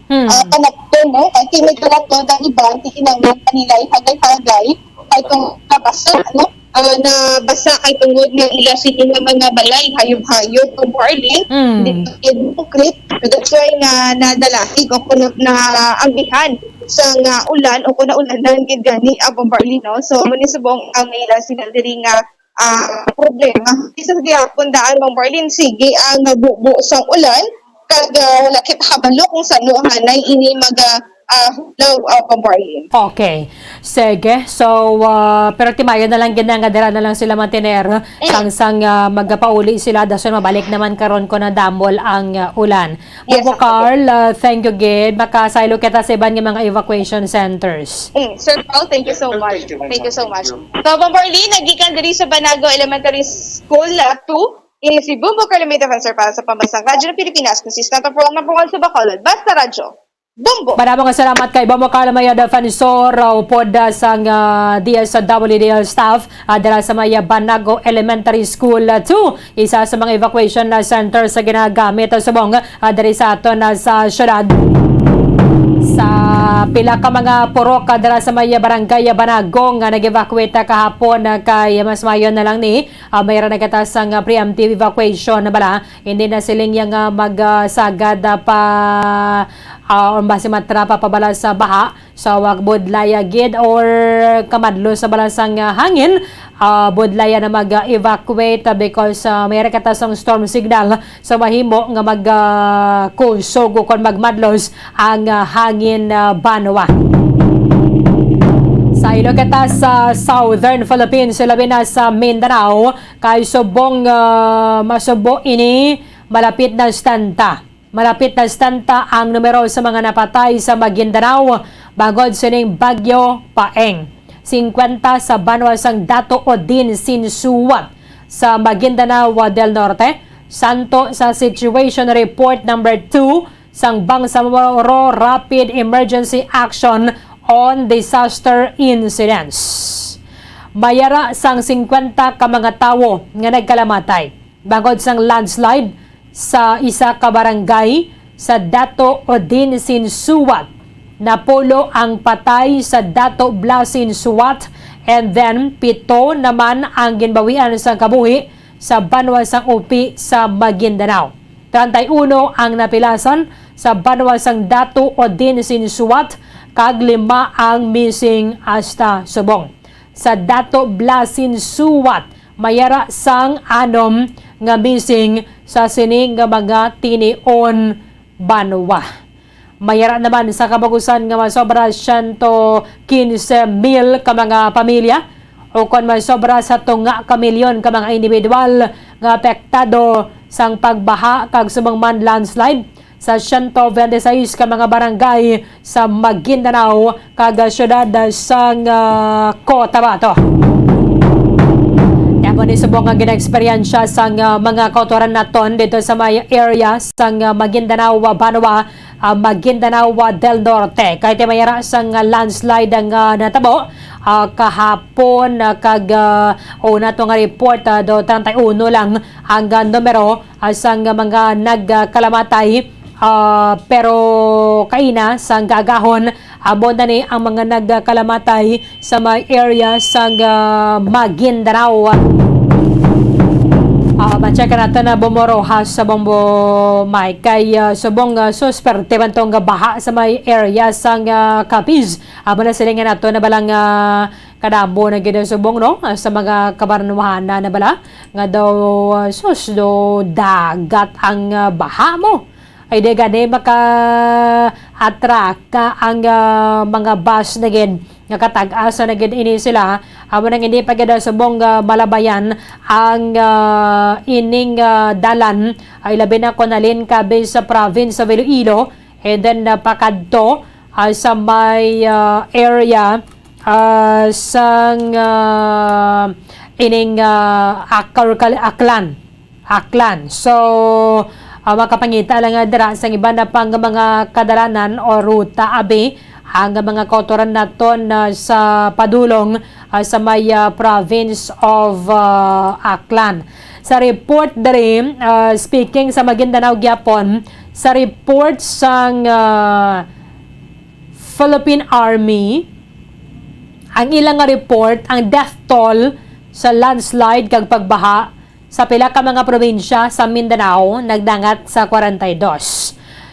panagto, no? At may kalakto ng iba, tikinanglan kanila hagay-hagay, ay itong nabasa, no? Nabasa kay tungod ng ilasin ng mga balay, hayop-hayop, kung Barlene, hindi konkret. That's why nadalahig o kung naambihan sa ulan o kung naulan ng gani abong Barlene, no? So, manisubong ang ilasin ng diri nga problema. Isa sa gihapon daan mong Barlene, sige ang nabubo sa ulan kag wala kita kabalo kung saan hanay ini hulaw pang Barlene. Okay. Sige. So, pero timayo na lang ginangadara na lang sila mantener sang magapauli sila dason mabalik naman karon ko na damol ang ulan. Yes, Bobo Carl, thank you gid. Makasaylo kita sa iban nga mga evacuation centers. Sir Paul, thank you so much. Thank you so much. So, Ma'am Barlene, nagikan diri sa Banago Elementary School 2. In si Bumbo Carlamita Fencer para sa Pambansang Radyo ng Pilipinas, consistent of program number 1 sa Bacolod. Basta Radyo. Bumbo! Maraming salamat kay Bumbo Carlamaya Defensor upod sang DSWDL staff dala sa Maya Banago Elementary School 2. Isa sa mga evacuation center sa ginagamit sa subong diri sa aton sa syudad. Sa pila ka mga purok dara sa Maya Barangay Banago nga nag-evacuate kahapon kay mas mayon na lang ni mayroon na katasang preemptive evacuation na bala hindi na siling yang magsagad pa or base matrapa pabala sa baha sa wag budlaya gid or kamadlo sa balasang hangin budlaya na mag-evacuate because mayroon katasang storm signal sa mahimo nga mag-kusog kon magmadlos ang hangin banwa. Sa Ilocata sa Southern Philippines, labi na sa Mindanao, kay subong masubo ini malapit na stanta. Malapit na stanta ang numero sa mga napatay sa Maguindanao bagod sining Bagyo Paeng. 50 sa banwasang Dato Odin Sinsuwat sa Maguindanao del Norte. Santo sa Situation Report number 2 sang Bangsamoro Rapid Emergency Action on Disaster Incidents. Mayara sang 50 ka mga tawo nga nagkalamatay bagod sang landslide sa isa ka barangay sa Dato Odin Sinsuwat. Napulo ang patay sa Dato Blasin Suwat and then 7 naman ang ginbawian sa kabuhi sa banwasang Upi sa Maguindanao. 31 ang napilasan sa banwasang Dato Odin Sinsuwat kag 5 ang missing hasta subong. Sa Dato Blasin Suwat mayara sang 6 nga missing sa sining nga mga tinion banwa. Mayara naman sa kabagusan nga masobra 115,000 ka mga pamilya o kon masobra sa tunga ka milyon ka mga individual nga apektado sang pagbaha kag sumangman landslide sa 126 ka mga barangay sa Maguindanao kag syudad sang Cotabato. Mo ni subong nga gina-eksperyensya sang mga kautoran naton dito sa may area sang Maguindanao, Banwa, Maguindanao del Norte. Kahit mayara sang landslide ang natabo kahapon kag una to nga report do 31 lang ang numero sang mga nagkalamatay. Pero kaina sang gagahon amo na ni ang mga nagkalamatay sa may area sang Maguindanao. Check natin na bumorohas sa Bombo Mike kay subong susperte man tong baha sa may area sang Capiz. Amo na silingan nato na balang kadamo na gid subong no sa mga kabarnuhan na bala nga daw do dagat ang baha mo. Ay di gani maka-attract ang mga bus na gid nga katag-asa na gid ini sila amo nang hindi pa gid subong malabayan ang ining dalan ay labi na konalin kabe sa province sa Iloilo and then napakadto sa may area sang ining Aklan. So makapangita lang dira sa iba na pang mga kadalanan o ruta abi ang mga kautoran naton sa padulong sa may province of Aklan. Sa report diri speaking sa Maguindanao gyapon sa report sang Philippine Army ang ilang report ang death toll sa landslide kag pagbaha sa pila ka mga probinsya sa Mindanao nagdangat sa 42.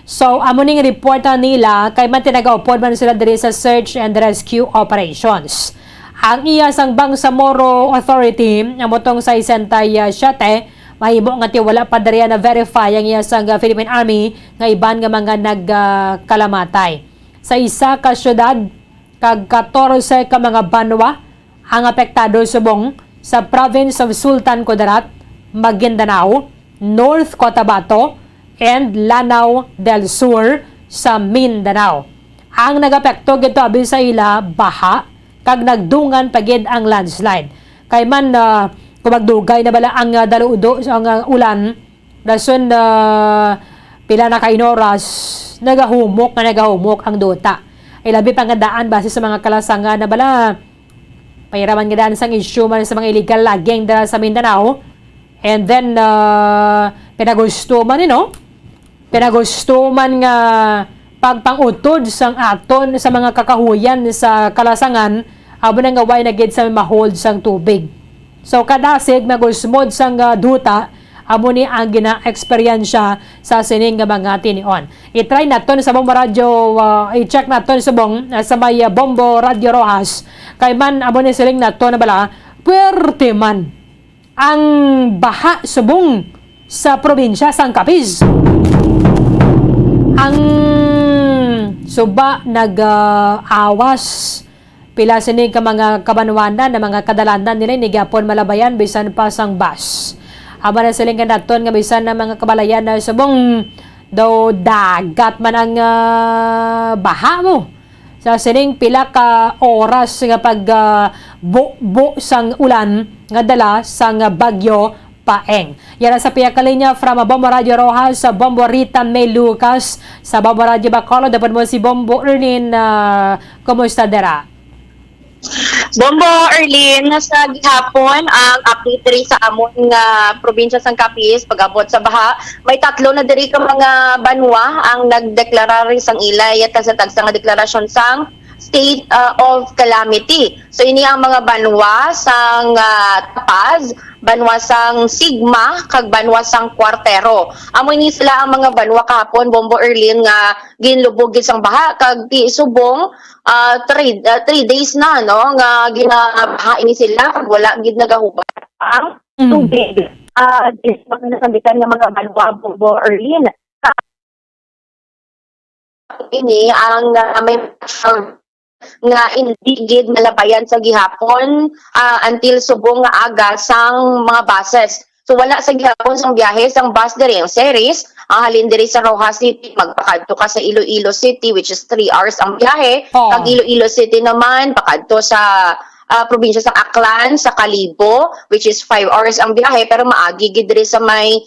So amo ning report nila kay man tinagaupod man sila diri sa search and rescue operations. Ang iya sang Bangsamoro Authority amo tong sa 67 mahimo nga wala pa diri na verify ang iya sang Philippine Army nga iban nga mga nagkalamatay. Sa isa ka syudad kag 14 ka mga banwa ang apektado subong sa province of Sultan Kudarat, Maguindanao, North Cotabato, and Lanao del Sur sa Mindanao. Ang nagapekto gito abi sa ila baha kag nagdungan pagid ang landslide. Kay man kumagdugay na bala ang daludo ang ulan dason pila na kainoras nagahumok ang duta. Ay labi pang daan base sa mga kalasangan na bala pahiraman nga daan sang issue man sa mga illegal logging dala sa Mindanao. And then, pinagusto man nga pagpangutod sang aton sa mga kakahuyan sa kalasangan, abo na nga way nagid sa mahold sang tubig. So, kadasig, magusmod sang duta, amo ni ang gina-eksperyensya sa sining nga mga tinion. I-try naton sa Bombo Radio, i-check naton subong sa may Bombo Radio Rojas, kay man amo ni siling naton na bala, puwerte man ang baha subong sa probinsya sang Capiz. Ang suba nag-awas pila sini ka mga kabanwanan na mga kadalanan nila ni gyapon malabayan bisan pa sang bus. Aba na siling kanaton nga bisan na mga kabalayan na subong daw dagat man ang baha mo. Sa sining pila ka oras nga pag bu sang ulan nga dala sang bagyo Paeng. Yan sa piyakalinya from Bombo Radio Rojas sa Bombo Rita May Lucas sa Bombo Radio Bacolod. Dapat mo si Bombo Erlin. Kumusta dera? Bombo Erlin, sa gihapon ang update diri sa amon nga probinsya sang Capiz pag-abot sa baha. May tatlo na diri ka mga banwa ang nagdeklara rin sang ilay at kasatag sa nga deklarasyon sang state of calamity. So ini ang mga banwa sang Tapaz, banwa sang Sigma, kag banwa sang Cuartero. Amo ini sila ang mga banwa kahapon Bombo Erlin nga ginlubog gid sang baha kag di subong 3 days na no nga ginabaha ini sila kag wala gid nagahubad ang tubig. Is pagnasambitan nga mga banwa Bombo Erlin. Ini ang may nga indigid malabayan sa gihapon until subong nga aga sang mga buses. So wala sa gihapon sang biyahe sang bus diri ang series ang halin diri sa Rojas City magpakadto ka sa Iloilo City which is 3 hours ang biyahe. Kag Iloilo City naman pakadto sa probinsya sa Aklan sa Kalibo which is 5 hours ang biyahe pero maagi gid diri sa may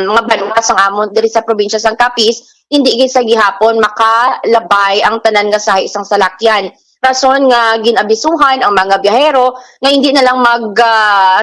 mga banwa sang amon diri sa probinsya sang Capiz hindi gid sa gihapon makalabay ang tanan nga sa isang salakyan. Rason nga ginabisuhan ang mga biyahero nga hindi na lang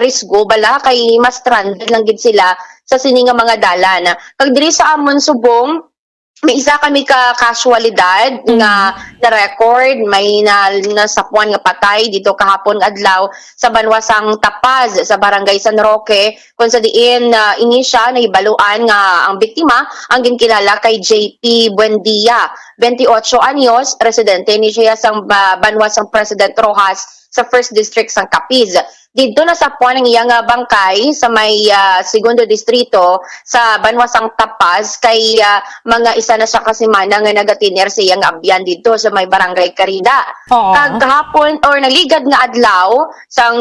risgo bala kay mas stranded lang gid sila sa sini nga mga dalan. Kag diri sa amon subong may isa kami ka casualidad nga na-record, may nasapuan nga patay dito kahapon adlaw sa banwasang Tapaz sa barangay San Roque kung sa diin ini siya nahibaluan nga ang biktima ang ginkilala kay JP Buendia, 28 anyos, residente ni siya sa banwasang President Rojas sa 1st District sang Capiz. Dito na sa puan ng iyang bangkay sa may segundo distrito sa banwasang Tapaz kay mga isa na sa kasimana nga nagatiner sa iyang abyan dito sa may barangay Carida. Kag kahapon or naligad nga adlaw sang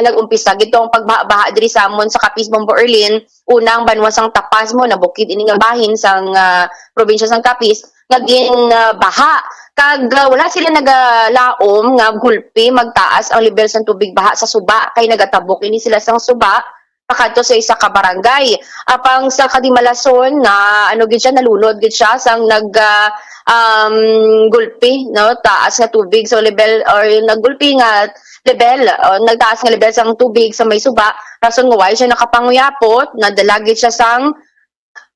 nag-umpisa gitong pagbaha diri sa amon sa Capiz, Bombo Erlin, unang banwasang Tapaz mo nabukid ini nga bahin sang probinsya sang Capiz naging baha. Kag wala sila nagalaom nga gulpi magtaas ang level sa tubig baha sa suba kay nagatabok ini sila sang suba pakadto sa isa ka barangay. Apang sa Kadimalason na gid siya nalunod gid siya sang gulpi no taas nga tubig so level or naggulpi nga level nagtaas nga level sang tubig sa may suba rason nga why siya nakapanguyapot nadala gid siya sang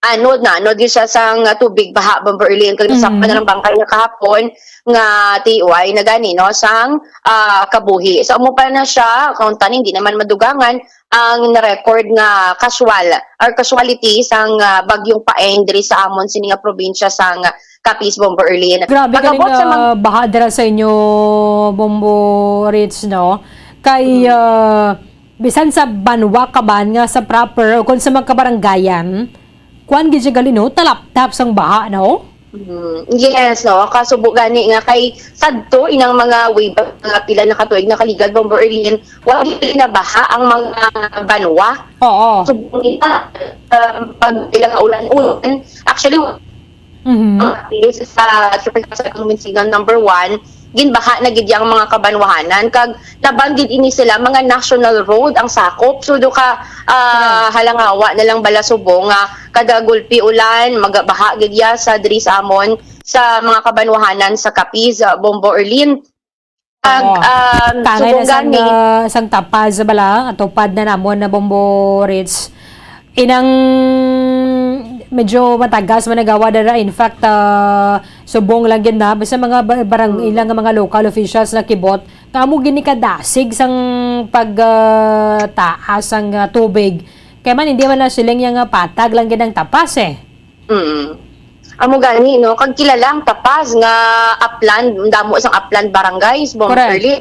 anod gid siya sang tubig baha Bombo Erlin kag nasakpan na ng bangkay nga kahapon nga TY na gani no sang kabuhi. So amo pa na siya kung taning di naman madugangan ang na-record nga casualty sang bagyong Paeng diri sa amon sini nga probinsya sang Capiz, Bombo Erlin. Grabe ka baha dira sa inyo Bombo Rich no kay bisan sa banwa kaban nga sa proper kung sa magkabaranggayan kuan gid siya galino talap-tap sang baha no? Yes, no. Kasubo gani nga kay sadto inang mga way mga pila na katuig na kaligad Bombo Erlin, wala na baha ang mga banwa. Oo. Subo nila pag ilang ulan. Actually, sa Tropical Cyclone Winsigan number 1, ginbaha na gid yang mga kabanwahanan kag nabanggit ini sila mga national road ang sakop so do ka halangawa na lang bala Subo nga kada gulpi ulan magabaha gid ya sa diri sa amon sa mga kabanwahanan sa Capiz, Bombo Erlin. Tangay na sang Tapaz bala atupad na namon na Bombo Rich inang medyo matagas man nagawa dara in fact subong lang gid na basta mga barang ilang mga local officials na kibot kamo gini kadasig sang pagtaas ang tubig kay man hindi man na siling yang patag lang gid ang Tapas Amo gani no kag kilala ang Tapaz nga upland damo sang upland barangays Bombo Erlin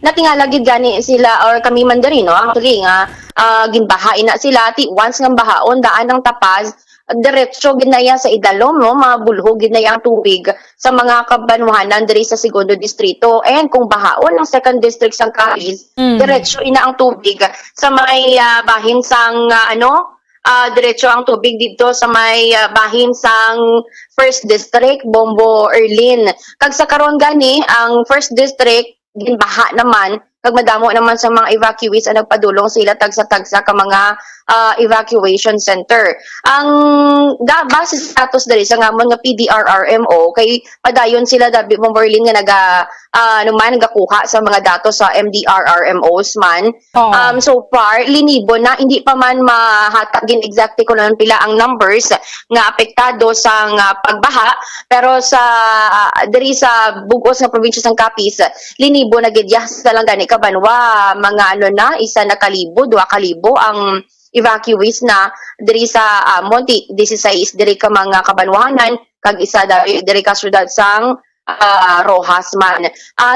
natingala gid gani sila or kami man diri no actually nga ginbaha ina sila ti once nga bahaon daan ng Tapaz diretso ginaya sa Idalom no mabulhog ginaya ang tubig sa mga kabanwahanan diri sa segundo distrito and kung bahaon ng second district sang Capiz diretso ina ang tubig sa may bahin sang diretso ang tubig dito sa may bahin sang first district Bombo Erlin kag sa karon gani ang first district ginbaha naman kag madamo naman sa mga evacuees ang nagpadulong sila tagsa-tagsa ka mga evacuation center. Ang base sa status dali sa ngamon nga PDRRMO kay padayon sila dabi Bombo Erlin nga nagakuha sa mga datos sa MDRRMOs man. So far linibo na hindi pa man mahatag gin exactly kung ano pila ang numbers nga apektado sa pagbaha pero sa diri sa bugos nga probinsya sang Capiz linibo na gid sa lang gani kabanwa mga isa na kalibo 2 kalibo ang evacuees na diri sa Monte 16 diri ka mga kabanwahanan kag isa diri ka syudad sang Rojas man.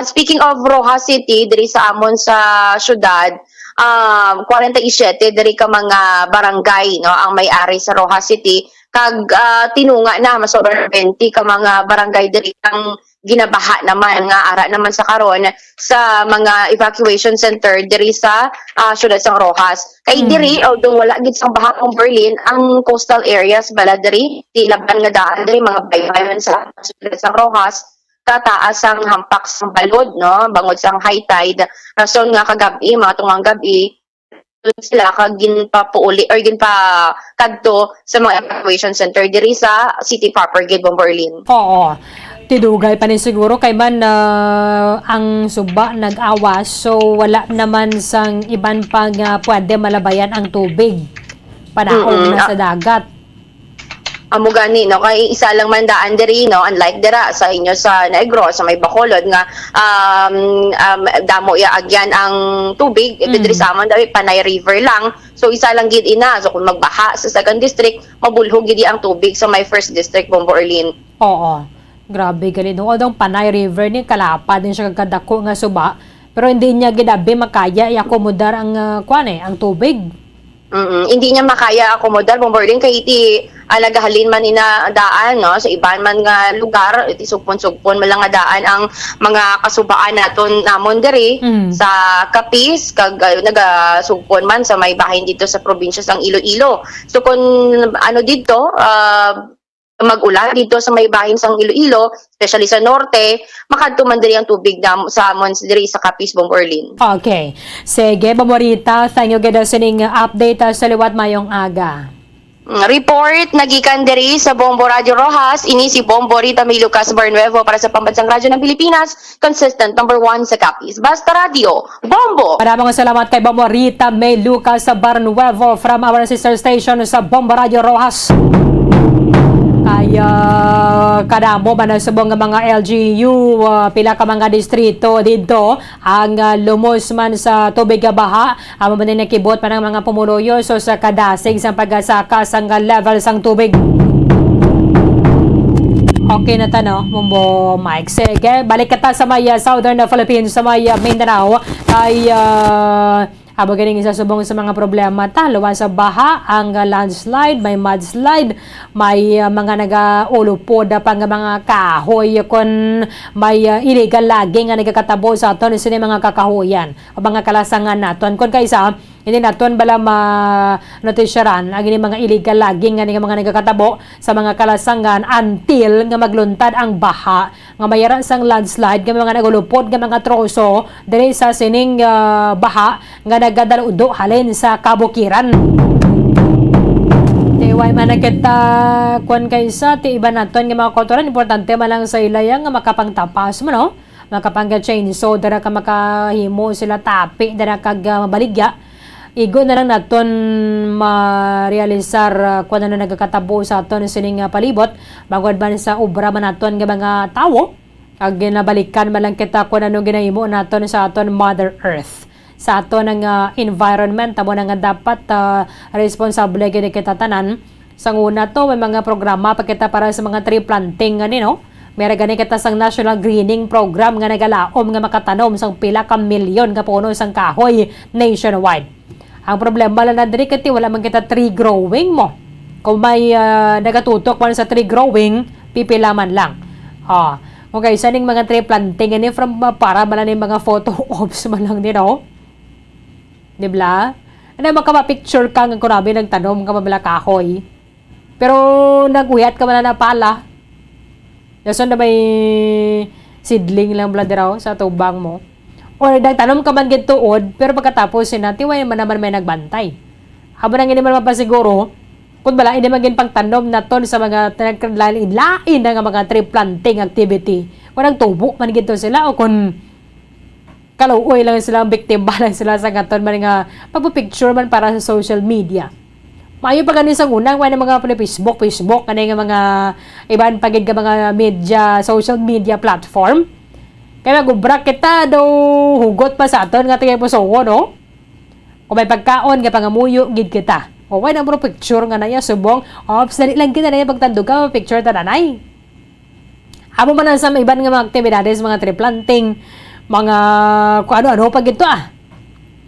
Speaking of Rojas City diri sa amon sa syudad 47 diri ka mga barangay no ang may-ari sa Rojas City kag tinunga na masobra 20 ka mga barangay diri ang ginabaha naman nga ara naman sa karon sa mga evacuation center diri sa syudad sang Rojas. Kay diri although wala gid sang baha ang Berlin, ang coastal areas bala diri di laban nga daan diri mga baybayon sa syudad sang Rojas tataas ang hampak sang balod no bangod sang high tide rason nga kagabi mga tungang gabi sila kag ginpapuuli or ginpa kadto sa mga evacuation center diri sa city proper gid Bomberlin. Oo. Tidugay pa ni siguro kay man ang suba nag-awas so wala naman sang iban pang pwede malabayan ang tubig. Panaog na sa dagat. Amo gani no kay isa lang man daan diri no unlike dira sa inyo sa Negros sa may Bacolod nga damo ya agyan ang tubig diri sa amon daw Panay River lang so isa lang gid ina so kung magbaha sa second district mabulhog gid ang tubig sa may first district Bomborlin. Oo. Grabe gali no odong Panay River ni kalapad din siya kagkadako nga suba pero hindi niya gidabi makaya i-akomodar ang ang tubig. Hindi niya makaya akomodar Bomborlin kay iti alagahalin man ina daan no sa iban man nga lugar iti sugpon-sugpon man lang nga daan ang mga kasubaan naton namon diri sa Capiz kag nagasugpon man sa may bahin dito sa probinsya sang Iloilo. So kung ano dito mag-ulan dito sa may bahin sang Iloilo, especially sa norte, makadto man diri ang tubig sa amon diri sa Capiz Bomborlin. Okay. Sige, Bomborita, thank you gid sining update sa liwat mayong aga. Report nagikan diri sa Bombo Radio Rojas, ini si Bombo Rita May Lucas Barnuevo para sa Pambansang Radyo ng Pilipinas, consistent number 1 sa Capiz. Basta Radio, Bombo! Maraming salamat kay Bombo Rita May Lucas Barnuevo from our sister station sa Bombo Radio Rojas. Kaya kadamo man sa mga LGU pila ka mga distrito dito ang lumos man sa tubig nga baha amo man nakibot pa ng mga pumuluyo so sa kadasig sa pagasaka sang level sang tubig. Okay na tano, Mumbo Mike. Sige, balik ka ta sa may southern Philippines, sa may Mindanao ay abo ganing isa subong sa mga problema luwan sa baha, ang landslide, may mudslide, may mga nagaulupod pang mga kahoy kun may illegal logging nga nagakatabo sa aton sini mga kakahuyan o mga kalasangan naton kun kaysa hindi naton bala ma-notisyaran ang mga illegal logging nga mga nagakatabo sa mga kalasangan until nga magluntad ang baha nga mayara sang landslide nga mga nagulupod nga mga troso diri sa sining baha nga nagadaludo halin sa kabukiran. Tiway man kita kwan kaysa ti iba naton nga mga kulturan importante man lang sa ilaya nga makapangtapas mo no makapang-chainsaw dara ka makahimo sila tapi dara kag mabaligya igo na lang naton ma-realisar kung ano nagkakatabo sa aton sining palibot bagod ba sa obra man naton nga mga tawo kag ginabalikan man lang kita kung ano ginahimo naton sa aton Mother Earth sa aton ang environment amo na nga dapat responsable gid kita tanan sa una to may mga programa pa kita para sa mga tree planting ani no meron gani kita sang National Greening Program nga nagalaom nga makatanom sang pila ka milyon nga puno sang kahoy nationwide. Ang problema lang na diri kati wala man kita tree growing mo. Kung may nagatutok man sa tree growing, pipila man lang. Okay, saning mga tree planting ani from para man ni mga photo ops man lang nino. Di ba? Ano makama-picture ka nga kunabi nagtanom ka mabala kahoy. Pero naguyat ka man na pala. Yason na may seedling lang bala diraw sa tubang mo. Or nagtanom ka man gituod, pero pagkatapos sinatiway man naman may nagbantay. Habang nang hindi man mapasiguro, kung bala, hindi man pagtanom na ton sa mga lain na mga tree planting activity. Kung nagtubo man gito sila, o kung kaluoy lang sila, biktima lang sila sa gaton, man nga pagpapicture man para sa social media. Maayo pa ganin sa unang, may mga Facebook, kanay nga mga iban pagid ka mga media, social media platform. Kaya magubra kita daw hugot pa sa aton nga tingay po sa no? Kung may pagkaon nga pangamuyo gid kita. O why na bro picture nga na ya subong. Ops dali lang kita na pagtandog ka picture ta nanay. Amo man sa iban nga mga aktibidades mga tree planting, mga kung ano-ano pag ito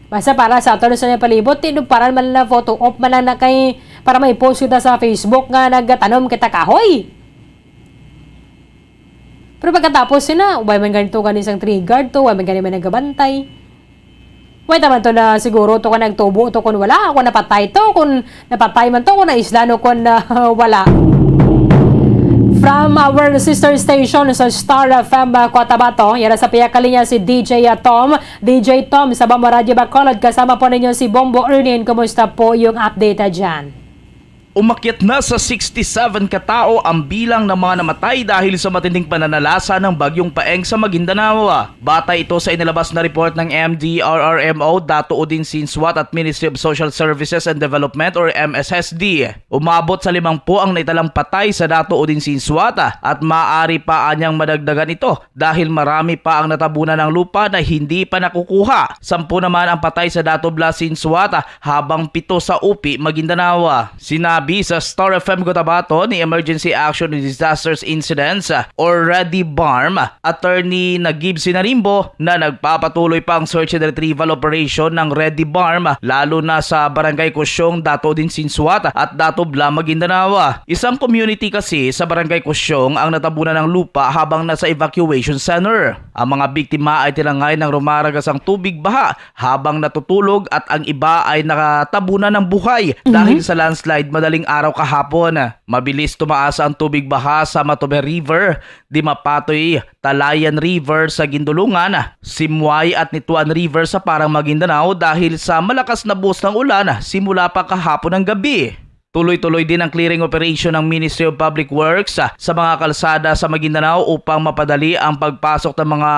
Basta para sa aton sa palibot, para man na photo op man lang na kay para may post kita sa Facebook nga nagtanom kita kahoy. Pero pagkatapos sina, why man ganito isang trigger to, why man ganito man nagabantay. Why naman to na siguro to ka nagtubo to kung wala, kung napatay to, kung napatay man to, kung naislano kung wala. From our sister station sa Star FM Cotabato, yan sa piyakalinya si DJ Tom. DJ Tom sa Bombo Radio Bacolod, kasama po ninyo si Bombo Ernin. Kumusta po yung update dyan? Umakyat na sa 67 katao ang bilang ng mga namatay dahil sa matinding pananalasa ng bagyong Paeng sa Maguindanao. Batay ito sa inilabas na report ng MDRRMO, Dato-Udin Sinswat at Ministry of Social Services and Development or MSSD. Umabot sa 50 ang naitalang patay sa Dato-Udin Sinswat at maaari pa anyang madagdagan ito dahil marami pa ang natabunan ng lupa na hindi pa nakukuha. 10 naman ang patay sa Dato Blas Sinswat habang 7 sa UPI Maguindanao. Sinabi sa Star FM Cotabato ni Emergency Action and Disasters Incidents or Ready BARM, Attorney Nagib Sinarimbo na nagpapatuloy pa ang search and retrieval operation ng Ready BARM lalo na sa Barangay Kusyong, Dato-Udin Sinswat at Dato Bla, Maguindanao. Isang community kasi sa Barangay Kusyong ang natabunan ng lupa habang nasa evacuation center. Ang mga biktima ay tinangay ng rumaragas ang tubig baha habang natutulog at ang iba ay nakatabunan ng buhay dahil sa landslide madaling araw kahapon. Mabilis tumaas ang tubig baha sa Matobe River, Dimapatoy, Talayan River sa Gindulungan, Simway at Nituan River sa Parang Maguindanao dahil sa malakas na buhos ng ulan simula pa kahapon ng gabi. Tuloy-tuloy din ang clearing operation ng Ministry of Public Works sa mga kalsada sa Maguindanao upang mapadali ang pagpasok ng mga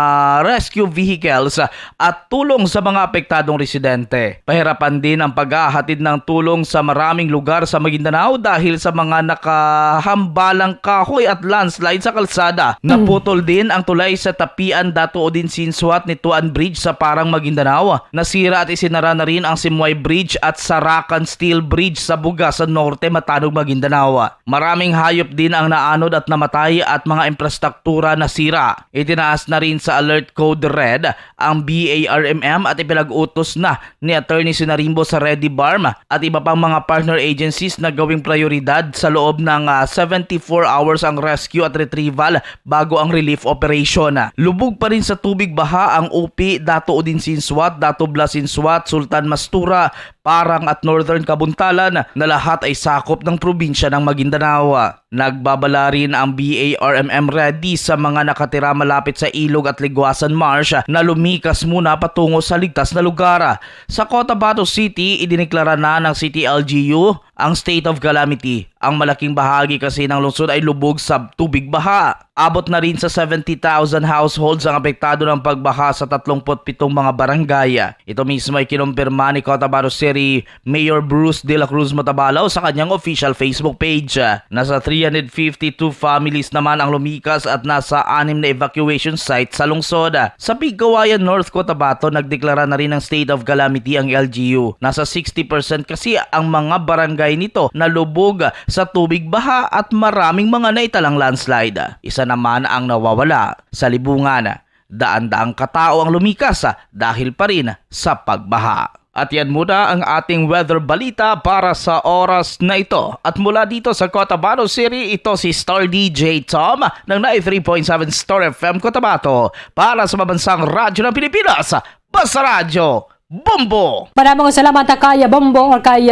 rescue vehicles at tulong sa mga apektadong residente. Pahirapan din ang paghahatid ng tulong sa maraming lugar sa Maguindanao dahil sa mga nakahambalang kahoy at landslide sa kalsada. Naputol din ang tulay sa Tapian Dato-Udin Sinswat Nituan Bridge sa Parang Maguindanao. Nasira at isinara na rin ang Simway Bridge at Sarakan Steel Bridge sa Bugasan Norte, Matanog, Maguindanao. Maraming hayop din ang naanod at namatay at mga infrastruktura nasira. Itinaas na rin sa Alert Code Red ang BARMM at ipinag-utos na ni Attorney Sinarimbo sa Ready BARM at iba pang mga partner agencies na gawing prioridad sa loob ng 74 hours ang rescue at retrieval bago ang relief operation. Lubog pa rin sa tubig baha ang UPI, Dato-Udin Sinswat, Dato Blas Sinswat, Sultan Mastura, Parang at Northern Kabuntalan na lahat ay sakop ng probinsya ng Maguindanao. Nagbabala rin ang BARMM Ready sa mga nakatira malapit sa Ilog at Liguasan Marsh na lumikas muna patungo sa ligtas na lugar. Sa Cotabato City, idineklara na ng City LGU ang state of calamity. Ang malaking bahagi kasi ng lungsod ay lubog sa tubig baha. Abot na rin sa 70,000 households ang apektado ng pagbaha sa 37 mga barangay. Ito mismo ay kinumpirma ni Cotabato City Mayor Bruce De La Cruz Matabalaw sa kanyang official Facebook page. Nasa 352 families naman ang lumikas at nasa 6 na evacuation sites sa lungsod. Sa Pigkawayan North Cotabato, nagdeklara na rin ng state of calamity ang LGU. Nasa 60% kasi ang mga barangay nito na lubog sa tubig baha at maraming mga naitalang landslide. Isa naman ang nawawala sa libungan. Daan-daang katao ang lumikas dahil pa rin sa pagbaha. At yan muna ang ating weather balita para sa oras na ito. At mula dito sa Cotabato City, ito si Star DJ Tom ng 93.7 Star FM Cotabato para sa mabansang radyo ng Pilipinas, Basta Radyo Bombo! Maraming salamat kay Bombo or kay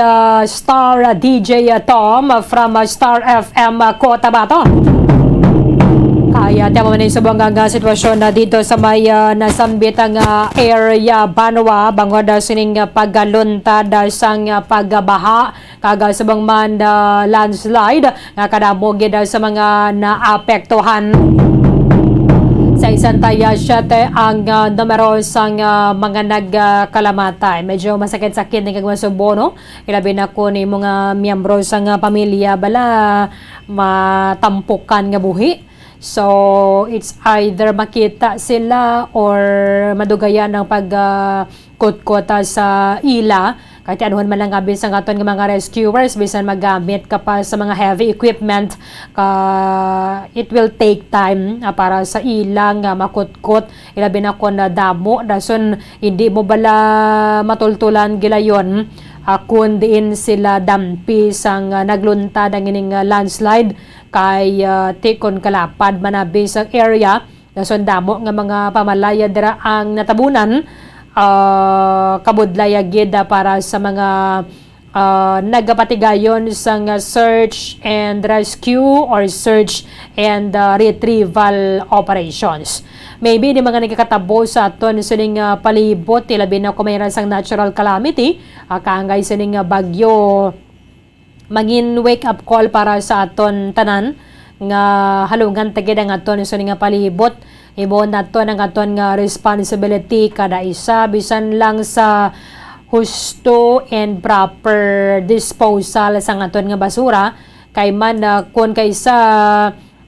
Star DJ Tom from Star FM Cotabato. Kaya tama man sa banggang sitwasyon na dito sa may nasambit ang area Banwa bangod sining paggaluntad sang pagbaha kaga sa bang man landslide nga kadamo gid sa mga naapektuhan. Sa isang taya 7 ang numero sang mga nagkalamatay. Medyo masakit-sakit ni kagwa sa bono. Ilabi na ko ni mga miyembro sang pamilya bala matampukan nga buhi. So, it's either makita sila or madugayan ng pagkutkota sa ila. Kahit anuhan man lang abis ang aton ng mga rescuers, bisan magamit ka pa sa mga heavy equipment, it will take time para sa ilang makutkot. Ilabi na ko na damo, dason hindi mo bala matultulan gilayon. Kun diin sila dampi sang nagluntad ang ining landslide kay tikon kalapad manabi sa area dason damo nga mga pamalaya dira ang natabunan kabudlaya gid para sa mga nagapatigayon sang search and rescue or search and retrieval operations. Maybe di mga nagkakatabo sa aton sining palibot labi na kung mayroon sang natural calamity kaangay sining bagyo mangin wake up call para sa aton tanan nga halungan tagid ang aton sining palibot ibon naton ang aton nga responsibility kada isa bisan lang sa husto and proper disposal sa aton nga basura kay man kun kaysa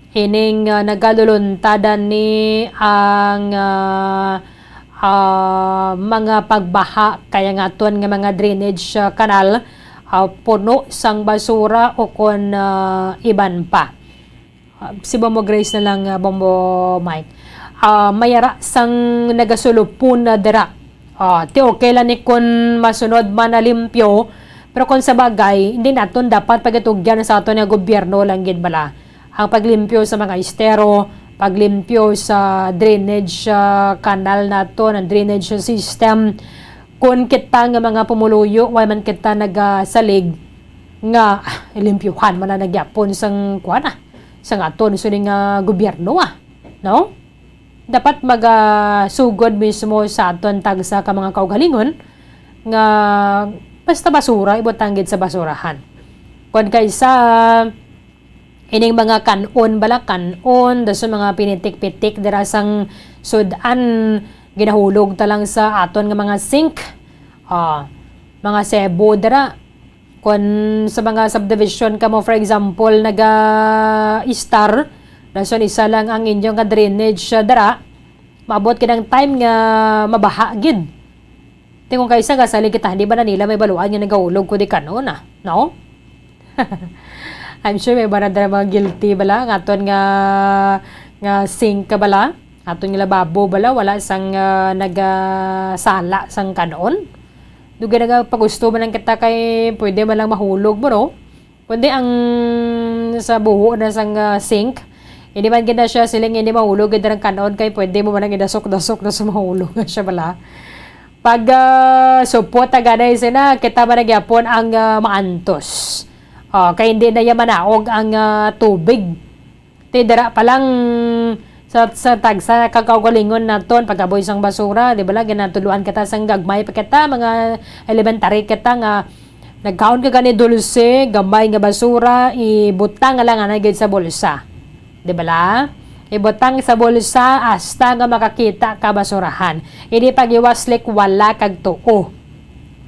ining nagaluluntadan ni ang mga pagbaha kaya nga aton nga mga drainage canal puno sang basura o kun iban pa. Si Bombo Grace na lang Bombo Mike. Mayara sang nagasulupon na dira. Ti okay lang ni kun masunod man na limpyo pero kung sa bagay hindi naton dapat pagatugyan sa aton nga gobyerno lang gid bala ang paglimpyo sa mga estero, paglimpyo sa drainage canal naton, ang drainage system. Kung kita nga mga pumuluyo way man kita nagasalig nga limpyuhan man na nagyapon sang kuana sang aton suning gobyerno no? Dapat magasugod mismo sa aton tagsa ka mga kaugalingon nga basta basura ibotanggid sa basurahan. Kung kaysa ining mga kanon bala kanon daso mga pinitik-pitik dira sang sudan ginahulog ta lang sa aton nga mga sink mga sebo dira kung sa mga subdivision kamo for example naga-star dason isa lang ang inyong nga drainage dara maabot kinang time nga mabaha gid tingong kaysa gasalig kita hindi ba na nila may baluan nga nagahulog kundi kanon no? I'm sure may barad na mga guilty bala ng aton nga sink ka bala aton nga lababo bala wala sang nagasala sang kanon duga nga pagusto man lang kita kay pwede man lang mahulog mo no pwede ang sa buho na sang sink hindi man gina siya siling hindi mahulog ganda ng kanon kay pwede mo man lang idasok-dasok na sa mahulog siya bala pag supot agaday sina kita man nagyapon ang maantos kaya hindi na yaman naog ang tubig. Tidara pa lang sa tagsa kakaugalingon naton pagaboy sang basura, di ba lang ginatuluan kita sang gagmay pa kita mga elementary kita nga nagkaon ka gani dulce, gamay nga basura, ibutang nga lang anagid sa bulsa. Di ba la? Ibutang sa bulsa hasta nga makakita ka basurahan. Hindi pagiwaslik wala kag tuo.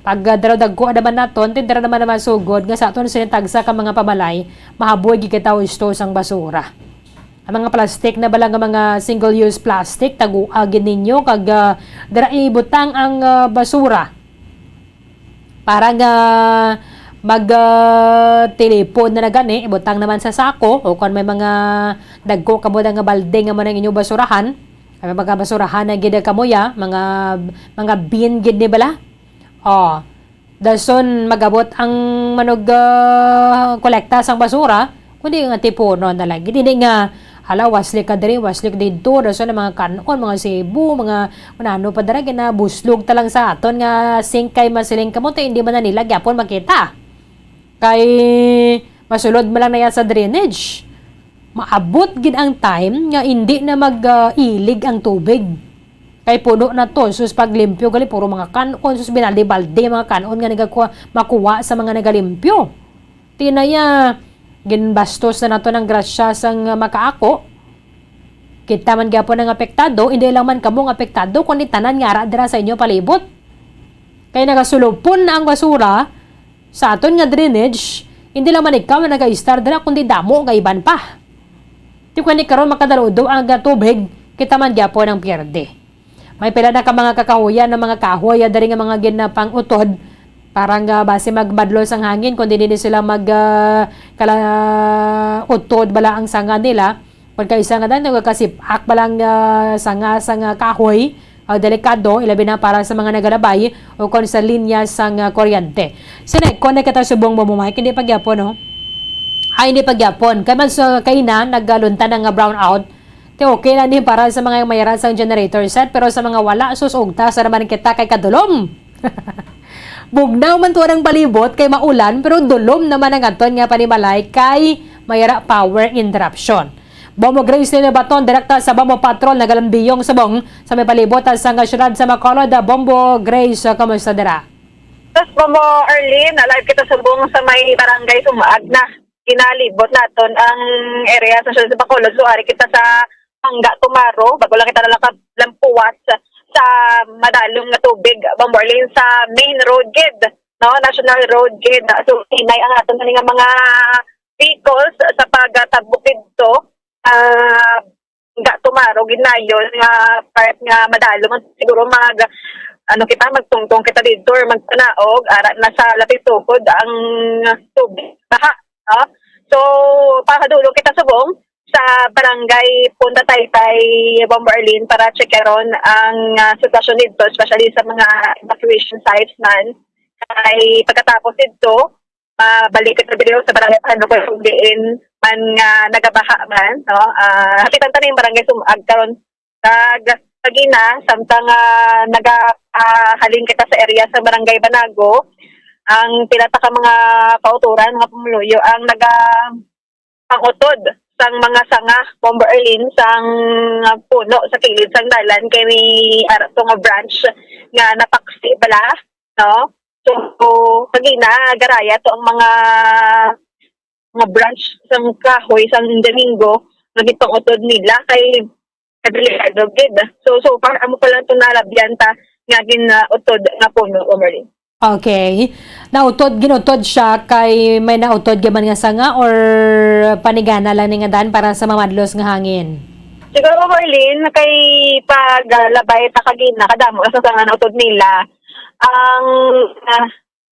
Pag daradagko naman naton, tindara naman sugod nga sa aton sinitagsa ka mga pabalay, mahaboy gikita usto sang basura. Ang mga plastic na bala nga mga single-use plastic, taguagin ninyo kag dara ibutang ang basura. Para nga mag-telepon na gani, ibutang naman sa sako o kung may mga dagko kamo nga balde nga man ang inyong basurahan, may mga basurahan na gid kamoya, mga bin gid ni bala. Dason magabot ang manog kolekta sang basura kundi nga tipuno na lang hindi nga hala waslik ka diri waslik dito dason mga kanon mga sebo mga ano pa dara gina buslog ta lang sa aton nga sink kay masiling kamo te hindi man na nila gyapon makita kay masulod man lang na yan sa drainage maabot gid ang time nga hindi na mag-ilig ang tubig kay puno na to sus paglimpyo gali puro mga kanon sus binalde-balde mga kanon nga makuha sa mga nagalimpyo tinaya ginbastos na nato ng grasya sang makaako kita man gyapon ng apektado hindi lang man kamong apektado kundi tanan nga ara dira sa inyo palibot kay nagasulupon na ang basura sa aton nga drainage hindi lang man ikaw na naga-star dira kundi damo nga iban pa ti kundi karon makadaludo ang tubig kita man gyapon ang pierde. May pila na ka mga kakahuyan ng mga kahoy dari nga mga ginapang utod parang base magmadlo sang hangin kundi hindi sila utod bala ang sanga nila kung kaisa nga dan nagkasipak balang sanga kahoy delikado ilabi na para sa mga nagalabay o kon sa linya sang kuryente. Sine connect kita subong mo mumay hindi pagyapon no. Ay hindi pagyapon kay man sa kaina nagaluntan ng brownout. Te okay na ni para sa mga mayara sang generator set pero sa mga wala susugta sa naman kita kay kadulom. Bugnaw man tuwa ng palibot kay maulan pero dulom naman ang aton nga panimalay kay mayara power interruption. Bombo Grace ni Baton, direkta sa Bombo Patrol, nagalambiyong sabong sa may palibot sa syudad sa Bacolod. Bombo Grace, kamusta dira? Tapos Bombo Arlene, alive kita subong sa may barangay Sumaag na. Kinalibot naton ang area sa syudad sa Bacolod. So ari kita sa Pangga Tumaro, bago lang kita nalampuwas sa madalong na tubig, Bombo Arlene, sa main road gid, no? National road gid. So hinay ang aton nga mga vehicles sa pagtabok dito. Nga tumaro ginayon nga part nga madalo man siguro kita magtungtong kita dito or magtanaog ara nasa lapit tukod ang tubig baha, no? So pakadulong kita subong sa barangay Punta Taytay, Bombo Arlene para checkeron ang sitwasyon dito, especially sa mga evacuation sites man. Kay pagkatapos dito balik kita video sa barangay ko diin man nga nagabaha man, no? Hapitan tanin barangay Sumaag karon kagina samtang nagahalin kita sa area sa barangay Banago, ang pinata ka mga kauturan, mga pumuluyo ang pangutod sang mga sanga Bombo Arlene sang puno sa kilid sang dalan kay ni arato nga branch nga napaksi bala, no? So pagina garaya to ang mga branch sang kahoy sang Domingo nagitong utod nila kay delikado gid. So far amo pa lang to nalabyan ta nga utod nga puno Omerlin. Okay. Ginutod siya kay may nautod gaman nga sanga or panigana lang ni nga dan para sa mamadlos nga hangin. Siguro Omerlin kay paglabay ta kagina kadamo sa nga nautod nila ang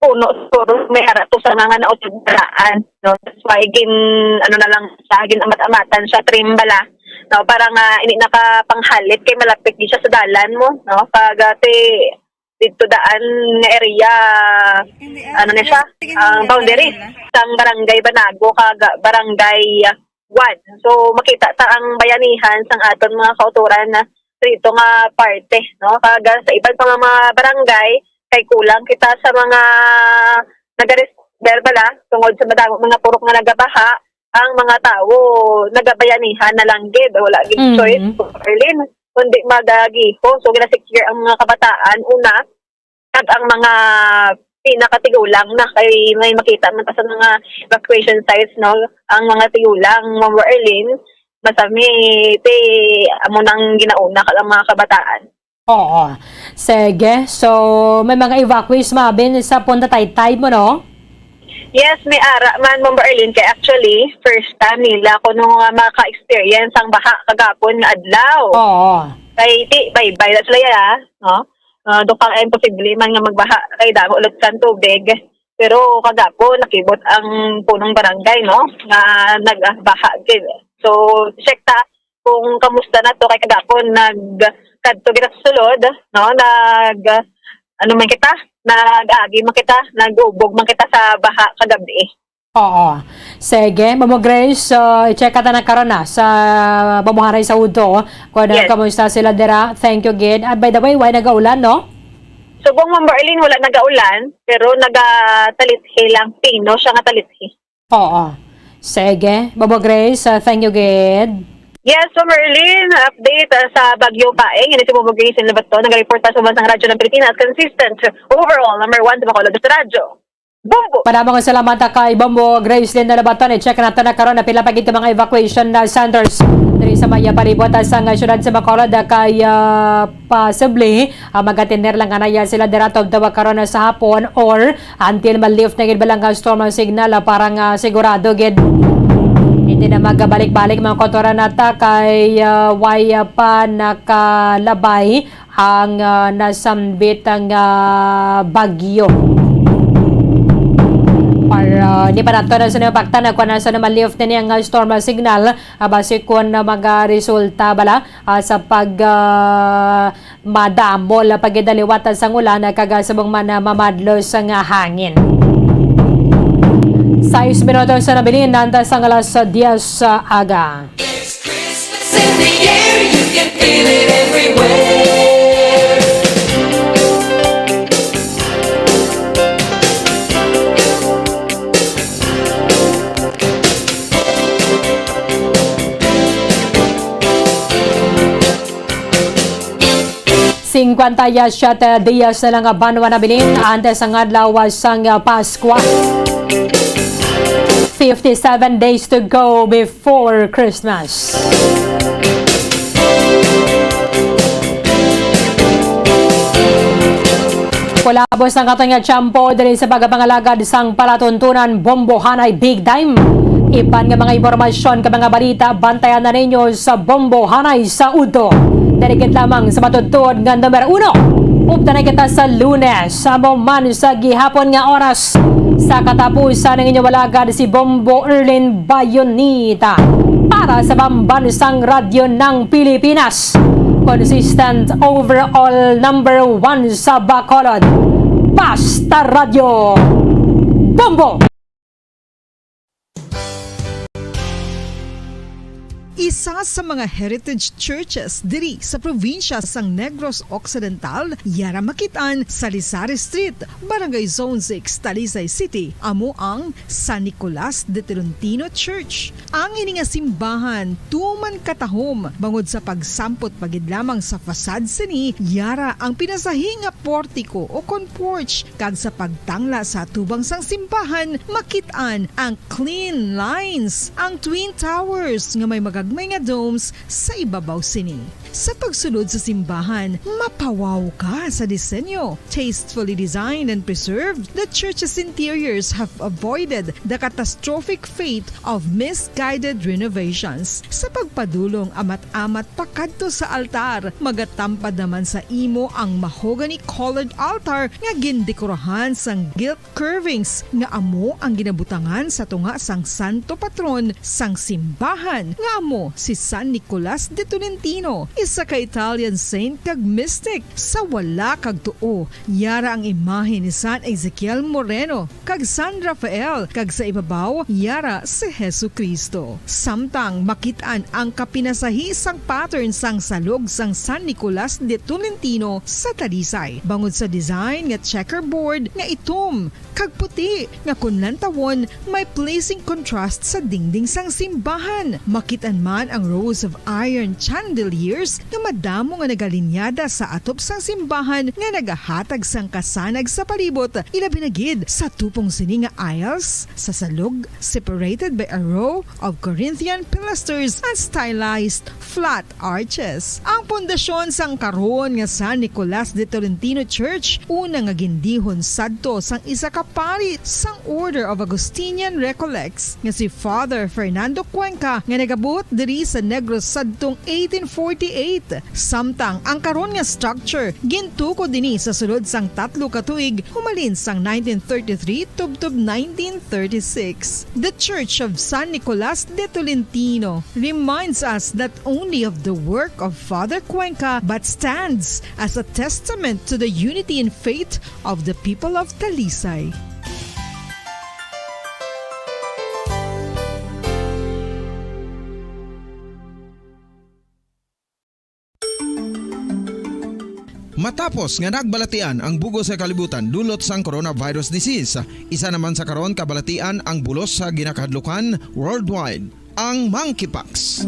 puno siguro may arato sa nga nautod daan, no? That's why na lang siya amat-amatan siya trim bala, no? Para nga ini nakapanghalit kay malapit di siya sa dalan mo, no? Pag dito daan nga area na siya boundary sang barangay Banago kag barangay 1. So makita ta ang bayanihan sang aton mga kauturan na dito nga parte, no? Kag sa iban pa nga mga barangay kay kulang kita sa mga nagaresder bala tungod sa madamong mga purok nga nagabaha, ang mga tao nagabayanihan na lang gid, wala gid choice Arlene kundi magagiho. So gina-secure ang mga kabataan una kag ang mga pinakatigulang na kay may makita man sa mga evacuation sites, no? Ang mga tigulang Bombo Arlene masami amo nang ginauna kag ang mga kabataan. Oo. Sige. So, may mga evacuees mabin sa Punta Taytay mo, no? Yes, may ara man Bombo Arlene kay actually first time nila ko nung maka-experience ang baha kagapon nga adlaw. Oo. Kay bye-bye that's laya, no? Doon imposible man nga magbaha kay damo ulit kan tubig. Pero kagapon nakibot ang punong barangay, no? Nga nagbaha gid. So, check ta kung kamusta na to kay kagapon kadto kita sa sulod, no? Man kita, nag-agi man kita, nag-ubog man kita sa baha kagabi. Oo. Sige, Mamo Grace, i-check ka na karon na sa Bamuharay sa Udo. Kung kamusta sila dira. Thank you, Gid. By the way, why nagaulan, no? Subong Bombo Arlene, wala nagaulan, pero nagatalithi lang. Pino siya nga talithi. Oo. Sige, Mamo Grace, thank you, Gid. Yes, so Merlin, update sa Bagyo Paeng. Ini si Bombo Grace in Labato. Nag-report sa Bansang Radyo ng Pilipinas. Consistent, overall, number 1 sa Bacolod sa radyo. Bombo! Maraming salamat kay Bombo Grace din na Labaton. I-check natin na karon na pila pa gito mga evacuation centers diri sa Maya palibot sa syudad sa Bacolod kay possibly magatiner lang kanaya sila dira tawag karon sa hapon or until ma-lift na gid balang storm signal para nga sigurado gid hindi na magabalik-balik mga kotora nata kay way pa nakalabay ang nasambit ang bagyo. Para di pa nato na sa napakta na kung nasa na ma-lift na niyang storm signal base kung na mga resulta bala sa pag madamo la pagidaliwatan sang ulan kagasabong man mamadlo sa nga hangin. 6 minutos sa nabilin, nantas ang alas 10 sa aga. In the air, you can feel it everywhere. 57 días na lang banwa na bilin antes ang adlaw sang Pasko. 57 days to go before Christmas. Kulabos ng ating tiyempo dali sa pagpangalagad sang palatuntunan Bombohanay Big Time. Iban nga mga impormasyon ka mga balita, bantayan na ninyo sa Bombohanay sa Udo. Darigit lamang sa matutod nga numero 1. Upda na kita sa Lunes, sa man sa gihapon nga oras. Sa katapusan ng inyong walagad si Bombo Erlin Bayonita para sa pambansang radyo ng Pilipinas. Consistent overall number 1 sa Bacolod. Basta Radio Bombo! Isa sa mga heritage churches diri sa probinsya sang Negros Occidental, yara makitaan sa Lizares Street, Barangay Zone 6, Talisay City, amo ang San Nicolas de Tolentino Church. Ang ininga simbahan tuman katahom bangod sa pagsampot pagid lamang sa fasad sini, yara ang pinasahi nga portiko o kon porch kag sa pagtangla sa tubang sang simbahan makitaan ang clean lines, ang twin towers nga may magagmay nga domes sa ibabaw sini. Sa pagsulod sa simbahan, mapawaw ka sa disenyo. Tastefully designed and preserved, the church's interiors have avoided the catastrophic fate of misguided renovations. Sa pagpadulong amat-amat pakadto sa altar, magatampad naman sa imo ang mahogany colored altar nga gindekorahan sang gilt curvings nga amo ang ginabutangan sa tunga sang santo patron sang simbahan nga amo si San Nicolas de Tolentino, isa ka Italian saint kag mystic. Sa wala kag tuo, yara ang imahe ni San Ezekiel Moreno kag San Rafael, kag sa ibabaw yara si Hesu Kristo. Samtang makitaan ang kapinasahi sang pattern sang salog sang San Nicolas de Tolentino sa Talisay. Bangod sa design nga checkerboard nga itom kag puti nga kunlantawon may placing contrast sa dingding sang simbahan. Makitaan man ang rows of iron chandeliers nga madamo nga nagalinyada sa atop sang simbahan nga nagahatag sang kasanag sa palibot, ilabi na gid sa tupong sini nga aisles sa salog separated by a row of Corinthian pilasters and stylized flat arches. Ang pundasyon sang karon nga San Nicolas de Tolentino Church una nga gindihon sadto sang isa ka pari sang Order of Augustinian Recollects nga si Father Fernando Cuenca nga nagabot diri sa Negros sadtong 1848. Samtang ang karon nga structure gintuko dinhi sa sulod sang 3 ka tuig humalin sang 1933 tubtob 1936. The Church of San Nicolas de Tolentino reminds us not only of the work of Father Cuenca but stands as a testament to the unity and faith of the people of Talisay. Matapos nga nagbalatian ang bugos sa kalibutan dulot sang coronavirus disease, isa naman sa karon kabalatian ang bulos sa ginakahadlukan worldwide, ang monkeypox.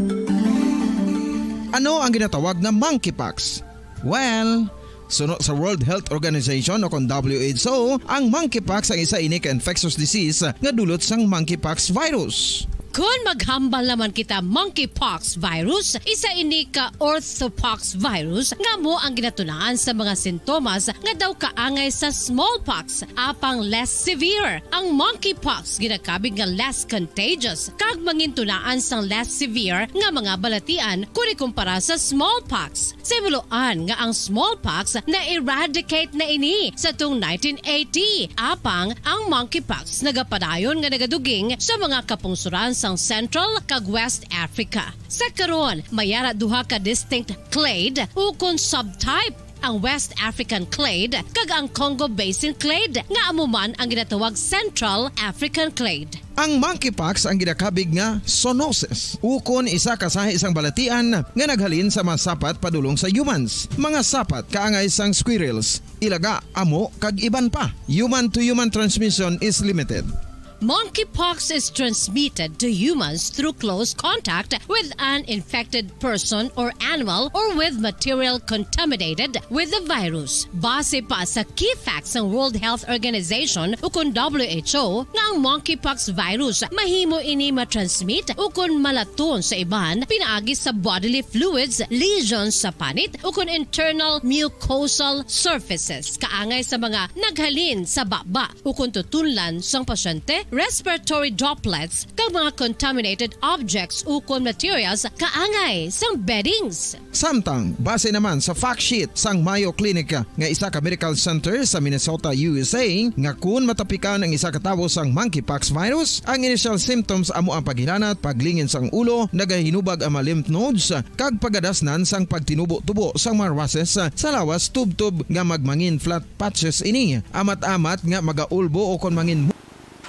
Ano ang ginatawag na monkeypox? Well, suno sa World Health Organization o kon WHO, ang monkeypox ang isa ini ka infectious disease nga dulot sang monkeypox virus. Kung maghambal naman kita monkeypox virus, isa ini ka orthopox virus nga mo ang ginatulaan sa mga sintomas nga daw kaangay sa smallpox, apang less severe. Ang monkeypox ginakabig nga less contagious kag mangintunaan sang less severe nga mga balatian kung ikumpara sa smallpox. Simuloan nga ang smallpox na eradicate na ini sa tung 1980, apang ang monkeypox nagapadayon nga nagaduging sa mga kapungsuran sang Central kag West Africa. Sa karon, mayara duha ka distinct clade o kon subtype ang West African clade kag ang Congo Basin clade nga amuman ang ginatawag Central African clade. Ang monkeypox ang ginakabig nga zoonosis. Ukon isa ka sa isang balatian nga naghalin sa mga sapat padulong sa humans. Mga sapat kaangay sang squirrels, ilaga, amo kag iban pa. Human to human transmission is limited. Monkeypox is transmitted to humans through close contact with an infected person or animal or with material contaminated with the virus. Base pa sa key facts ng World Health Organization ukon WHO nga ang monkeypox virus mahimo ini matransmit ukon malaton sa iban pinaagi sa bodily fluids, lesions sa panit ukon internal mucosal surfaces kaangay sa mga naghalin sa baba ukon tutunlan sang pasyente, respiratory droplets kag mga contaminated objects ukon materials kaangay sang beddings. Samtang, base naman sa fact sheet sang Mayo Clinic nga isa ka medical center sa Minnesota, USA, nga kun matapikan ang isa ka tawo sang monkeypox virus, ang initial symptoms amo ang paghilanat, paglingin sang ulo, nagahinubag ang mga lymph nodes, kag pagadasnan sang pagtinubo-tubo sang mga rashes sa lawas tub-tub nga magmangin flat patches ini. Amat-amat nga magaulbo o kon mangin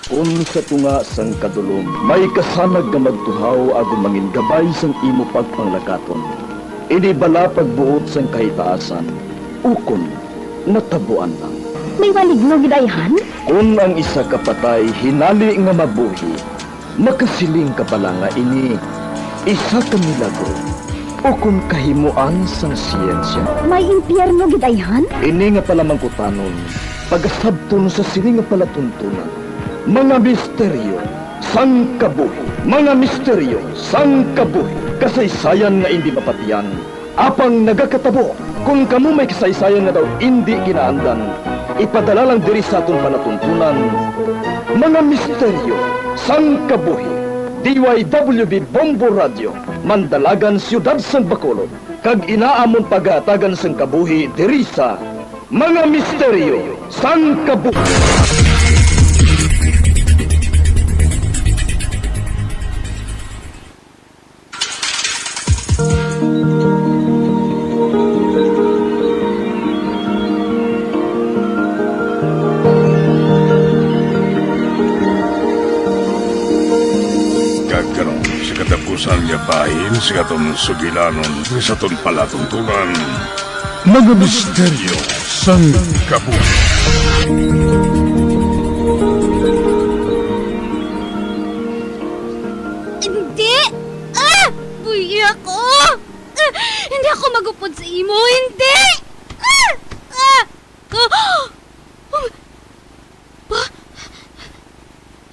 Kung sa tunga sang kadulom, may kasanag nga magtuhaw agon mangin gabay sang imo pagpanglakaton. Ini bala pagbuot sang kahitaasan, ukon natabuan lang. May maligno gidayhan? Kung ang isa kapatay hinali nga mabuhi, makasiling ka pala nga ini, isa ka milagro, ukon kahimuan sang siyensya. May impyerno gidayhan? Ini nga pala mangkutanon, pagasabton sa sini nga palatuntunan. Mga misteryo sang kabuhi. Mga misteryo sang kabuhi. Kasaysayan nga hindi mapatiyan. Apang nagakatabo, kung kamo may kasaysayan nga daw hindi ginaandan, ipadala lang diri sa aton panatuntunan. Mga misteryo sang kabuhi. DYWB Bombo Radio, Mandalagan, Siyudad San Bacolod. Kag inaamon pagatagan sang kabuhi diri sa Mga Misteryo sang Kabuhi. Kagkaroon sa katapusan niya pahin sa katong sugilanon sa ton palatuntunan. Mga misteryo sang kabuhi. Hindi! Buhi ako! Hindi ako magupod sa imo! Hindi!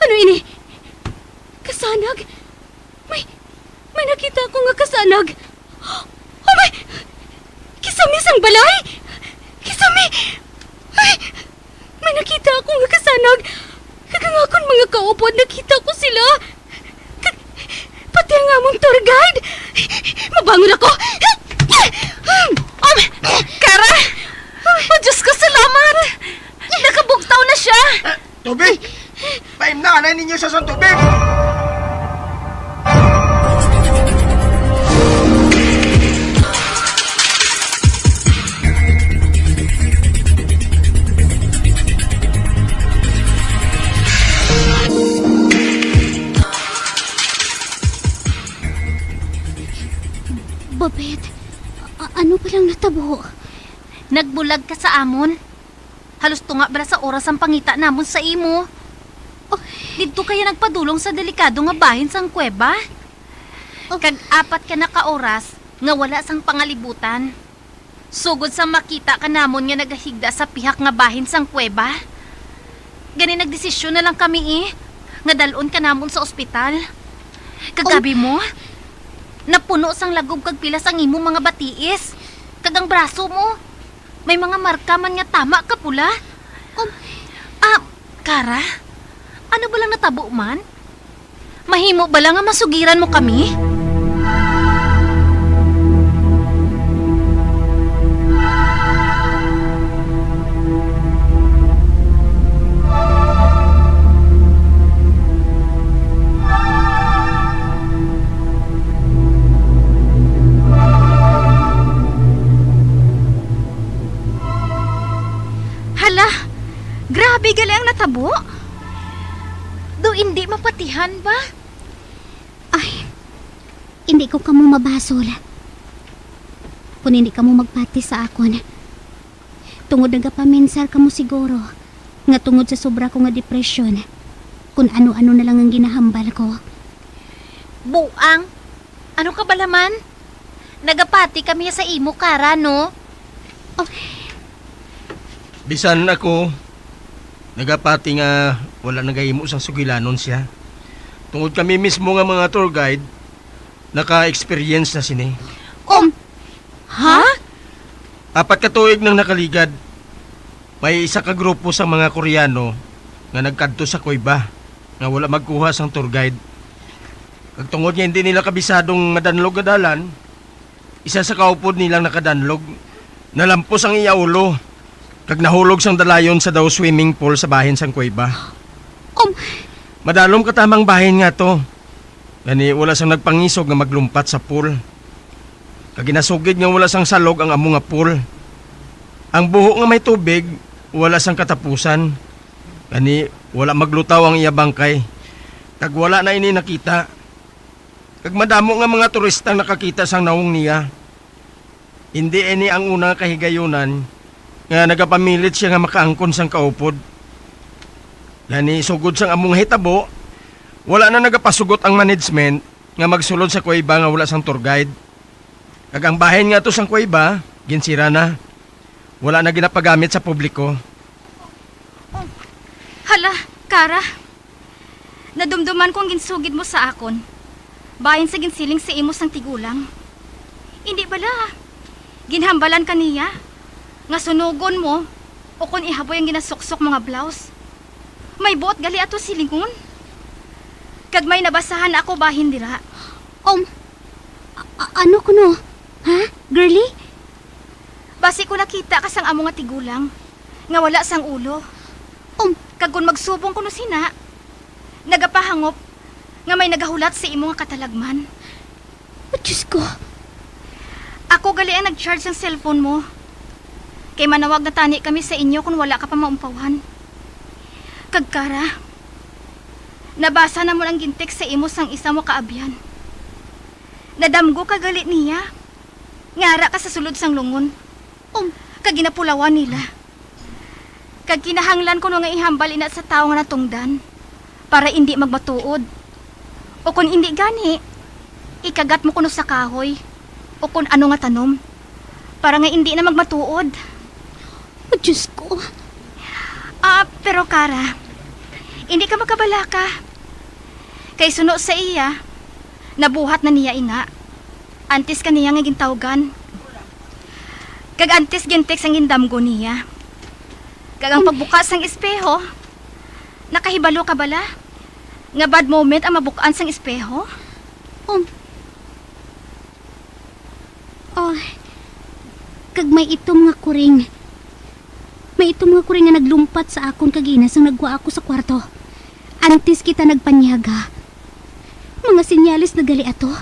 Ano ini? Kasanag? May nakita ako nga kasanag. Oh my! Kisami sang balay! Kisami! Ay! May nakita ako nga kasanag. Kagangakon mga kaupod, nakita ko sila. Pati ang among tour guide. Mabangon ako. Kara! Oh, Diyos ko, salamat! Nakabuktaw na siya. Tubig! Paim na anay ninyo sa tubig! Babet, ano palang natabo? Nagbulag ka sa amon? Halos tunga bala sa oras ang pangita namon sa imo. Oh, dito kaya nagpadulong sa delikado nga bahin sang kuweba? Kag-apat ka na ka oras nga wala sang pangalibutan. Sugod sa makita ka namon nga nagahigda sa pihak nga bahin sang kuweba. Gani nagdesisyon na lang kami nga dalon ka namon sa ospital. Kagabi mo, napuno sang lagob kag pila sang imo mga batiis. Kag ang braso mo, may mga marka man nga tama ka pula. Kara, ano ba lang natabo man? Mahimo ba lang nga masugiran mo kami? Do hindi mapatihan ba? Hindi ko kamo mabasol. Kung hindi kamo magpati sa akon. Tungod nagapaminsar kamo siguro. Nga tungod sa sobra ko nga depresyon. Kung ano-ano na lang ang ginahambal ko. Buang, ano ka ba laman? Nagapati kami sa imo, Kara, no? Bisan ako, nagapati nga wala nagahimo sang sugilanon siya. Tungod kami mismo nga mga tour guide, naka-experience na sini. Ha? 4 ka tuig nang nakaligad. May isa ka grupo sa mga Koreano nga nagkadto sa kuweba nga wala magkuha sang tour guide. Kag tungod nga hindi nila kabisadong madanlog nga dalan, isa sa kaupod nilang nakadanlog, nalampos ang iya ulo, kag nahulog sang dalayon sa daw swimming pool sa bahin sang kuweba. Madalom katamang bahin nga to. Gani wala sang nagpangisog nga maglumpat sa pool. Kag ginasugid nga wala sang salog ang amo nga pool. Ang buho nga may tubig, wala sang katapusan. Gani wala maglutaw ang iya bangkay. Kag wala na ini nakita. Kag madamo nga mga turistang nakakita sang naong niya. Hindi ini ang unang kahigayunan nga nagapamilit siya nga makaangkon sang kaupod. Lani sugod sang among hitabo, wala na nagapasugot ang management nga magsulod sa kuweba nga wala sang tour guide. Kag ang bahin nga to sang kuweba, ginsira na. Wala na ginapagamit sa publiko. Hala, Kara. Nadumduman kong ginsugid mo sa akon. Bahin sa ginsiling sa imo sang tigulang. Hindi bala. Ginhambalan ka niya. Nga sunugon mo o kung ihaboy ang ginasuksok mga blouse. May buot gali ato silingon. Kag may nabasahan ako bahin dira. Ano kuno? Ha? Girly? Basi ko nakita ka sang amo nga tigulang. Nga wala sang ulo. Kag kung magsubong kuno sina, nagapahangop nga may nagahulat sa imo nga katalagman. Diyos ko. Ako gali ang nag-charge ng cellphone mo. Kay manawag na tani kami sa inyo kung wala ka pa maumpawan. Kag Kara, nabasa na mo ang gintik sa imo sang isa mo kaabyan. Nadamgo ka gali niya. Ngara ka sa sulod sang lungon. Kag ginapulawan nila. Kag kinahanglan ko nga ihambal ina sa tao nga natungdan para hindi magmatuod. O kung hindi gani, ikagat mo kuno sa kahoy o kung ano nga tanom para nga hindi na magmatuod. Diyos ko. Pero Kara, hindi ka makabalaka. Kay suno sa iya, nabuhat na niya ina. Antes kaniya nga gintawgan. Kag antes gintek sang gindamgo niya. Kag ang pagbukas sang espeho, nakahibalo ka bala? Nga bad moment ang mabukaan sang espeho? Kag may itom nga kuring. May itom nga kuring nga naglumpat sa akon kagina sang nagwa ako sa kwarto. Antes kita nagpanyaga. Mga sinyalis na gali ato.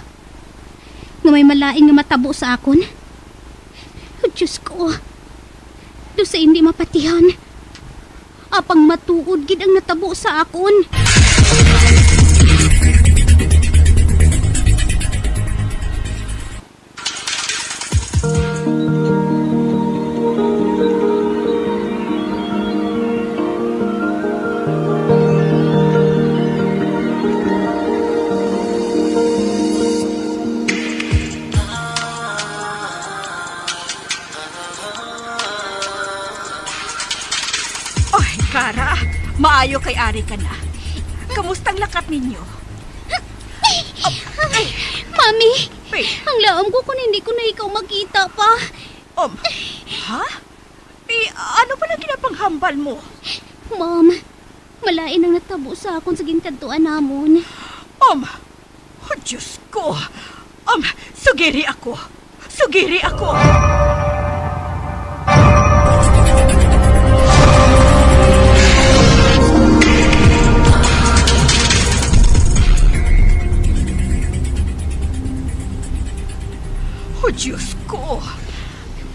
Nga may malaing nga matabo sa akon. Diyos ko. Do sa hindi mapatihan. Apang matuod gid ang natabo sa akon. Kara, maayo kay Ari ka na. Kamustang lakat ninyo? Mami, ang laom ko kung hindi ko na ikaw makita pa. Ha? Ano pala ginapanghambal mo? Mom, malain ang natabo sa akon sa ginkantuan namon. Oh, Diyos ko. Sugiri ako. Sugiri ako. Diyos ko.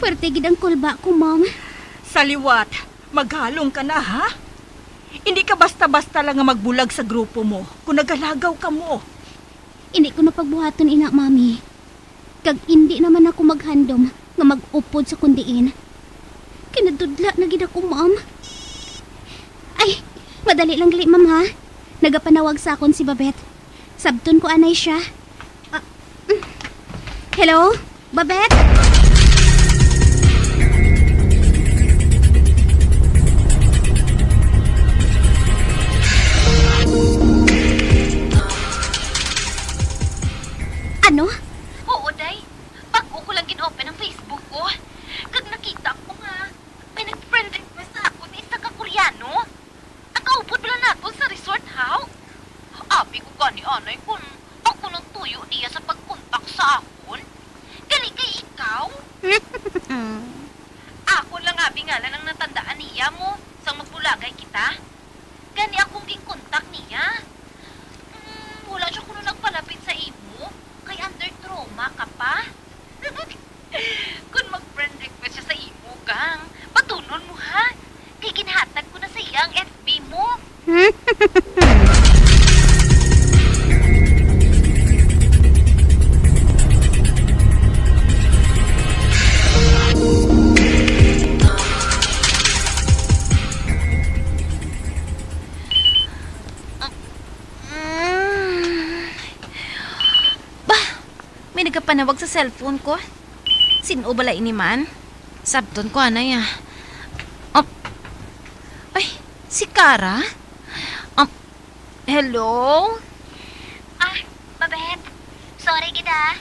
Pwerte gid ang kulba ko, Mom. Sa liwat, maghalong ka na, ha? Hindi ka ka basta-basta lang nga magbulag sa grupo mo kung nagalagaw ka mo. Hindi ko napagbuhaton ina, mami. Kag hindi naman ako maghandom nga mag-upod sa kundiin. Kinadudla na gid ako, ma'am. Ay, madali lang gali, ma'am, ha? Nagapanawag sa akon si Babette. Sabton ko anay siya. Hello? Babette? Ano? Oo, day. Bago ko lang gin-open ang Facebook ko. Kag nakita ko nga, may nag-friend request sa ako ni isa ka Koreano. Ang kaupod pala nato sa resort house. Abi ko gani anay kung ako nang tuyo niya sa pagkontak sa akon. Gali kay ikaw. Ako lang abi nga lang ang natandaan niya mo sang magbulagay kita. Gani akong ginkontak niya. Wala siya kuno nagpalapit sa imo. Kay under trauma ka pa? Kung mag-friend request siya sa imo, gang, patunon mo ha. Kay ginhatag ko na sa iya ang FB mo. May nagkapanawag sa cellphone ko. Sino bala ini man? Sabton ko anay ah. Ay, si Kara? Hello? Babette. Sorry gida.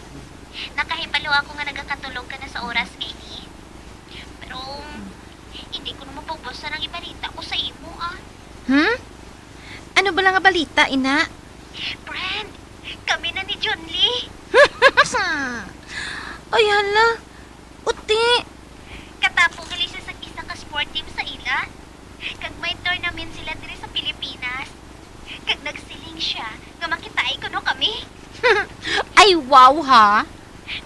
Nakahipalo ako nga nagakatulog ka na sa oras ngayon. Pero, hindi ko naman pagbasa ng ibalita ko sa imo, ah. Ano ba lang nga balita, ina? Friend, kami na ni John Lee. Ay, hala. Uti. Katapong gali siya sa isa ka sport team sa ila. Kag may tournament sila diri sa Pilipinas. Kag nagsiling siya nga makitaay ko no kami. Ay, wow ha.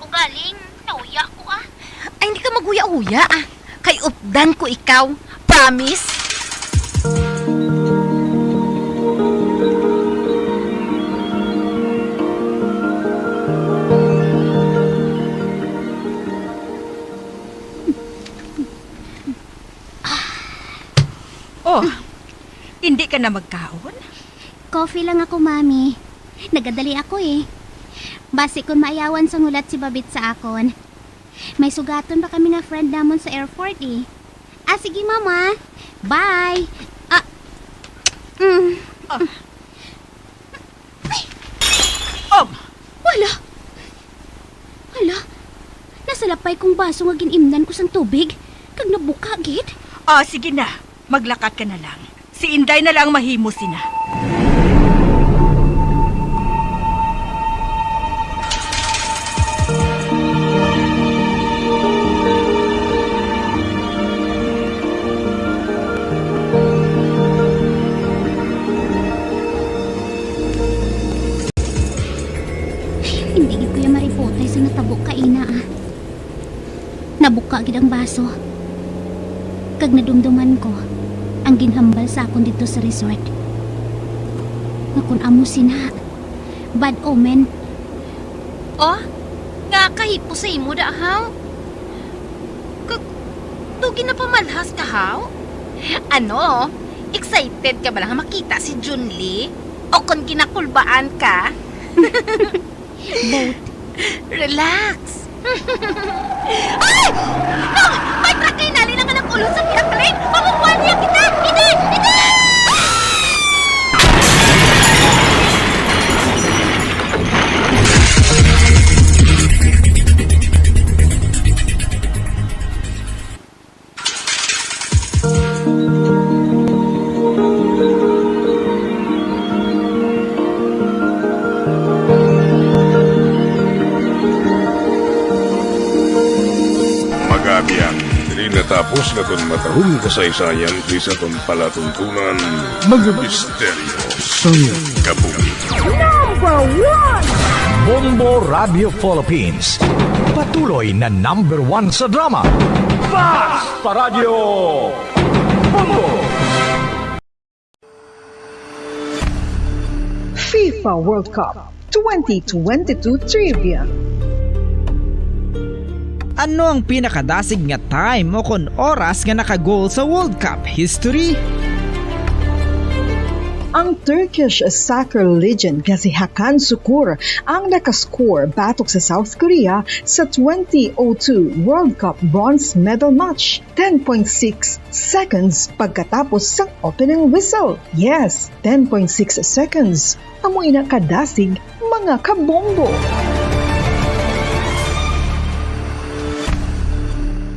Ugaling, nauya ko ah. Ay, hindi ka maguya-uya ah. Kay updan ko ikaw. Promise. Oh, hindi ka na magkaon? Coffee lang ako, mami. Nagadali ako eh. Basi kung maayawan sa ngulat si Babit sa akon. May sugaton pa kami na friend namon sa airport eh. Sige mama. Bye. Wala. Nasalapay kong baso nga ginimnan ko sang tubig. Kag nabuka gid. Sige na. Maglakat ka na lang. Si Inday na lang mahimo sina. Hindi gid ko yung maripotay sa natabok ka ina ah. Nabuka gid ang baso. Kag nadumduman ko ang ginhambal sa akon dito sa resort. Nga kun amo sina. Bad omen. Nga kahipo sa imo da haw. Tugi na pamalhas ka haw? Ano? Excited ka ba lang makita si Jun Lee? O kung ginakulbaan ka? Both. Relax. Ay! May truck kayo nali na nga ng ulo sa airplane! Pamupuan niya kita! Hindi! Magabiyan, dili natapos na itong matahong kasaysayan di sa itong palatuntunan, mga misteryo sang kabuhi. Number 1! Bombo Radio Philippines. Patuloy na number 1 sa drama. Fast Paradyo Bombo! FIFA World Cup 2022 Trivia. Ano ang pinakadasig nga time o kon oras nga nakagol sa World Cup history? Ang Turkish soccer legend nga si Hakan Şükür ang nakascore batok sa South Korea sa 2002 World Cup bronze medal match. 10.6 seconds pagkatapos sa opening whistle. Yes, 10.6 seconds. Amoy na kadasig mga kabombo.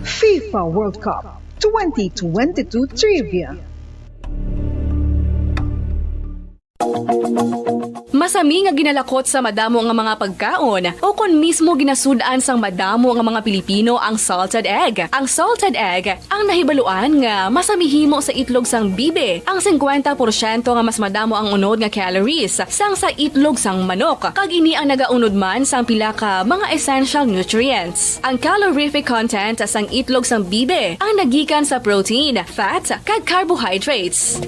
FIFA World Cup 2022 Trivia. Masami nga ginalakot sa madamo nga mga pagkaon o kon mismo ginasudan sang madamo nga mga Pilipino ang salted egg. Ang salted egg ang nahibaluan nga masamihimo sa itlog sang bibe. Ang 50% nga mas madamo ang unod nga calories sang sa itlog sang manok. Kag ini ang nagaunod man sang pila ka mga essential nutrients. Ang calorific content sang itlog sang bibe ang nagikan sa protein, fat, kag carbohydrates.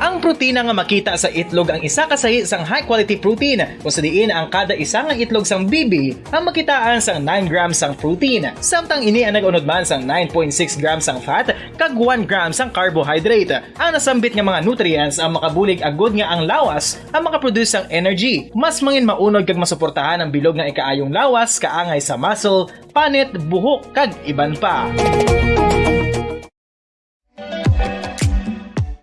Ang protina nga makita sa itlog ang isa kasahi sang high quality protein kung sa diin ang kada isa nga itlog sang bibi ang makitaan sang 9 grams sang protein. Samtang ini ang nag-unod man sang 9.6 grams sang fat kag 1 grams sang carbohydrate. Ang nasambit nga mga nutrients ang makabulig agud nga ang lawas ang makaproduce sang energy. Mas mangin maunod kag masuportahan ang bilog nga ikaayong lawas kaangay sa muscle, panit, buhok kag iban pa.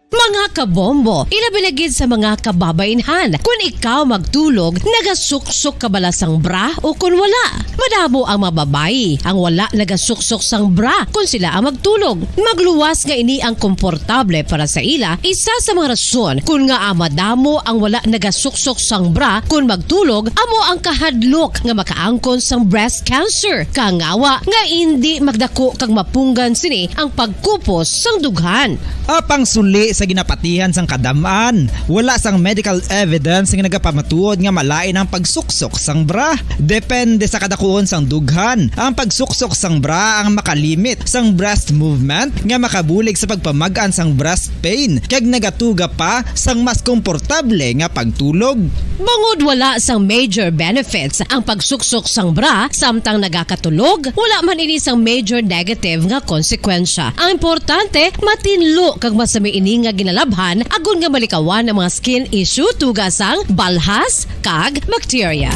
Mga kabombo, ilabinagid sa mga kababainhan. Kung ikaw magtulog, nagasuksok ka bala sang bra o kung wala. Madamo ang mababayi, ang wala nagasuksok sang bra kung sila ang magtulog. Magluwas nga ini ang komportable para sa ila, isa sa mga rason kung nga madamo ang wala nagasuksok sang bra kung magtulog, amo ang kahadlok nga makaangkon sang breast cancer. Kangawa nga hindi magdako kag mapunggan sini ang pagkupos sang dughan. Apang suli sa ginapatihan sang kadamaan, wala sang medical evidence nga nagapamatuod nga malain ang pagsuksok sang bra. Depende sa kadakuon sang dughan. Ang pagsuksok sang bra ang makalimit sang breast movement nga makabulig sa pagpamagaan sang breast pain kag nagatuga pa sang mas komportable nga pagtulog. Bangod wala sang major benefits ang pagsuksok sang bra samtang nagakatulog, wala man ini sang major negative nga konsekwensya. Ang importante, matinlo kag masami ini nga ginalabhan agon nga malikawan ang mga skin issue tugasang balhas kag bacteria.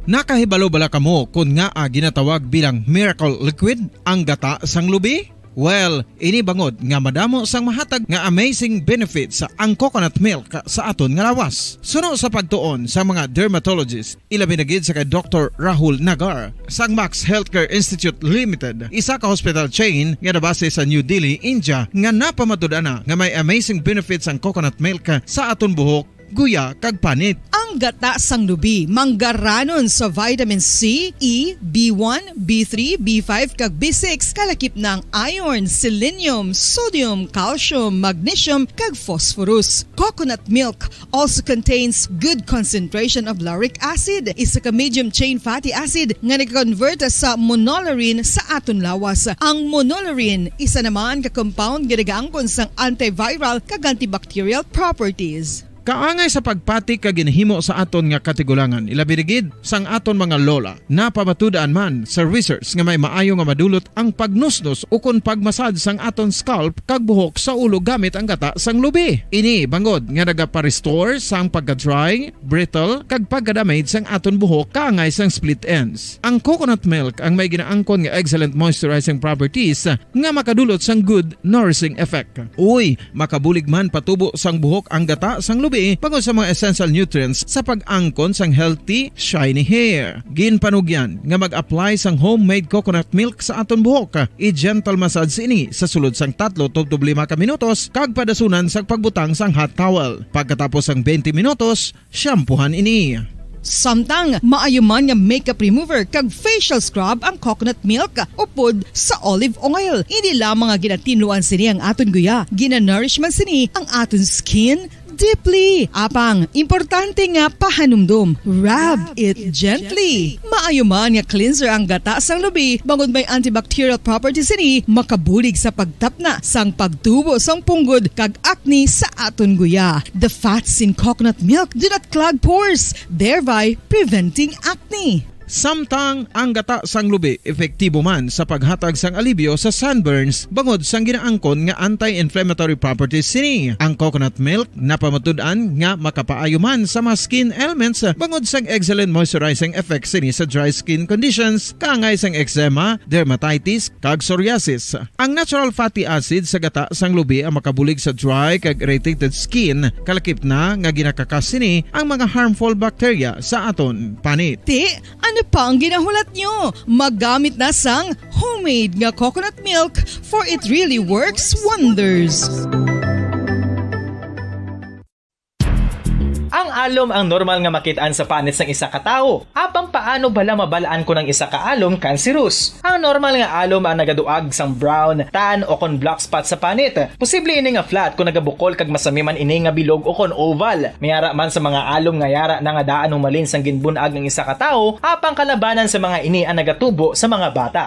Nakahibalo bala kamo kung nga ginatawag bilang miracle liquid ang gata sang lubi? Well, ini bangod nga madamo sang mahatag nga amazing benefits sa ang coconut milk sa aton nga lawas. Suno sa pagtuon sa mga dermatologist, ilabinagid sa kay Dr. Rahul Nagar sang Max Healthcare Institute Limited, isa ka hospital chain nga nabase sa New Delhi, India, nga napamatud-ana nga may amazing benefits ang coconut milk sa aton buhok, guya kag panit. Ang gata sang lubi manggaranon sa vitamin C, E, B1, B3, B5 kag B6 kalakip ng iron, selenium, sodium, calcium, magnesium kag phosphorus. Coconut milk also contains good concentration of lauric acid, isa ka medium chain fatty acid nga nag-convert sa monolaurin sa aton lawas. Ang monolaurin isa naman ka compound nga nagaangkon sang antiviral kag antibacterial properties. Kaangay sa pagpati ka ginhimo sa aton nga katigulangan, ilabirigid sang aton mga lola na pamatudaan man sa research nga may maayo nga madulot ang pagnusnos o kon pagmasad sang aton scalp kag buhok sa ulo gamit ang gata sang lubi. Ini bangod nga nagapa-restore sang pagka-dry, brittle kag pagka-damage sang aton buhok kaangay sang split ends. Ang coconut milk ang may ginaangkon nga excellent moisturizing properties nga makadulot sang good nourishing effect. Uy, makabulig man patubo sang buhok ang gata sang lubi pagod sa mga essential nutrients sa pag-angkon sang healthy, shiny hair. Ginpanugyan nga mag-apply sang homemade coconut milk sa aton buhok. I-gentle massage ini sa sulod sang 3 to 5 ka minutos kag padasunan sang pagbutang sang hot towel. Pagkatapos sang 20 minutos, shampoohan ini. Samtang maayo man nga makeup remover kag facial scrub ang coconut milk upod sa olive oil. Hindi lamang nga ginatinluan sini ang aton guya, ginanourish man sini ang aton skin, deeply. Apang, importante nga pahanumdum. Rub it gently. Maayo man nga cleanser ang gata sang lubi, bangod may antibacterial properties ini, makabulig sa pagtapna sang pagtubo sang punggod kag acne sa aton guya. The fats in coconut milk do not clog pores, thereby preventing acne. Samtang ang gata sang lubi epektibo man sa paghatag sang alibyo sa sunburns bangod sang ginaangkon nga anti-inflammatory properties sini. Ang coconut milk napamatud-an nga makapaayo man sa mga skin ailments bangod sang excellent moisturizing effect sini sa dry skin conditions kaangay sang eczema, dermatitis kag psoriasis. Ang natural fatty acid sa gata sang lubi ang makabulig sa dry kag irritated skin, kalakip na nga ginakakas sini ang mga harmful bacteria sa aton panit. Ano pa ang ginahulat nyo? Maggamit na sang homemade nga coconut milk for it really works wonders. Ang alom ang normal nga makitaan sa panit sang isa ka tawo. Apang paano bala mabalaan ko ng isa ka alom cancerous? Ang normal nga alom ang nagaduag sang brown, tan o kon black spot sa panit. Posible ini nga flat kung nagabukol kag masami man ini nga bilog o kon oval. Mayara man sa mga alom nga yara na nga daan humalin sang ginbunag ng isa ka tawo, apang kalabanan sa mga ini ang nagatubo sa mga bata.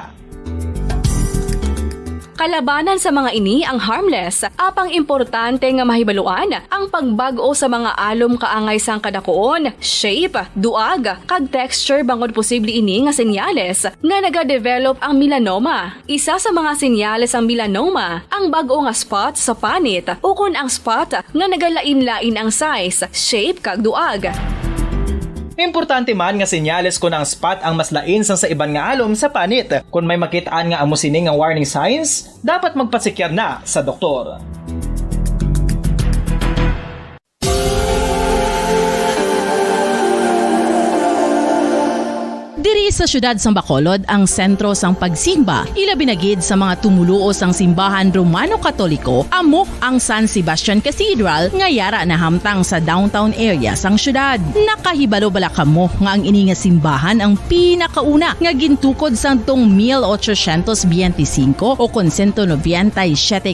Kalabanan sa mga ini ang harmless, apang importante nga mahibaluan ang pagbago sa mga alom kaangay sang kadakuon, shape, duag, kag texture bangod posible ini nga senyales nga nagadevelop ang melanoma. Isa sa mga senyales ang melanoma, ang bago nga spot sa panit o kun ang spot nga nagalain-lain ang size, shape kag duag. Importante man nga senyales kung ang spot ang mas lain sang sa iban nga alom sa panit. Kung may makitaan nga amo sini nga warning signs, dapat magpasikyar na sa doktor. Diri sa syudad sang Bacolod ang sentro sang pagsimba, ilabi na gid sa mga tumuluo sang simbahan Romano-Katoliko, amo ang San Sebastian Cathedral nga yara na hamtang sa downtown area sang syudad. Nakahibalo bala kamo nga ang ini nga simbahan ang pinakauna nga gintukod sang tong 1825 o kon 197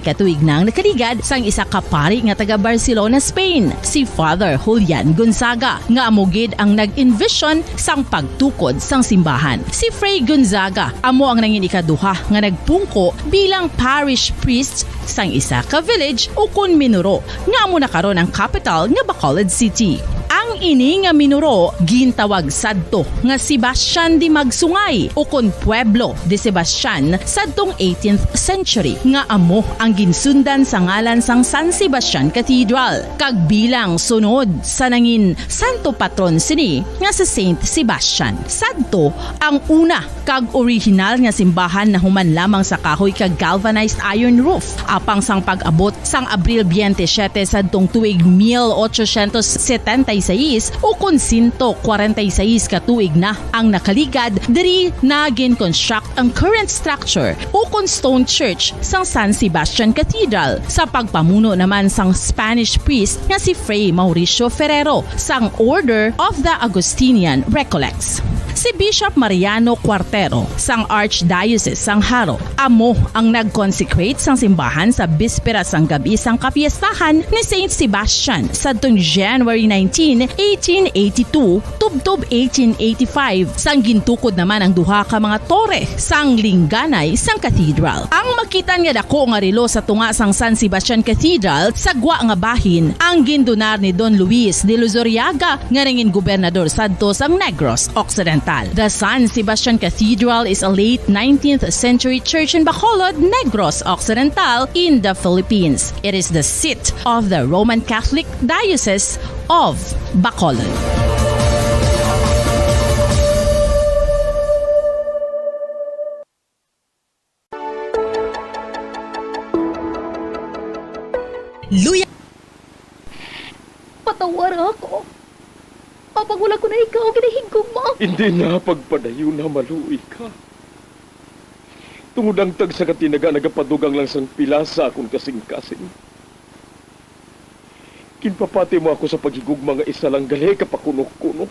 katuig nang nakaligad sang isa ka pari nga taga Barcelona, Spain, si Father Julian Gonzaga, nga amo gid ang nag-envision sang pagtukod sang simbahan. Si Fray Gonzaga amo ang nangin ikaduha nga nagpungko bilang parish priest sang isa ka village o kun minuro nga amo na karon ang capital nga Bacolod City. Ang ini nga minuro gintawag sadto nga Sebastian de Magsungay o kon Pueblo de Sebastian sadtong 18th century nga amo ang ginsundan sa ngalan sang San Sebastian Cathedral kag bilang sunod sa nangin santo patron sini nga sa Saint Sebastian. Sadto ang una kag original nga simbahan na human lamang sa kahoy kag galvanized iron roof apang sang pag-abot sang Abril 27 sadtong tuig 1876 o kun 146 katuig na ang nakaligad diri na gin-construct ang current structure o kun stone church sang San Sebastian Cathedral sa pagpamuno naman sang Spanish priest nga si Fray Mauricio Ferrero sang Order of the Augustinian Recollects. Si Bishop Mariano Cuartero sang Archdiocese sang Haro amo ang nag-consecrate sang simbahan sa bispera sang gabi sang kapiestahan ni Saint Sebastian sadtong January 19, 1882 tubtob 1885 sang gintukod naman ang duha ka mga tore sang lingganay sang cathedral. Ang makitan nga dako nga relo sa tunga sang San Sebastian Cathedral sa gwa nga bahin ang gindonar ni Don Luis de Luzuriaga nga nangin gobernador sadto sang Negros Occidental. The San Sebastian Cathedral is a late 19th century church in Bacolod, Negros Occidental in the Philippines. It is the seat of the Roman Catholic Diocese of Bacolod. Luya! Patawar ako. Kapag wala ko na ikaw, kinahigog mo. Hindi na pagpadayo na maluwi ka. Tungod ang tag sa katinaga nagapadugang lang sang pila sa akong kasing-kasing. Kinpapati mo ako sa paghigug mga isa lang gali kapakunok-kuno.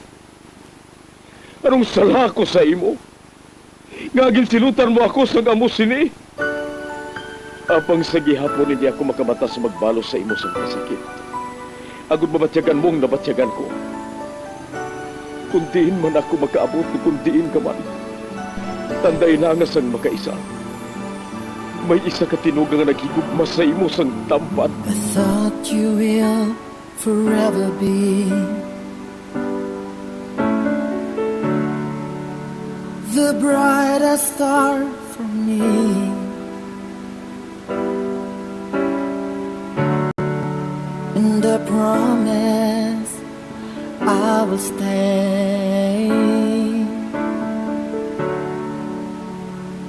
Anong sala ko sa imo? Ngagin silutan mo ako sa amos sini. Apang sa gihapon hindi ako makabatas magbalo sa imo sa kasakit. agud mabatyagan mong nabatyagan ko. Kung diin man ako makaabot, kung diin ka man, tanday na nga sang makaisa. May isa ka tinugang nga naghigugma sa imo sang tampat. I thought you will forever be the brightest star for me. And I promise I will stay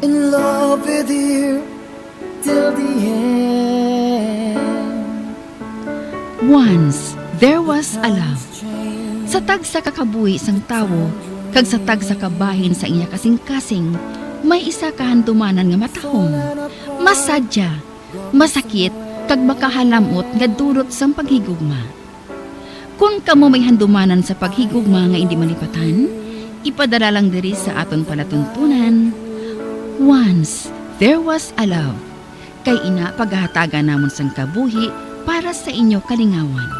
in love with you till the end. Once, there was a love. Sa tag sa kakabuhi sang tawo, kag sa tag sa kabahin sa iya kasing-kasing, may isa kahandumanan nga matahong. Masadya, masakit, kag makahalamot nga durot sang paghigugma. Kung kamo may handumanan sa paghigugma nga hindi malipatan, ipadala lang diri sa aton palatuntunan. Once, there was a love. Kay ina paghahatagan namon sang kabuhi para sa inyo kalingawan.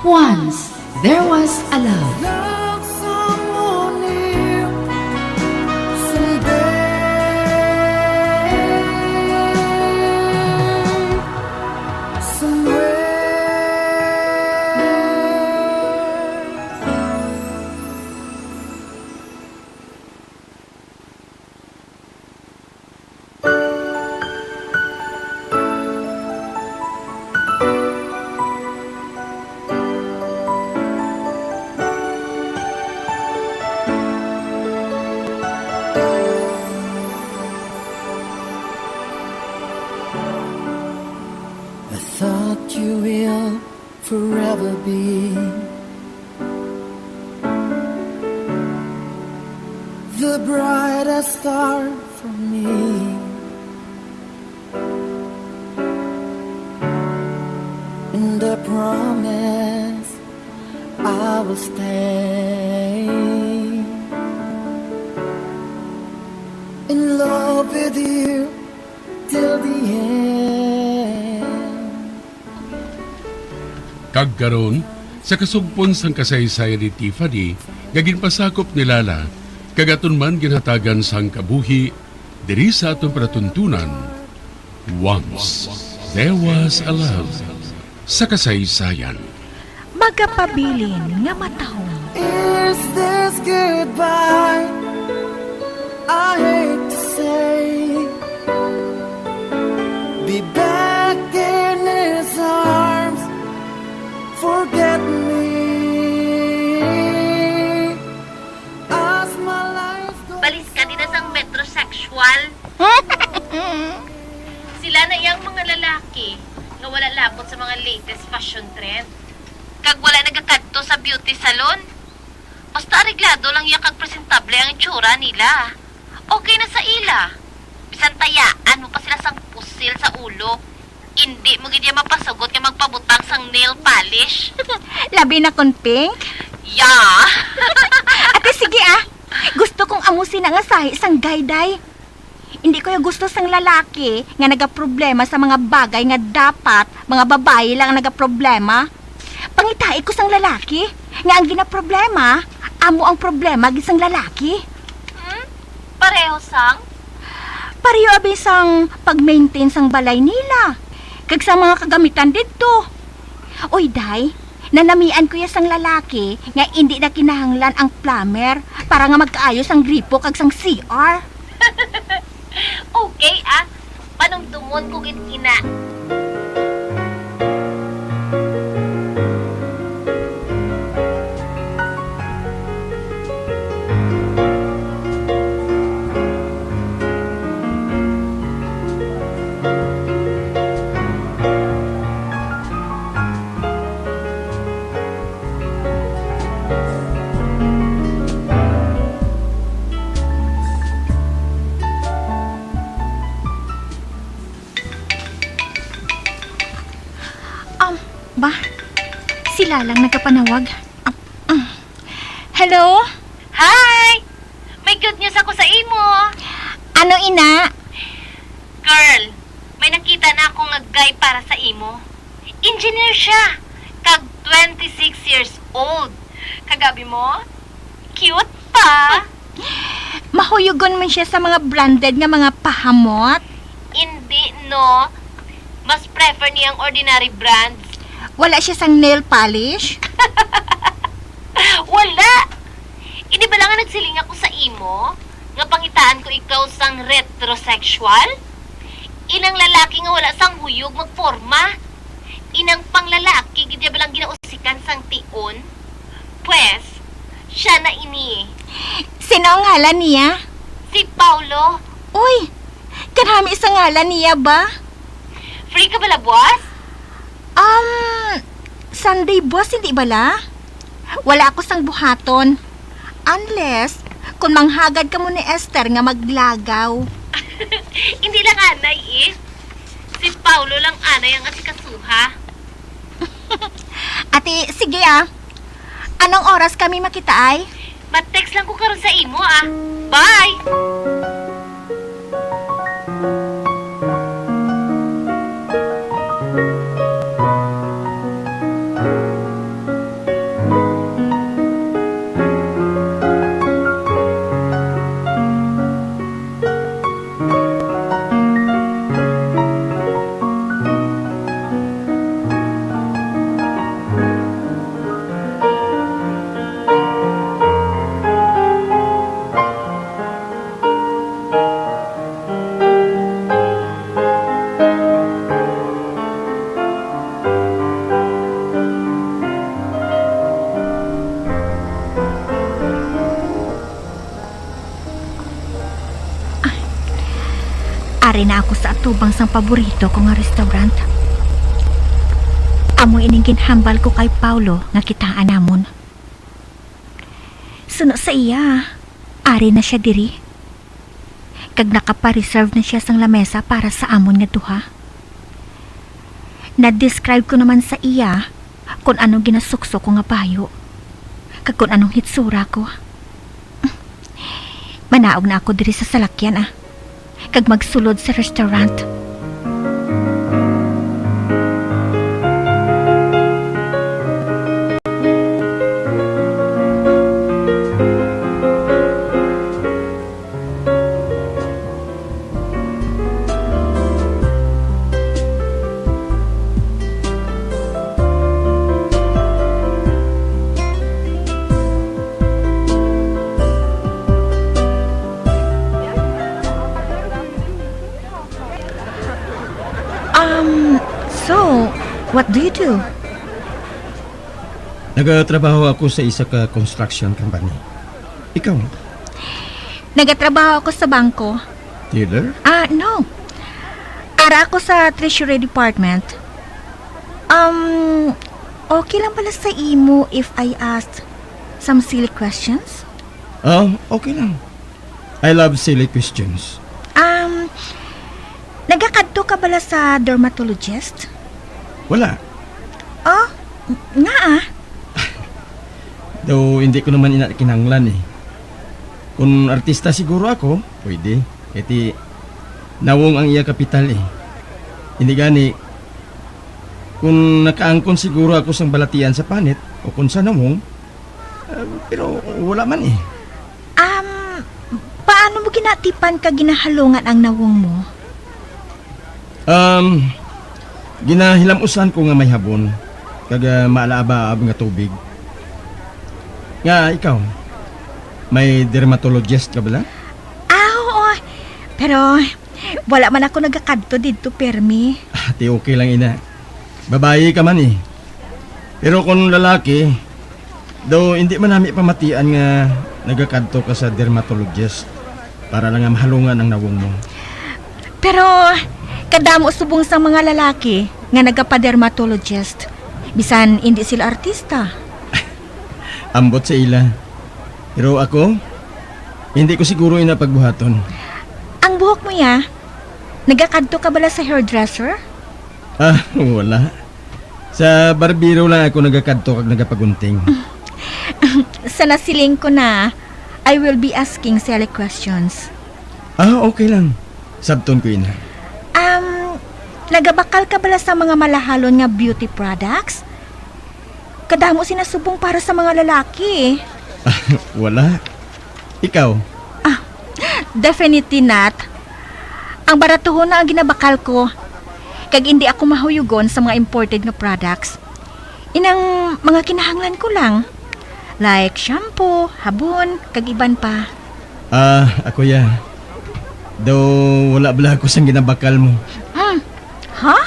Once, there was a love. Love someone new someday. Somewhere. I thought you will forever be the brightest star for me. And I promise I will stay in love with you till the end. Kagkaroon, sa kasugpon sang kasaysayan ni Tiffany, gaginpasakop ni Lala, kagaton man ginhatagan sang kabuhi, diri sa atong panatuntunan. Once, there was a love. Sa kasaysayan. Magapabilin nga matahong. Is this goodbye? I hate to say. Be back in his arms. Forget me. As my life goes. Balis ka din na sang metrosexual. Sila na iyang mga lalaki nga wala labot sa mga latest fashion trend. Kag wala nagakadto sa beauty salon. Basta areglado lang iya kag presentable ang itsura nila. Okay na sa ila. Bisan tayaan mo pa sila sang pusil sa ulo. Hindi mo gid mapasugot nga magpabutang sang nail polish. Labi na kon pink? Yeah. Ate sige gusto kong amusin ang asahi sang gayday. Hindi ko yung gusto sang lalaki nga nagaproblema sa mga bagay nga dapat mga babae lang ang nagaproblema. Pangitai ko sang lalaki nga ang ginaproblema, amo ang problema gisang lalaki. Pareho sang? Pareho abi sang pag-maintain sang balay nila. Kag sa mga kagamitan dito. Oy, day, nanamian ko ya sang lalaki nga hindi na kinahanglan ang plumber para nga magkaayos ang gripo kag sang CR. Okay panumtumon ko gid ina. Ba? Sila lang nagkapanawag. Hello? Hi! May good news ako sa imo. Ano, ina? Girl, may nakita na akong guy para sa imo. Engineer siya. Kag 26 years old. Kagabi mo? Cute pa. Mahuyugon man siya sa mga branded nga mga pahamot. Hindi, no? Mas prefer niyang ordinary brands. Wala siya sang nail polish. Wala! Hindi ba lang nga nagsiling ako sa imo? Nga pangitaan ko ikaw sang retrosexual? Inang lalaki nga wala sang huyog magforma. Inang panglalaki, gidya ba lang ginausikan sang tion? Pwes, siya na ini. Sino ang ngalan niya? Si Paulo. Uy, karami sa ngalan niya ba? Free ka bala, boss? Sunday boss, hindi bala? Wala ako sang buhaton. Unless, kung manghagad ka mo ni Esther nga maglagaw. Hindi lang anay eh. Si Paulo lang anay ang asikasuha. Ate, sige Anong oras kami makita ay? Mag-text lang ko karon sa imo Bye! Ari na ako sa atubang sang paborito ko nga restaurant. Amo ining ginhambal ko kay Paulo nga kitaan namon. Suno sa iya, ari na siya diri. Kag nakapareserve na siya sang lamesa para sa amon nga duha. Na-describe ko naman sa iya kung anong ginasukso ko nga payo. Kag kung anong hitsura ko. Manaog na ako diri sa salakyan kag magsulod sa restaurant. So, what do you do? Nagatrabaho ako sa isa ka construction company. Ikaw? Nagatrabaho ako sa bangko. Dealer? No. Ara ako sa Treasury Department. Okay lang pala sa imo if I ask some silly questions? Okay lang. I love silly questions. Nagakadto ka bala sa dermatologist? Wala. Nga Though hindi ko naman kinanglan Kung artista siguro ako, pwede. Iti nawong ang iya kapital Hindi gani. Kung nakaangkon siguro ako sang balatian sa panit o kung sa nawong, pero wala man Paano mo ginatipan ka ginahalungan ang nawong mo? Ginahilamusan ko nga may habon kag maalaaba-ab nga tubig. Nga ikaw, may dermatologist ka bala? Oo. Pero wala man ako nagakadto dito, permi. Ati okay lang ina. Babae ka man Pero kung lalaki, daw hindi man nami pamatian nga nagakadto ka sa dermatologist para lang nga mahalungan ang nawong mo. Pero kadamo subong sa mga lalaki nga nagapa-dermatologist. Bisan hindi sila artista. Ambot sa ila. Pero ako, hindi ko siguro pagbuhaton. Ang buhok mo nagakadto ka bala sa hairdresser? Wala. Sa barbero lang ako nagakadto kag nagapagunting. Sa nasiling ko na, I will be asking silly questions. Okay lang. Sabton ko ina. Nagabakal ka bala sa mga malahalon nga beauty products? kadamo sinasubong para sa mga lalaki. Wala. Ikaw? Definitely not. Ang baratuhon na ang ginabakal ko. Kag hindi ako mahuyugon sa mga imported nga products. Inang mga kinahanglan ko lang. Like shampoo, habon, kag iban pa. Ako ya. Daw wala bala ako sa ginabakal mo. Ha?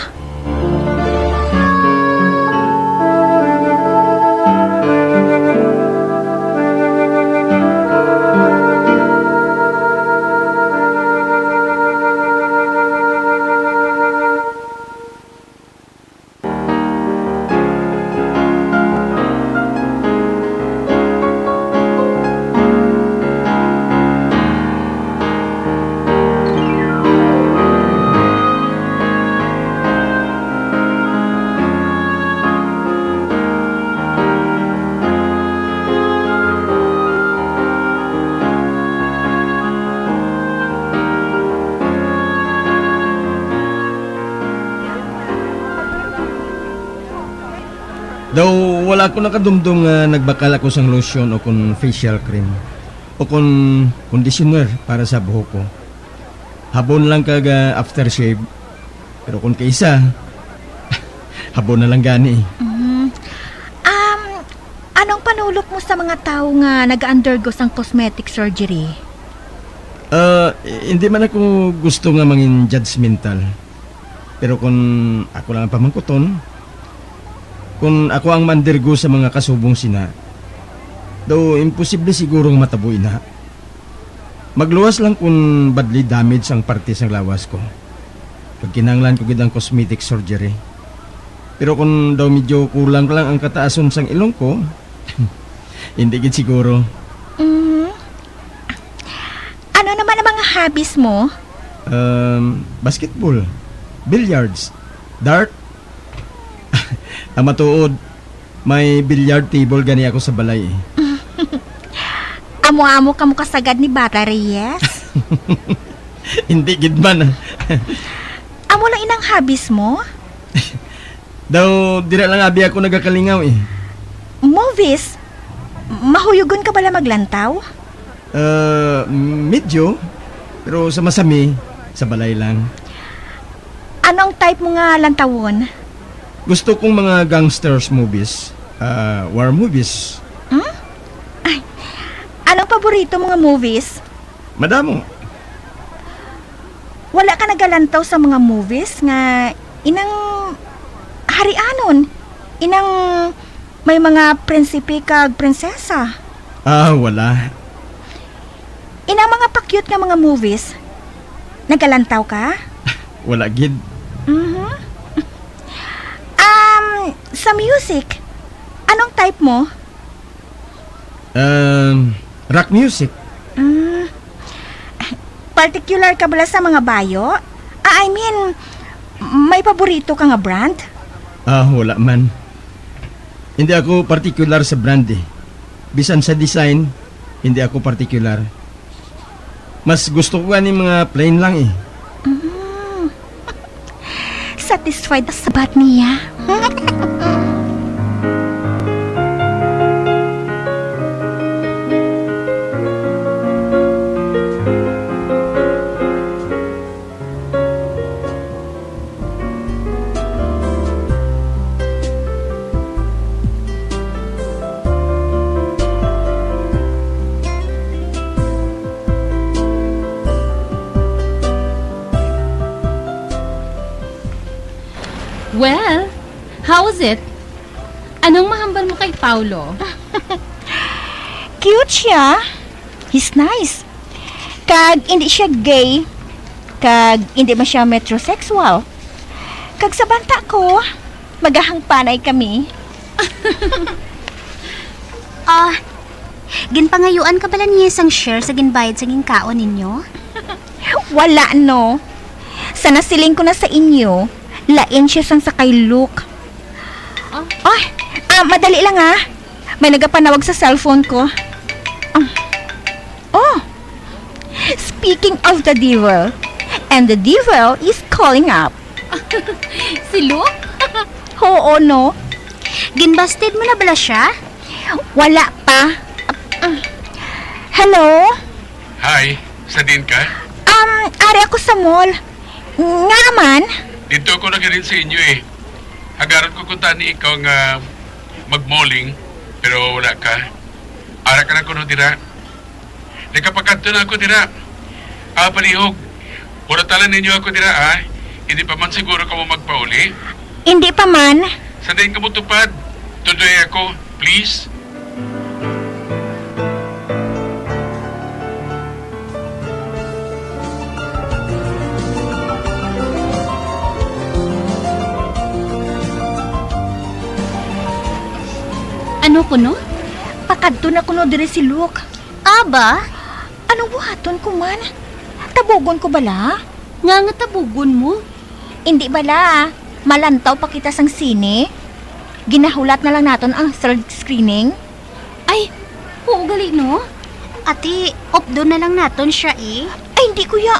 Daw wala ko nakadumdum nga nagbakal ako sang lotion o kun facial cream o kun conditioner para sa buhok ko. Habon lang kag aftershave. Pero kung kaisa, habon na lang gani. Anong panulok mo sa mga tao nga nag-undergo sang cosmetic surgery? Hindi man ako gusto nga mangin judgmental. Pero kung ako lang ang pamangkuton, kung ako ang mandergo sa mga kasubong sina, daw imposible sigurong matabuin na. Magluwas lang kung badly damage ang parte sang lawas ko. Pag kinanglan ko gid ang cosmetic surgery. Pero kung daw medyo kulang lang ang kataason sang ilong ko, hindi gid siguro. Ano naman ang mga hobbies mo? Basketball, billiards, dart. Ang matuod, may billiard table gani ako sa balay. Amo-amo ka mo kasagad ni Bata Reyes? Hindi gid man. Amo lang inang hobbies mo? Daw dira lang abi ako nagakalingaw eh. Movies? Mahuyugon ka bala maglantaw? Medyo. Pero sa masami, sa balay lang. Anong type mo nga lantawon? Gusto kong mga gangsters movies, war movies. Anong paborito mga movies? Madamo. Wala ka nagalantaw sa mga movies nga inang harianon, inang may mga prinsipe kag prinsesa. Wala. Inang mga pa-cute nga mga movies. Nagalantaw ka? Wala gid. Sa music, anong type mo? Rock music. Particular ka bala sa mga bayo? I mean, may paborito ka nga brand? Wala man. Hindi ako particular sa brand eh. Bisan sa design, hindi ako particular. Mas gusto ko ni mga plain lang eh. Satisfied na sabat niya. Well, how was it? Anong mahambal mo kay Paulo? Cute siya. He's nice. Kag hindi siya gay. Kag hindi man siya metrosexual. Kag sa banta ko, magahang panay kami. Ginpangayuan ka pala niya isang share sa ginbayad sa ginkaon ninyo? Wala no. Sa nasiling ko na sa inyo, lain siya sang sakay Luke. Madali lang ha. May nagapanawag sa cellphone ko. Speaking of the devil, and the devil is calling up. Si Luke? Oo, no? Ginbasted mo na bala siya? Wala pa. Hello? Hi, sa din ka? Ari ako sa mall. Nga man? Dito ko na ganin sa inyo eh. Hagaran ko kunta ni ikaw nga mag-malling, pero wala ka. Ara ka na ko no dira. Nagkapagkanto na ako dira. Palihog. Pura tala ninyo ako dira Hindi pa man siguro ka mo magpauli. Hindi pa man. Sa din ka mo tupad. Tuloy ako, please. Ano ko no? Pakadto na kuno diri si Luke. Aba? Anong buhaton ko man? Tabugon ko bala? Nga tabugon mo? Hindi bala. Malantaw pa kita sang sine. Ginahulat na lang naton ang third screening. Ay, oo gali no? Ati, doon na lang naton siya eh. Ay, hindi kuya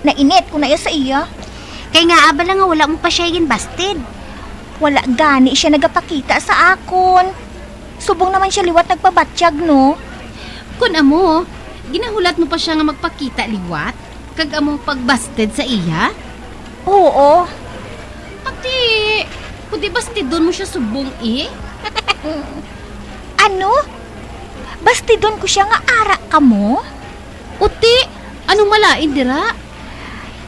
Nainit ko na iya sa iya. Kaya nga abala nga wala mo pa siya ginbasted. Wala gani siya nagapakita sa akon. Subong naman siya liwat nagpabatsyag, no? Kun amo, ginahulat mo pa siya nga magpakita liwat? Kag amo pagbasted sa iya? Oo. Ati, kundi basted doon mo siya subong eh? Ano? Bastidon ko siya nga ara ka mo? Uti, anong malain dira?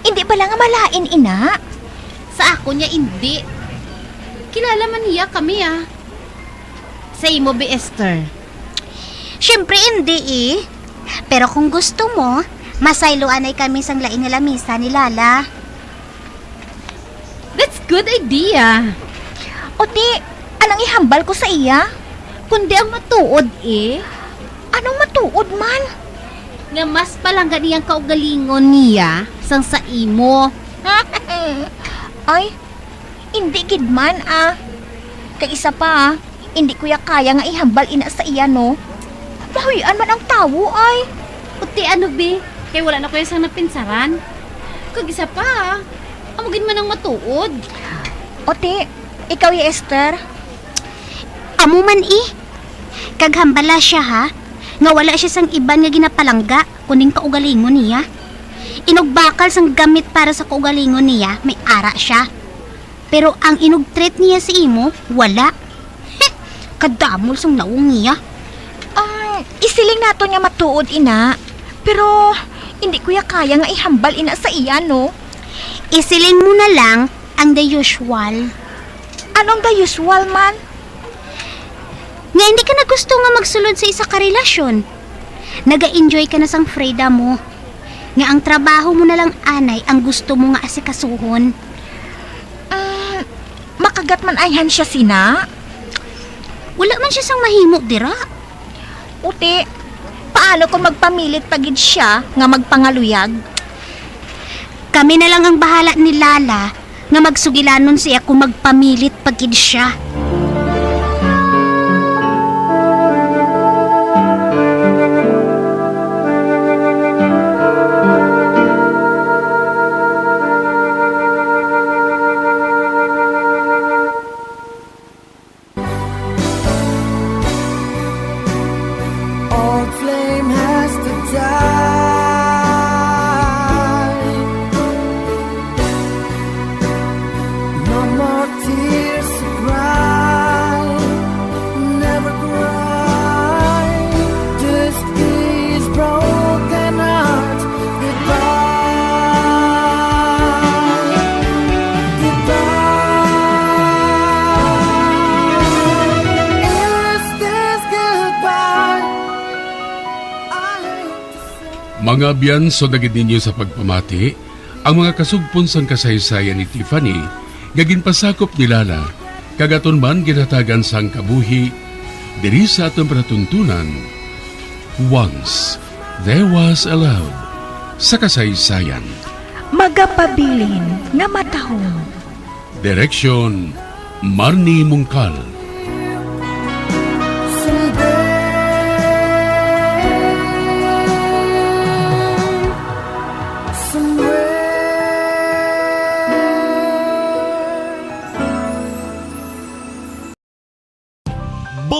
Hindi ba lang nga malain, ina? Sa ako niya hindi. Kilala man niya kami Sa imo, be Esther? Siyempre hindi eh. Pero kung gusto mo, masayloan ay kami sang laing nga lamisa ni Lala. That's good idea. Oti, anong ihambal ko sa iya? Kundi ang matuod eh. Anong matuod man? Nga mas palangga niyang kaugalingon niya sang sa imo. Ay, hindi gid man Kay isa pa hindi kuya kaya nga ihambal ina sa iya, no? Mahuyan man ang tawo ay. Uti ano be? Kay wala na kuya sang napinsaran. Kag isa pa amugin man ang matuod. Ote, ikaw y Esther? Amo man Kag hambala siya nga wala siya sang iban nga ginapalangga kuning kaugalingon niya. Inugbakal sang gamit para sa kaugalingon niya, may ara siya. Pero ang inugtreat niya sa imo, wala. Kadamol sang naong niya. Isiling nato nga matuod, ina. Pero hindi kuya kaya nga ihambal ina sa iya, no? Isiling mo na lang ang the usual. Anong the usual man? Nga hindi ka na gusto nga magsulod sa isa ka relasyon. Naga-enjoy ka na sang freedom mo. Nga ang trabaho mo na lang anay ang gusto mo nga asikasuhon. Makagat man ayhan siya sina? Wala man siya sang mahimo dira. Uti, paano kung magpamilit pagid siya nga magpangaluyag? Kami na lang ang bahala ni Lala nga magsugilanon siya kung magpamilit pagid siya. Mga biyan, so dagid ninyo sa pagpamati, ang mga kasugpon sang kasaysayan ni Tiffany, gagin pasakop ni Lala, kagaton man ginhatagan sang kabuhi, diri sa atong panatuntunan. Once, there was a love sa kasaysayan. Magapabilin nga matahong. Direksyon, Marnie Mungkal.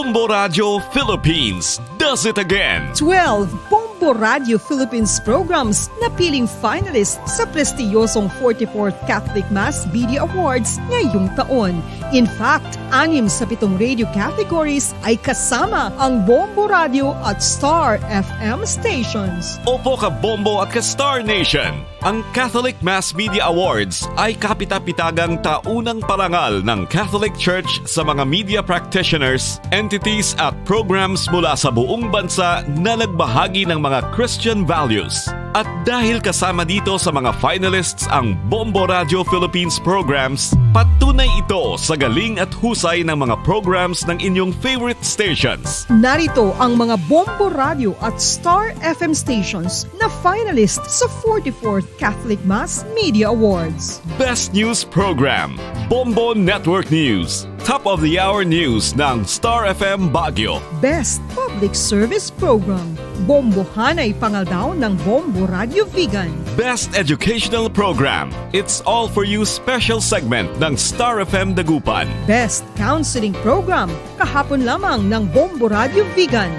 Bombo Radio Philippines does it again. 12 Bombo Radio Philippines programs na piling finalist sa prestiyosong 44th Catholic Mass Media Awards ngayong taon. In fact, 6 sa 7 radio categories ay kasama ang Bombo Radio at Star FM stations. Opo ka Bombo at ka Star Nation. Ang Catholic Mass Media Awards ay kapita-pitagang taunang parangal ng Catholic Church sa mga media practitioners, entities at programs mula sa buong bansa na nagbahagi ng mga Christian values. At dahil kasama dito sa mga finalists ang Bombo Radio Philippines programs, patunay ito sa galing at husay ng mga programs ng inyong favorite stations. Narito ang mga Bombo Radio at Star FM stations na finalist sa 44th Catholic Mass Media Awards. Best News Program, Bombo Network News. Top of the Hour News ng Star FM Baguio. Best Public Service Program, Bombo Hanay Pangaldaw ng Bombo Radio Vegan. Best Educational Program, It's All For You special segment ng Star FM Dagupan. Best Counseling Program, kahapon lamang ng Bombo Radio Vegan.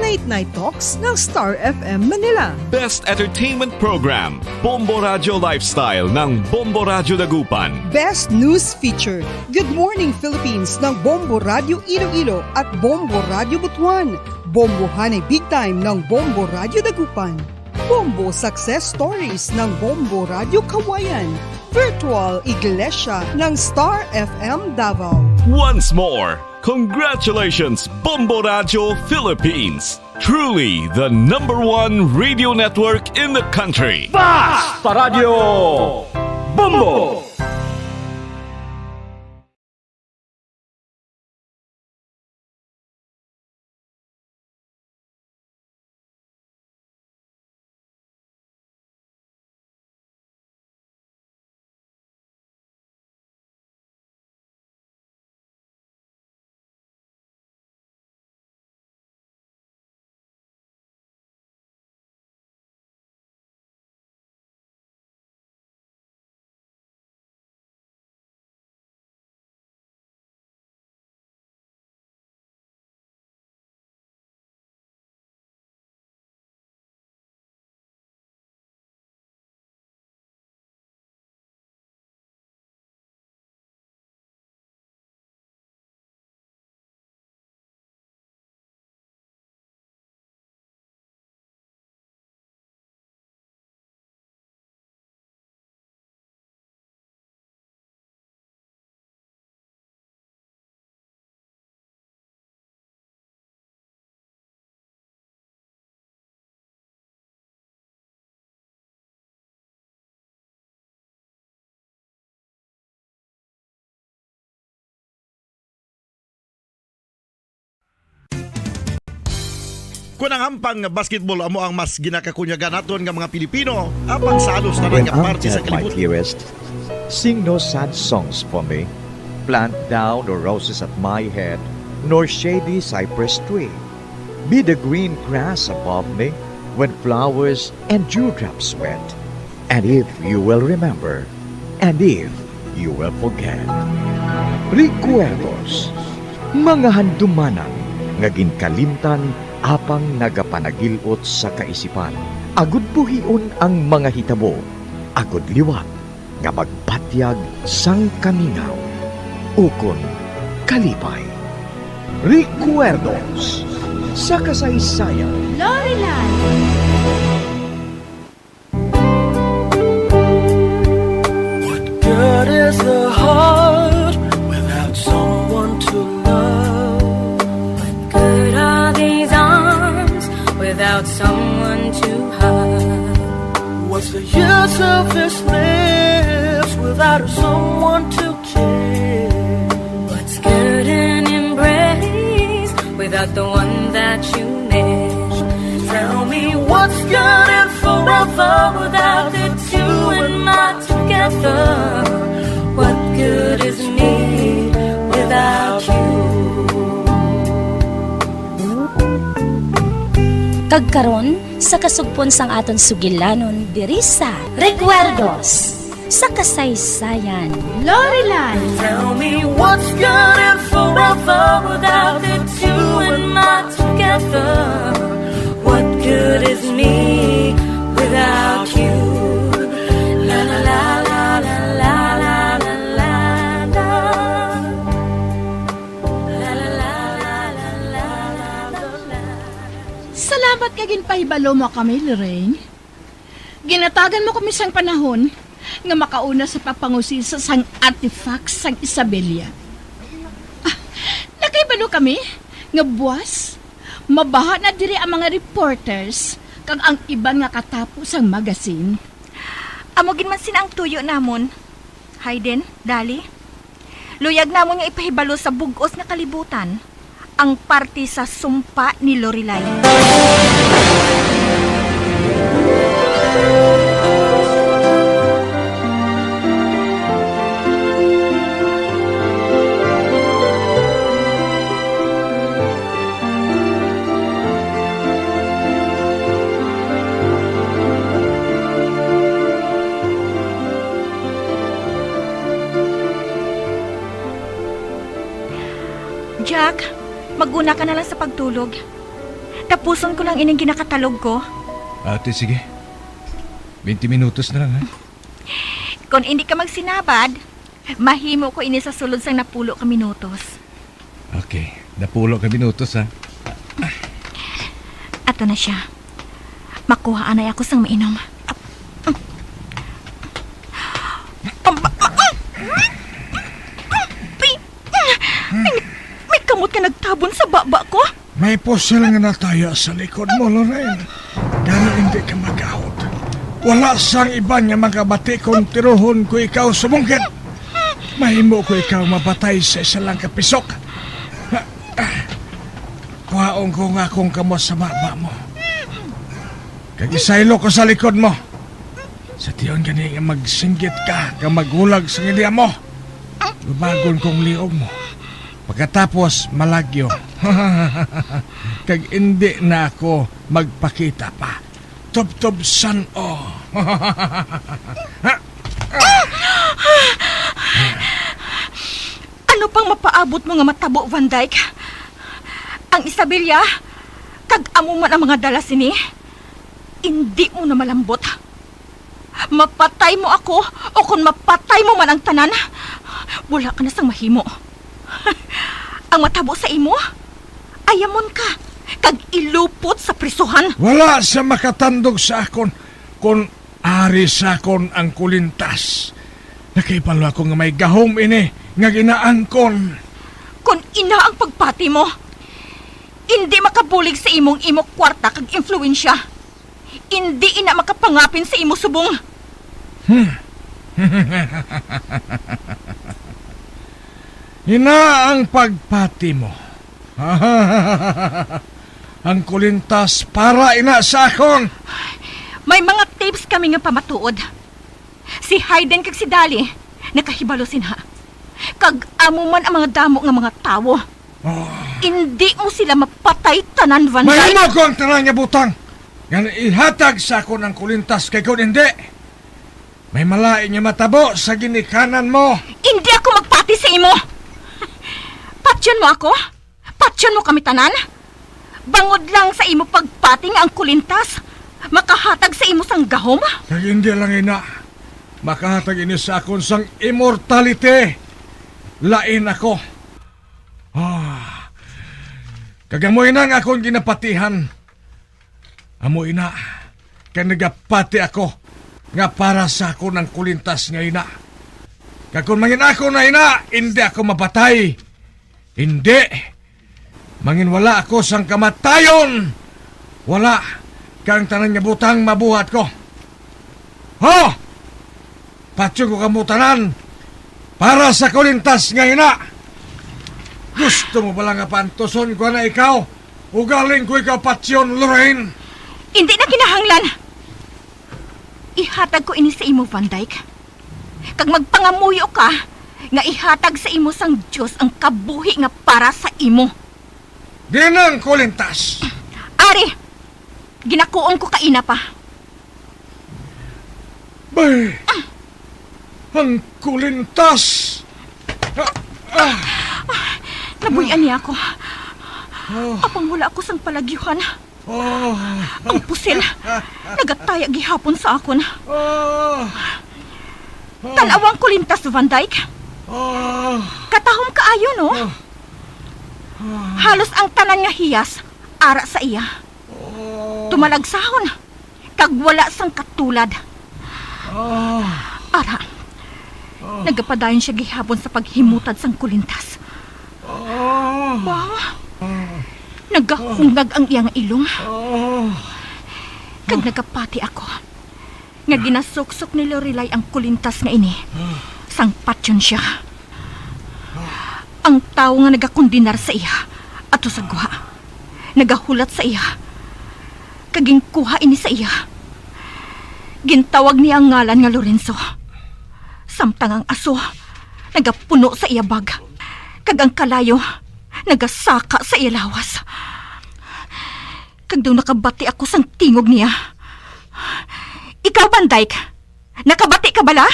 Late Night Talks ng Star FM Manila. Best Entertainment Program, Bombo Radio Lifestyle ng Bombo Radio Dagupan. Best News Feature, Good Morning Philippines ng Bombo Radio Iloilo at Bombo Radio Butuan. Bombo Hanay Big Time ng Bombo Radio Dagupan. Bombo Success Stories ng Bombo Radio Kawayan. Virtual Iglesia ng Star FM Davao. Once more, congratulations Bombo Radio Philippines. Truly the #1 radio network in the country. Basta Radio Bombo! Kung ang ampang basketball amo ang mas ginakakunyagan naton nga mga Pilipino, apang salos na When nga I'm parte sa at my kalibutan. clearest, sing no sad songs for me. Plant down no roses at my head, nor shady cypress tree. Be the green grass above me when flowers and dewdrops wet. And if you will remember, and if you will forget. Recuerdos, mga handumanan nga ginkalimtan apang nagapanagilot sa kaisipan. Agud buhion ang mga hitabo, agud liwat nga magpatyag sang kamingaw. Ukon kalipay. Recuerdos sa kasaysayan. Lorelai. Good is the heart without someone to love. What good are these arms without someone to hug? What's the use of this lips without someone to kiss? What's good an embrace without the one that you miss? Tell me what's good and forever without the two and not together. What good is me without you? Kagkaron sa kasugpon sang aton sugilanon diri sa Recuerdos sa kasaysayan. Lorelai. Tell me what's good and forever without the two forever. What good is me without you? La la la la la la la la la la. La la la la la la la la. Salamat ka ginpahibalo mo kami, Lorraine. Ginatagan mo kami sang panahon nga makauna sa papangusil sa sang artifacts sang Isabela. Nakaibalo kami nga buwas, mabaha na diri ang mga reporters kag ang iban nga katapos ang magazine. Amogin man sina ang tuyo namon. Hayden, Dali. Luyag namon nga ipahibalo sa bugos nga kalibutan ang parte sa sumpa ni Lorelai. Jack, maguna ka na lang sa pagtulog. Tapuson ko lang ining ginakatalog ko. Ate, sige. 20 minutos na lang, ha? Kung hindi ka magsinabad, mahimo ko ini sa sulod sang napulo ka minutos. Okay, napulo ka minutos, ha? Ato na siya. Makuha anay ako sang mainom. May kamot ka nagtabon sa baba ko? May pusil nga nataya sa likod mo, Lorraine. Gano'n hindi ka mag-out. Wala sang iba nga magabati kung tiruhon ko ikaw sumungkit. Mahimo ko ikaw mapatay sa isa lang kapisok. Kuhaon ko nga kung kamot sa baba mo. Kagisaylo ko sa likod mo. Sa tiyon gani nga magsinggit ka, ka maghulag sa ngilya mo. Lubagon kong liog mo. Pagkatapos malagyo. Kag hindi na ako magpakita pa. Tub-tub san o. Ano pang mapaabot mo nga matabo, Van Dyke? Ang Isabela, kag amo man ang mga dalas ini, hindi mo na malambot. Mapatay mo ako o kung mapatay mo man ang tanan, wala ka na sang mahimo. Ang matabo sa imo, ayamon ka, kag ilupot sa prisuhan. Wala sa makatandog sa akon kung ari sa akon ang kulintas. Nakaipalo ako nga may gahom ini nga ginaangkon. Kung ina ang pagpati mo, hindi makabulig sa imong kwarta kag influensya. Hindi ina makapangapin sa imo subong. Ina ang pagpati mo. Ang kulintas para ina sa akon. May mga tapes kami nga pamatuod. Si Hayden kag si Dali, nakahibalo sinha. Kag amo man ang mga damo nga mga tawo. Hindi mo sila mapatay tanan, Van Dyke. May mo ko ang tanan nga butang. Nga ihatag sa akon ang kulintas kay kung hindi. May malain nga matabo sa ginikanan mo. Hindi ako magpati sa imo. Patyon mo ako? Patyon mo kami tanan? Bangod lang sa imo pagpati nga ang kulintas, makahatag sa imo sang gahom? Kaya hindi lang ina, makahatag ini sa akon sang immortality. Lain ako. Kagamoy na nga akong ginapatihan. Amoy na, kaya nagapati ako nga para sa ako ng kulintas nga ina. Kaya kung mangin ako na ina, hindi ako mapatay. Hindi. Mangin wala ako sang kamatayon. Wala. Kang tanan nga butang mabuhat ko. Patyo ko kamutanan para sa kulintas nga ina. Gusto mo pala nga pantuson ko na ikaw? Ugaling ko ikaw, Patyon, Lorraine. Hindi na kinahanglan. Ihatag ko ini sa imo, Van Dyke. Kag magpangamuyo ka, nga ihatag sa imo sang Diyos ang kabuhi nga para sa imo. Dinang kulintas. Ari, ginakuon ko kaina pa. Bay, ang kulintas. Nabuyan niya ako. Apang wala ako sang palagyuhan. Ang pusil, nagataya gihapon sa akon. Talawang kulintas, Van Dyke. Katahom kaayo, no? Halos ang tanan nga hiyas, ara sa iya. Tumalagsahon, kag wala sang katulad. Ara, nagapadayon siya gihapon sa paghimutad sang kulintas. Wow, nagahungag ang iyang ilong. Kag nagapati ako, nga ginasuksok ni Lorelai ang kulintas nga ini. Sang patyon siya. Ang tao nga nagakondinar sa iya, ato sa guha, nagahulat sa iya, kaging kuha ini sa iya. Gintawag niya ang ngalan nga Lorenzo. Samtang ang aso, nagapuno sa iya bag. Kag ang kalayo, nagasaka sa iya lawas. Kag daw nakabati ako sang tingog niya. Ikaw, Van Dyke, nakabati ka bala?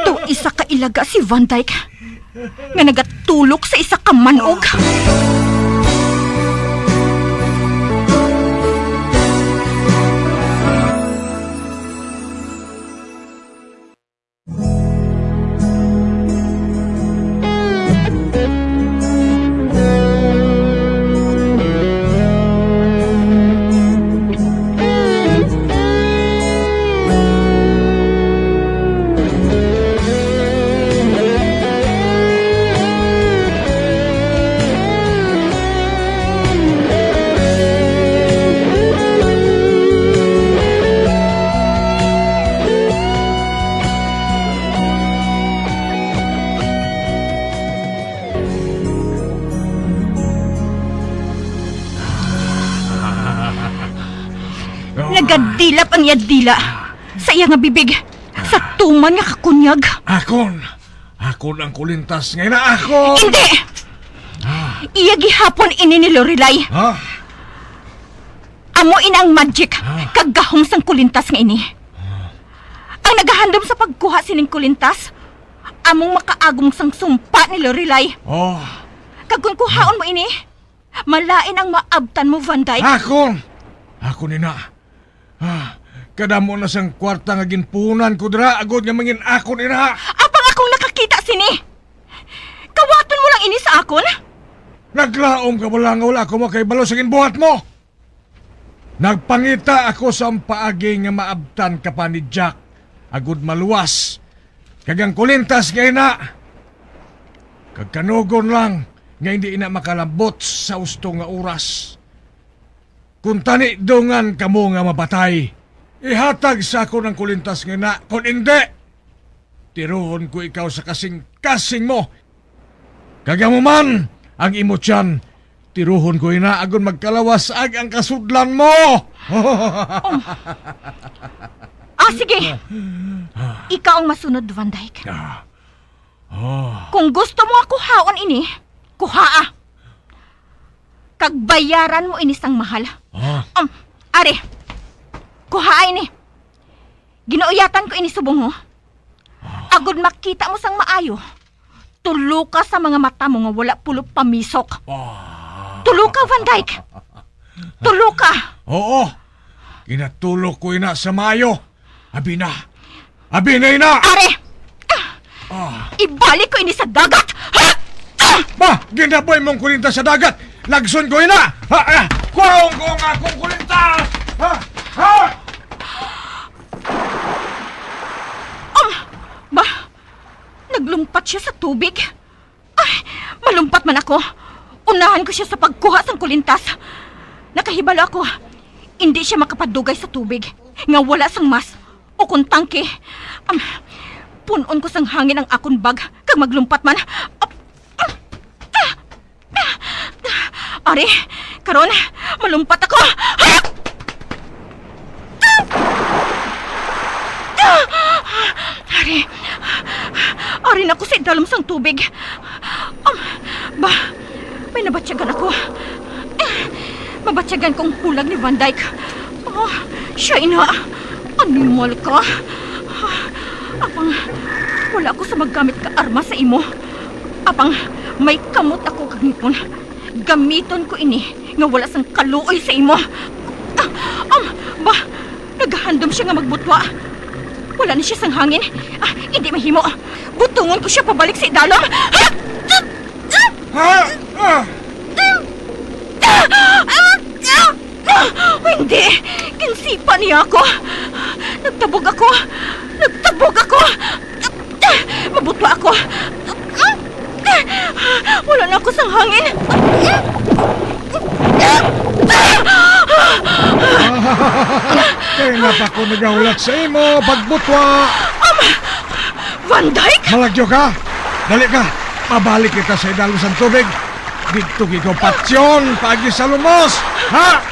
To isa ka ilaga si Van Dyke nga nagatulok sa isa ka manog. Nagadilap ang yadila sa iya nga bibig, sa tuman nga kakunyag. Akon ang kulintas ngayon na akon. Hindi! Iya gihapon ini ni Lorelai. Amo inang magic, kagahong sang kulintas nga ini. Ang nagahandom sa pagkuha sining kulintas, among makaagong sang sumpa ni Lorelai. Kag kung kuhaon mo ini, malain ang maabtan mo, Van Dyke. Ako nina. Kadamo na sang kwarta nga ginpunan ko dira agod nga mangin akon ina. Apang akong nakakita sini. Kawaton mo lang ini sa akon? Naglaom ka wala nga wala ko makaibalo sa ginbuhat mo. Nagpangita ako sa paagi nga maabtan ka pa ni Jack agod maluwas. Kagang kulintas nga ina. Kagkanugon lang nga hindi ina makalambot sa usto nga oras. Kung tani dungan kamo nga mapatay, ihatag sa ako ng kulintas nga na. Kung hindi, tiruhon ko ikaw sa kasing-kasing mo. Kagamo man, ang imo tiyan, tiruhon ko ina agon magkalawas ag ang kasudlan mo. Sige. Ikaw ang masunod, Van Dyke. Kung gusto mo ako haon ini, kuhaa. Kagbayaran mo ini sang mahal. Are, kuha ini. Ginuuyatan ko ini subong mo. Agod makita mo sang maayo. Tulo ka sa mga mata mo nga wala pulo pamisok. Tulo ka, Van Dyke. Tulo ka. Oo. Ginatulog ko ina sa maayo. Abi na ina. Are, ibalik ko ini sa dagat. Ba, ginaboy mong kulintas sa dagat. Lagson ko ina! Kuhaon ko ang akong kulintas! Ba, naglumpat siya sa tubig. Ay, malumpat man ako. Unahan ko siya sa pagkuha ng kulintas. Nakahibalo ako. Hindi siya makapadugay sa tubig. Nga wala sang mas o kung tangke. Punon ko sang hangin ang akong bag. Kag maglumpat man. Ari, karon, malumpat ako. Ari na ko sa idalom sang tubig. Ba, may nabatsyagan ako. Mabatsyagan kong hulag ni Van Dyke. Siya ina, animal ka. Wala ako sa maggamit ka arma sa imo. Apang may kamot ako kagnipon. Gamiton ko ini nga wala sang kaluoy sa imo. Ba, naghandom siya nga magbutwa. Wala na siya sang hangin. Hindi mahimo. Butungon ko siya pabalik sa idalom. Hindi! Kinsipa niya ako! Nagtabog ako! Mabutwa ako! Wala na ako sang hangin! Kaya nga pa ko nagawlat sa imo, pagbutwa! Van Dyke? Malagyo ka! Dali ka! Mabalik kita sa idalom sa tubig! Dito ko patsyon, pagi sa lumos! Ha?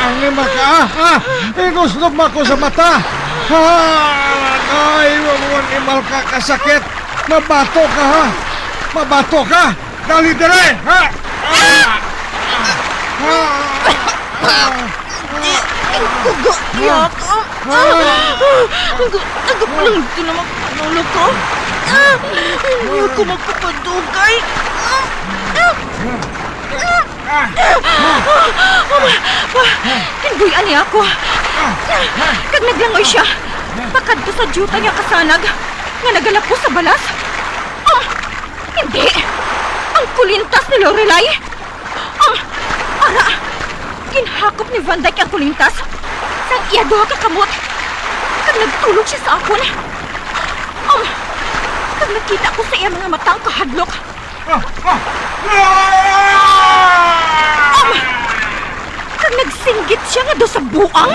Ang lima ka, ha? Gusto mo ako sa mata! Ha? Ay, huwag imal ka kasakit! Mabato ka, ha? Mabato ka! Dali-dali, ha? Kugo niya ako! Nagapalang ito naman panulo ko! Hindi ako magpapadugay! Hinbuyan niya ako! Kag naglangoy siya! Pakad ko sa juta niya kasanag nga nagalap ko sa balas! Hindi! Ang kulintas ni Lorelai! Ara! Ginhakop ni Van Dyke ang kulintas! Sang iya doha kakamot! Kag nagtulog siya sa akon! Kag nakita ko sa iya mga matang kahadlok! Kag nagsinggit siya nga do sa buang!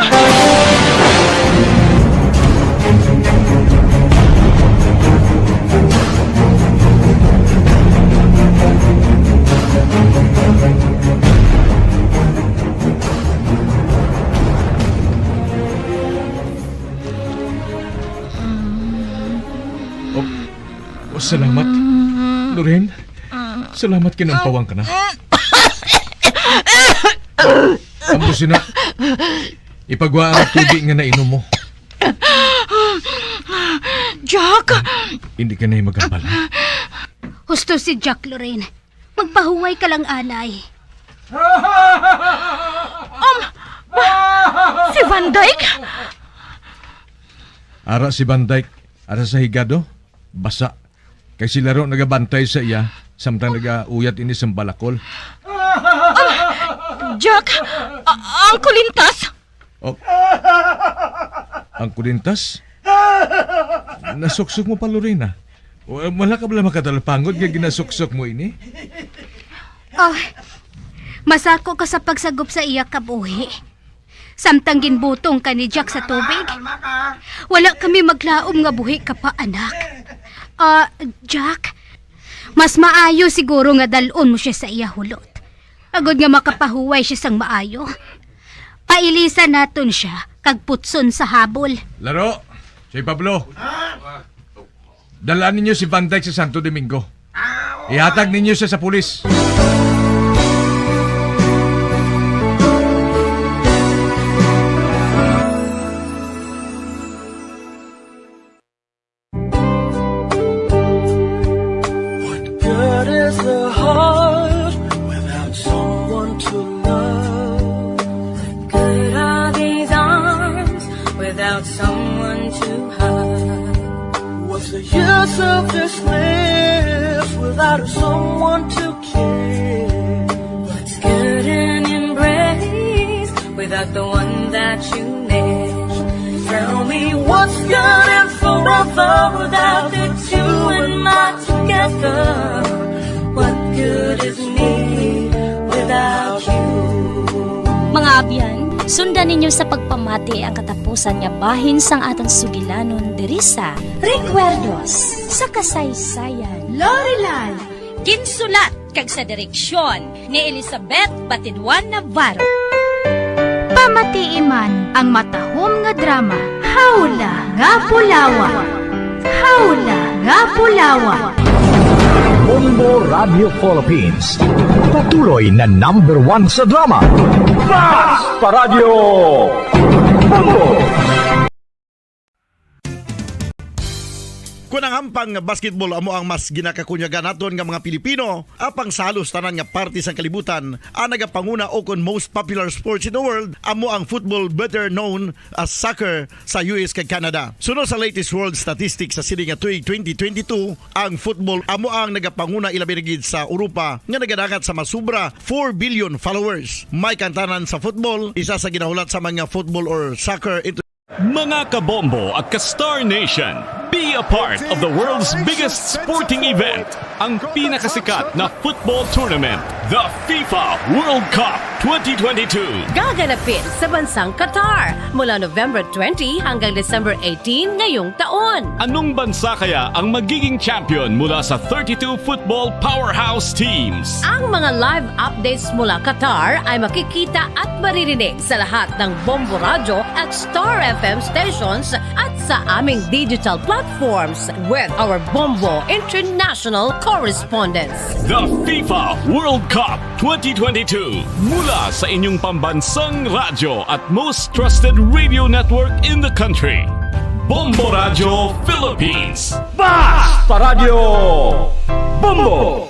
Salamat, Lorraine. Salamat kinampawang ka na. Ambusin na. Ipagwa ang tubig nga nainom mo. Jack! Hindi ka na magambala. Husto si Jack, Lorraine. Magpahuway ka lang, anay. Si Van Dyke? Ara si Van Dyke. Ara sa higado. Basa. Kay si Laro nagabantay sa iya. Samtang nagauyat ini sa balakol. Jack! Ang kulintas! Ang kulintas? Nasuksok mo pa, Lorena. Wala ka bala makatalapangod kaya ginasuksok mo ini? Masako ka sa pagsagop sa iya kabuhi. Samtang ginbutong ka ni Jack sa tubig. Wala kami maglaom nga buhi ka pa, anak. Jack, mas maayo siguro nga dalon mo siya sa iya hulot. Agod nga makapahuway siya sang maayo. Pailisan naton siya kag putson sa habol. Laro, si Pablo. Dalaan ninyo si Van Dyke sa Santo Domingo. Ihatag ninyo siya sa pulis. Good is the heart without someone to love. Good are these arms without someone to hug. What's the use of this life without someone to kiss? What's good an embrace without the one that you miss? Tell me what's good and forever without the two and my together. What good is me without you? Mga abyan, sundan ninyo sa pagpamati ang katapusan nga bahin sang atong sugilanon diri sa Recuerdos sa Kasaysayan. Lorelai, ginsulat kag sa direksyon ni Elizabeth Batidwan Navarro. Pamatiiman ang matahom nga drama. Hawla nga Pulawa. Hawla nga Pulawa. Bombo Radio Philippines. Patuloy na #1 sa drama. Mas Paradyo Bombo! Kunang hampang basketball amo ang mas ginakakunyagan naton nga mga Pilipino, apang salos tanan nga parte sang kalibutan, ang nagapanguna o kon most popular sports in the world amo ang football, better known as soccer sa US kag Canada. Sunod sa latest world statistics sa sini nga tuig 2022, ang football amo ang nagapanguna ilabi na gid sa Europa nga nagadagat sa masubra 4 billion followers. May kantanan sa football, isa sa ginahulat sa mga football or soccer Mga kabombo at ka-Star Nation, be a part of the world's biggest sporting event, ang pinakasikat na football tournament, the FIFA World Cup 2022. Gaganapin sa bansang Qatar mula November 20 hanggang December 18 ngayong taon. Anong bansa kaya ang magiging champion mula sa 32 football powerhouse teams? Ang mga live updates mula Qatar ay makikita at maririnig sa lahat ng Bombo Radio at Star FM stations at sa aming digital platforms with our Bombo International correspondents. The FIFA World Cup 2022 mula sa inyong pambansang radyo at most trusted radio network in the country. Bombo Radio Philippines. Basta Radio Bombo!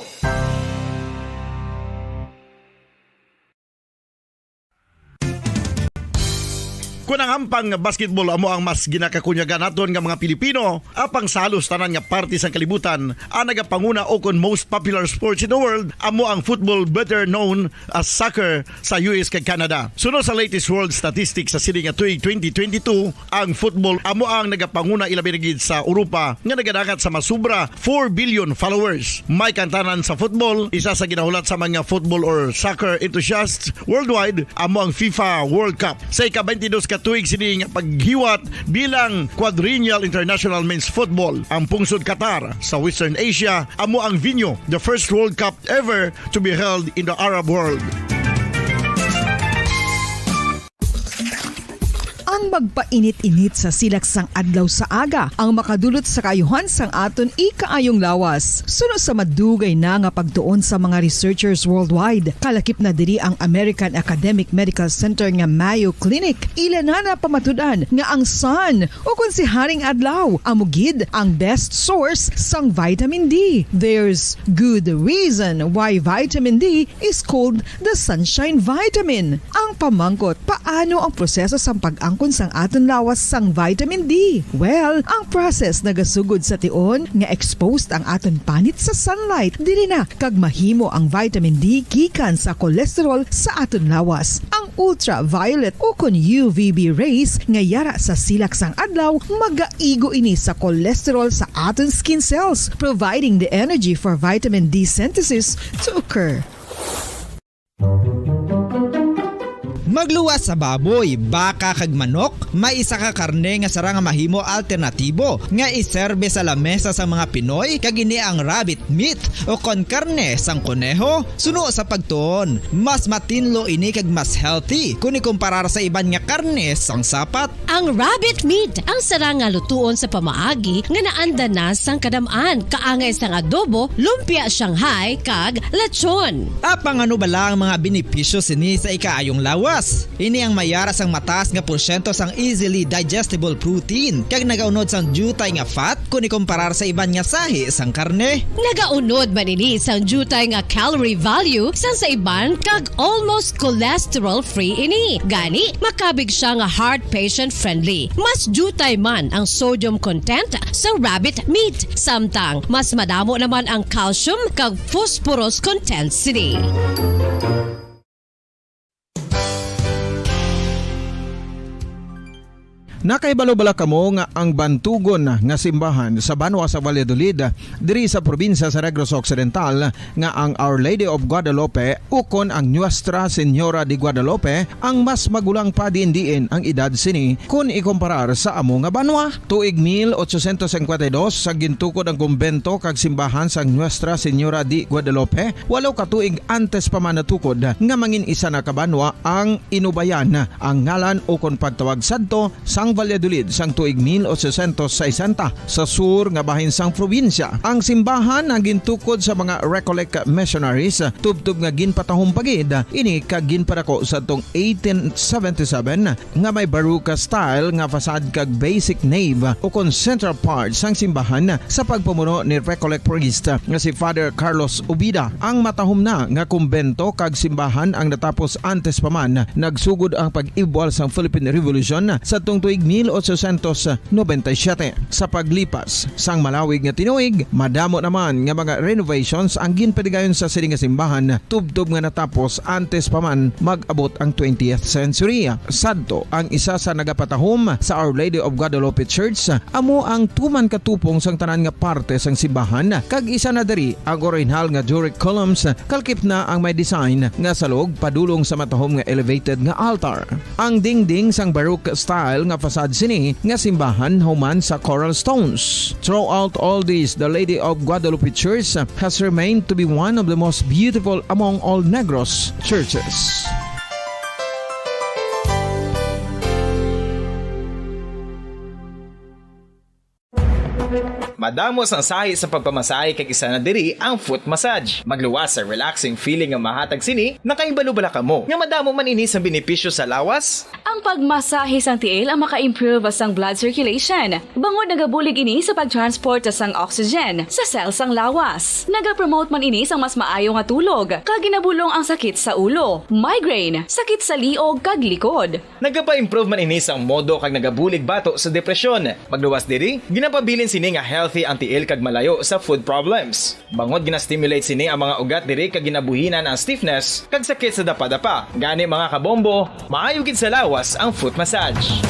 Kunang hampang basketball amo ang mas ginakakunyagan naton nga mga Pilipino, apang salos tanan nga parte sang kalibutan, ang nagapanguna o kon most popular sports in the world amo ang football, better known as soccer sa US kag Canada. Sunod sa latest world statistics sa sini nga tuig 2022, ang football amo ang nagapanguna ilabi na gid sa Europa nga nagadagat sa masubra 4 billion followers. May kantanan sa football, isa sa ginahulat sa mga football or soccer enthusiasts worldwide amo ang FIFA World Cup. Sa ika-22 tuig sini nga paghiwat bilang Quadrennial International Men's Football. Ang pungsod Qatar sa Western Asia amo ang venue, the first World Cup ever to be held in the Arab world. Ang magpainit-init sa silaksang adlaw sa aga ang makadulot sa kayuhan sang aton ikaayong lawas. Sunod sa madugay na nga pagtuon sa mga researchers worldwide, kalakip na diri ang American Academic Medical Center nga Mayo Clinic. Ila na pamatudan nga ang sun o kung si Haring Adlaw amugid ang best source sang vitamin D. There's good reason why vitamin D is called the sunshine vitamin. Ang pamangkot, paano ang proseso sang pag-angkon sang aton lawas sang vitamin D? Well, ang process nagasugod sa tion nga exposed ang aton panit sa sunlight dili na kag mahimo ang vitamin D gikan sa cholesterol sa aton lawas. Ang ultraviolet o kon UVB rays nga yara sa silak sang adlaw magaigo ini sa cholesterol sa aton skin cells, providing the energy for vitamin D synthesis to occur. Magluwas sa baboy, baka kag manok, may isa ka karne nga sara nga mahimo alternatibo nga iserbe sa lamesa sa mga Pinoy kag ini ang rabbit meat o kon karne sang kuneho. Suno sa pagtuon, mas matinlo ini kag mas healthy kung ikumparar sa iban nga karne sang sapat. Ang rabbit meat ang sara nga lutuon sa pamaagi nga naanda na sang kadamaan, kaangay sang adobo, lumpia Shanghai kag lechon. Apang ano bala ang mga benepisyo sini sa ikaayong lawas? Ini ang mayara sang mataas nga porsyento sang easily digestible protein kag nagaunod sang jutay nga fat kung ikumparar sa iban nga sahi sang karne. Nagaunod man ini sang jutay nga calorie value sang sa iban kag almost cholesterol free ini. Gani makabig siya nga heart patient friendly. Mas jutay man ang sodium content sa rabbit meat, samtang mas madamo naman ang calcium kag phosphorus content sini. Nakaibalo-bala kamo nga ang bantugon nga simbahan sa Banwa sa Valladolid diri sa probinsya sa Negros Occidental nga ang Our Lady of Guadalupe ukon ang Nuestra Señora de Guadalupe ang mas magulang pa diin ang edad sini kung ikumparar sa amo nga banwa. Tuig 1852 sa gintukod ang kumbento kag simbahan sang Nuestra Señora de Guadalupe, walo ka tuig antes pa man natukod nga mangin isa na ka banwa ang inubayan ang ngalan ukon pagtawag sadto sang sang Valladolid sang tuig 1860 sa sur nga bahin sang probinsya. Ang simbahan ang gintukod sa mga Recollect missionaries tubtub nga ginpatahong pagid ini kag ginpadako sa tong 1877 nga may baroque style nga fasad kag basic nave o kon central part sang simbahan sa pagpamuno ni Recollect priest nga si Father Carlos Ubida. Ang matahom na nga kumbento kag simbahan ang natapos antes pa man nagsugod ang pag-ibwal sang Philippine Revolution sa tong tuig 1897. Sa paglipas sang malawig nga tinuig, madamo naman nga mga renovations ang ginpadigayon sa sining nga simbahan tubtob nga natapos antes pa man mag-abot ang 20th century. Sadto ang isa sa nagapatahom sa Our Lady of Guadalupe Church, amo ang tuman katupong sang tanan nga parte sang simbahan kag isa na diri ang original nga Doric columns kalkip na ang may design nga salog padulong sa matahom nga elevated nga altar. Ang dingding sang baroque style nga fasad sini nga simbahan human sa coral stones. Throughout all this, the Lady of Guadalupe Church has remained to be one of the most beautiful among all Negros churches. Madamos ang sahi sa pagpamasahe kag isa na diri ang foot massage. Magluwas sa relaxing feeling nga mahatag sini, nakaibalo bala ka mo. Nga madamo man ini sa benepisyo sa lawas. Ang pagmasahe sang tiil ang maka-improve sang blood circulation. Bangod nagabulig ini sa pag-transport sang oxygen sa cells sang lawas. Nagapromote man ini sang mas maayo nga tulog, kag ginabulong ang sakit sa ulo, migraine, sakit sa liog kag likod. Nagapa-improve man ini sang modo kag nagabulig bato sa depresyon. Magluwas diri, ginapabilin sini nga healthy ang tiil kag malayo sa food problems. Bangod gina-stimulate sini ang mga ugat diri kag ginabuhinan ang stiffness kag sakit sa dapa-dapa. Gani mga kabombo, maayo gid sa lawas ang foot massage.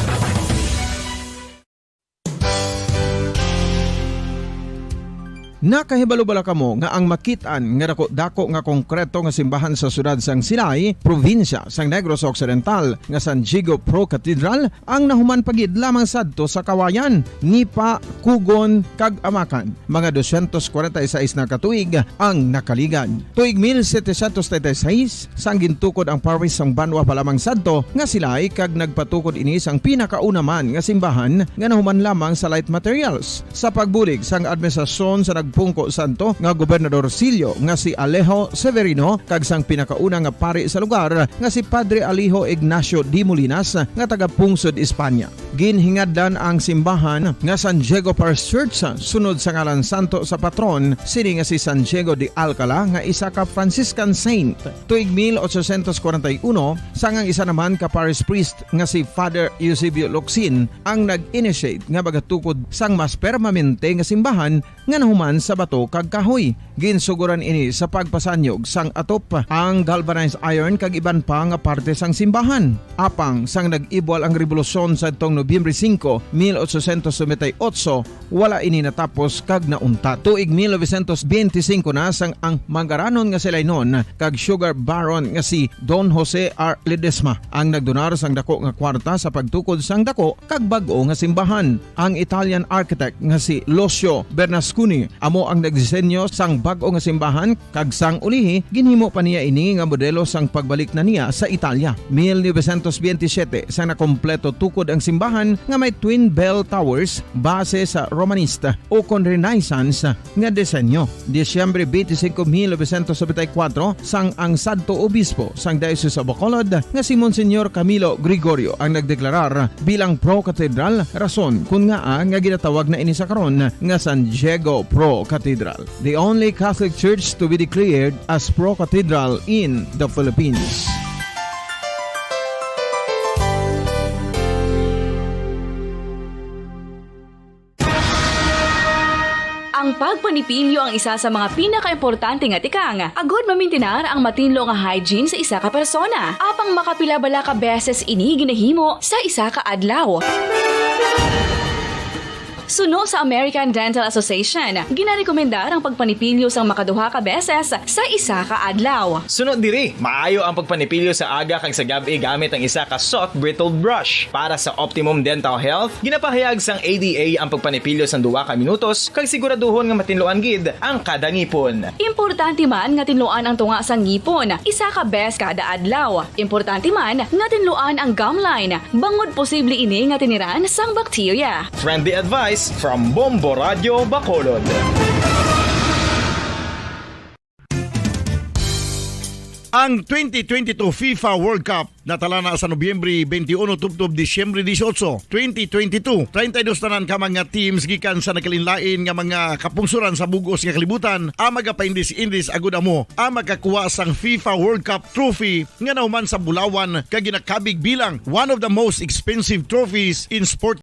Nakahibalo bala kamo nga ang makitaan nga dako nga konkreto nga simbahan sa sudad sang Sinay, probinsya sang Negros Occidental nga San Diego Pro Cathedral ang nahuman pagid lamang sadto sa Kawayan, Nipa, Kugon kag Amakan. Mga 246 na katuig ang nakaligan. Tuig 1736 sang gintukod ang parish sang Banwa pa lamang sadto nga Silay kag nagpatukod ini sang pinakauna man nga simbahan nga nahuman lamang sa light materials. Sa pagbulig sang administrasyon sa pungko santo nga Gobernador Silio nga si Alejo Severino kag sang pinakauna nga pari sa lugar nga si Padre Alijo Ignacio D. Molinas nga taga Pungsod, Espanya. Ginhingadlan ang simbahan nga San Diego Parish Church sunod sa ngalan santo sa patron sini nga si San Diego de Alcala nga isa ka Franciscan saint. Tuig 1841 sang ang isa naman ka parish priest nga si Father Eusebio Locsin ang nag-initiate nga bagatukod sang mas permanente nga simbahan nga nahuman sa bato kag kahoy. Ginsuguran ini sa pagpasanyog sang atop ang galvanized iron kag iban pa nga parte sang simbahan. Apang sang nag-ibwal ang revolusyon sa tong Nobyembre 5, 1898, wala ini natapos kag naunta. Tuig 1925 na sang ang mangaranon nga sila noon kag sugar baron nga si Don Jose R. Ledesma ang nagdonar sang dako nga kwarta sa pagtukod sang dako kag bag-o nga simbahan. Ang Italian architect nga si Lucio Bernasconi amo ang nagdisenyo sang bag-o nga simbahan kag sang ulihi ginhimo pa niya ini nga modelo sang pagbalik na niya sa Italia. 1927 sang nakompleto tukod ang simbahan nga may twin bell towers base sa Romanista o kon Renaissance nga disenyo. Disyembre 25, 1974 sang ang Santo Obispo sang Diocese of Bacolod nga si Monsignor Camilo Gregorio ang nagdeklarar bilang Pro Cathedral, rason kun nga nga ginatawag na ini sa karon nga San Diego Pro Cathedral, the only Catholic church to be declared as Pro Cathedral in the Philippines. Ang pagpanipilyo ang isa sa mga pinaka-importante nga tikang. Agod mamintinar ang matinlo nga hygiene sa isa ka persona. Apang makapila bala ka beses ini ginahimo sa isa ka adlaw. Suno sa American Dental Association, ginarekomendar ang pagpanipilyo sang makaduha ka beses sa isa ka adlaw. Sunod diri, maayo ang pagpanipilyo sa aga kag sa gabi gamit ang isa ka soft brittle brush. Para sa optimum dental health, ginapahayag sang ADA ang pagpanipilyo sang 2 ka minutos kag siguraduhon nga matinluan gid ang kada ngipon. Importante man nga tinluan ang tunga sa ngipon, isa ka bes kada adlaw. Importante man nga tinluan ang gum line, bangod posible ini nga tiniran sang bakterya. Friendly advice from Bombo Radio Bacolod. Ang 2022 FIFA World Cup natala na sa Nobyembre 21 tubtob Disyembre 18, 2022. 32 tanan ka mga teams gikan sa nakalinlain nga mga kapungsuran sa bugos nga kalibutan ang magapaindis-indis agud amo ang makakuha sang FIFA World Cup trophy nga nauman sa Bulawan kag ginakabig bilang one of the most expensive trophies in sport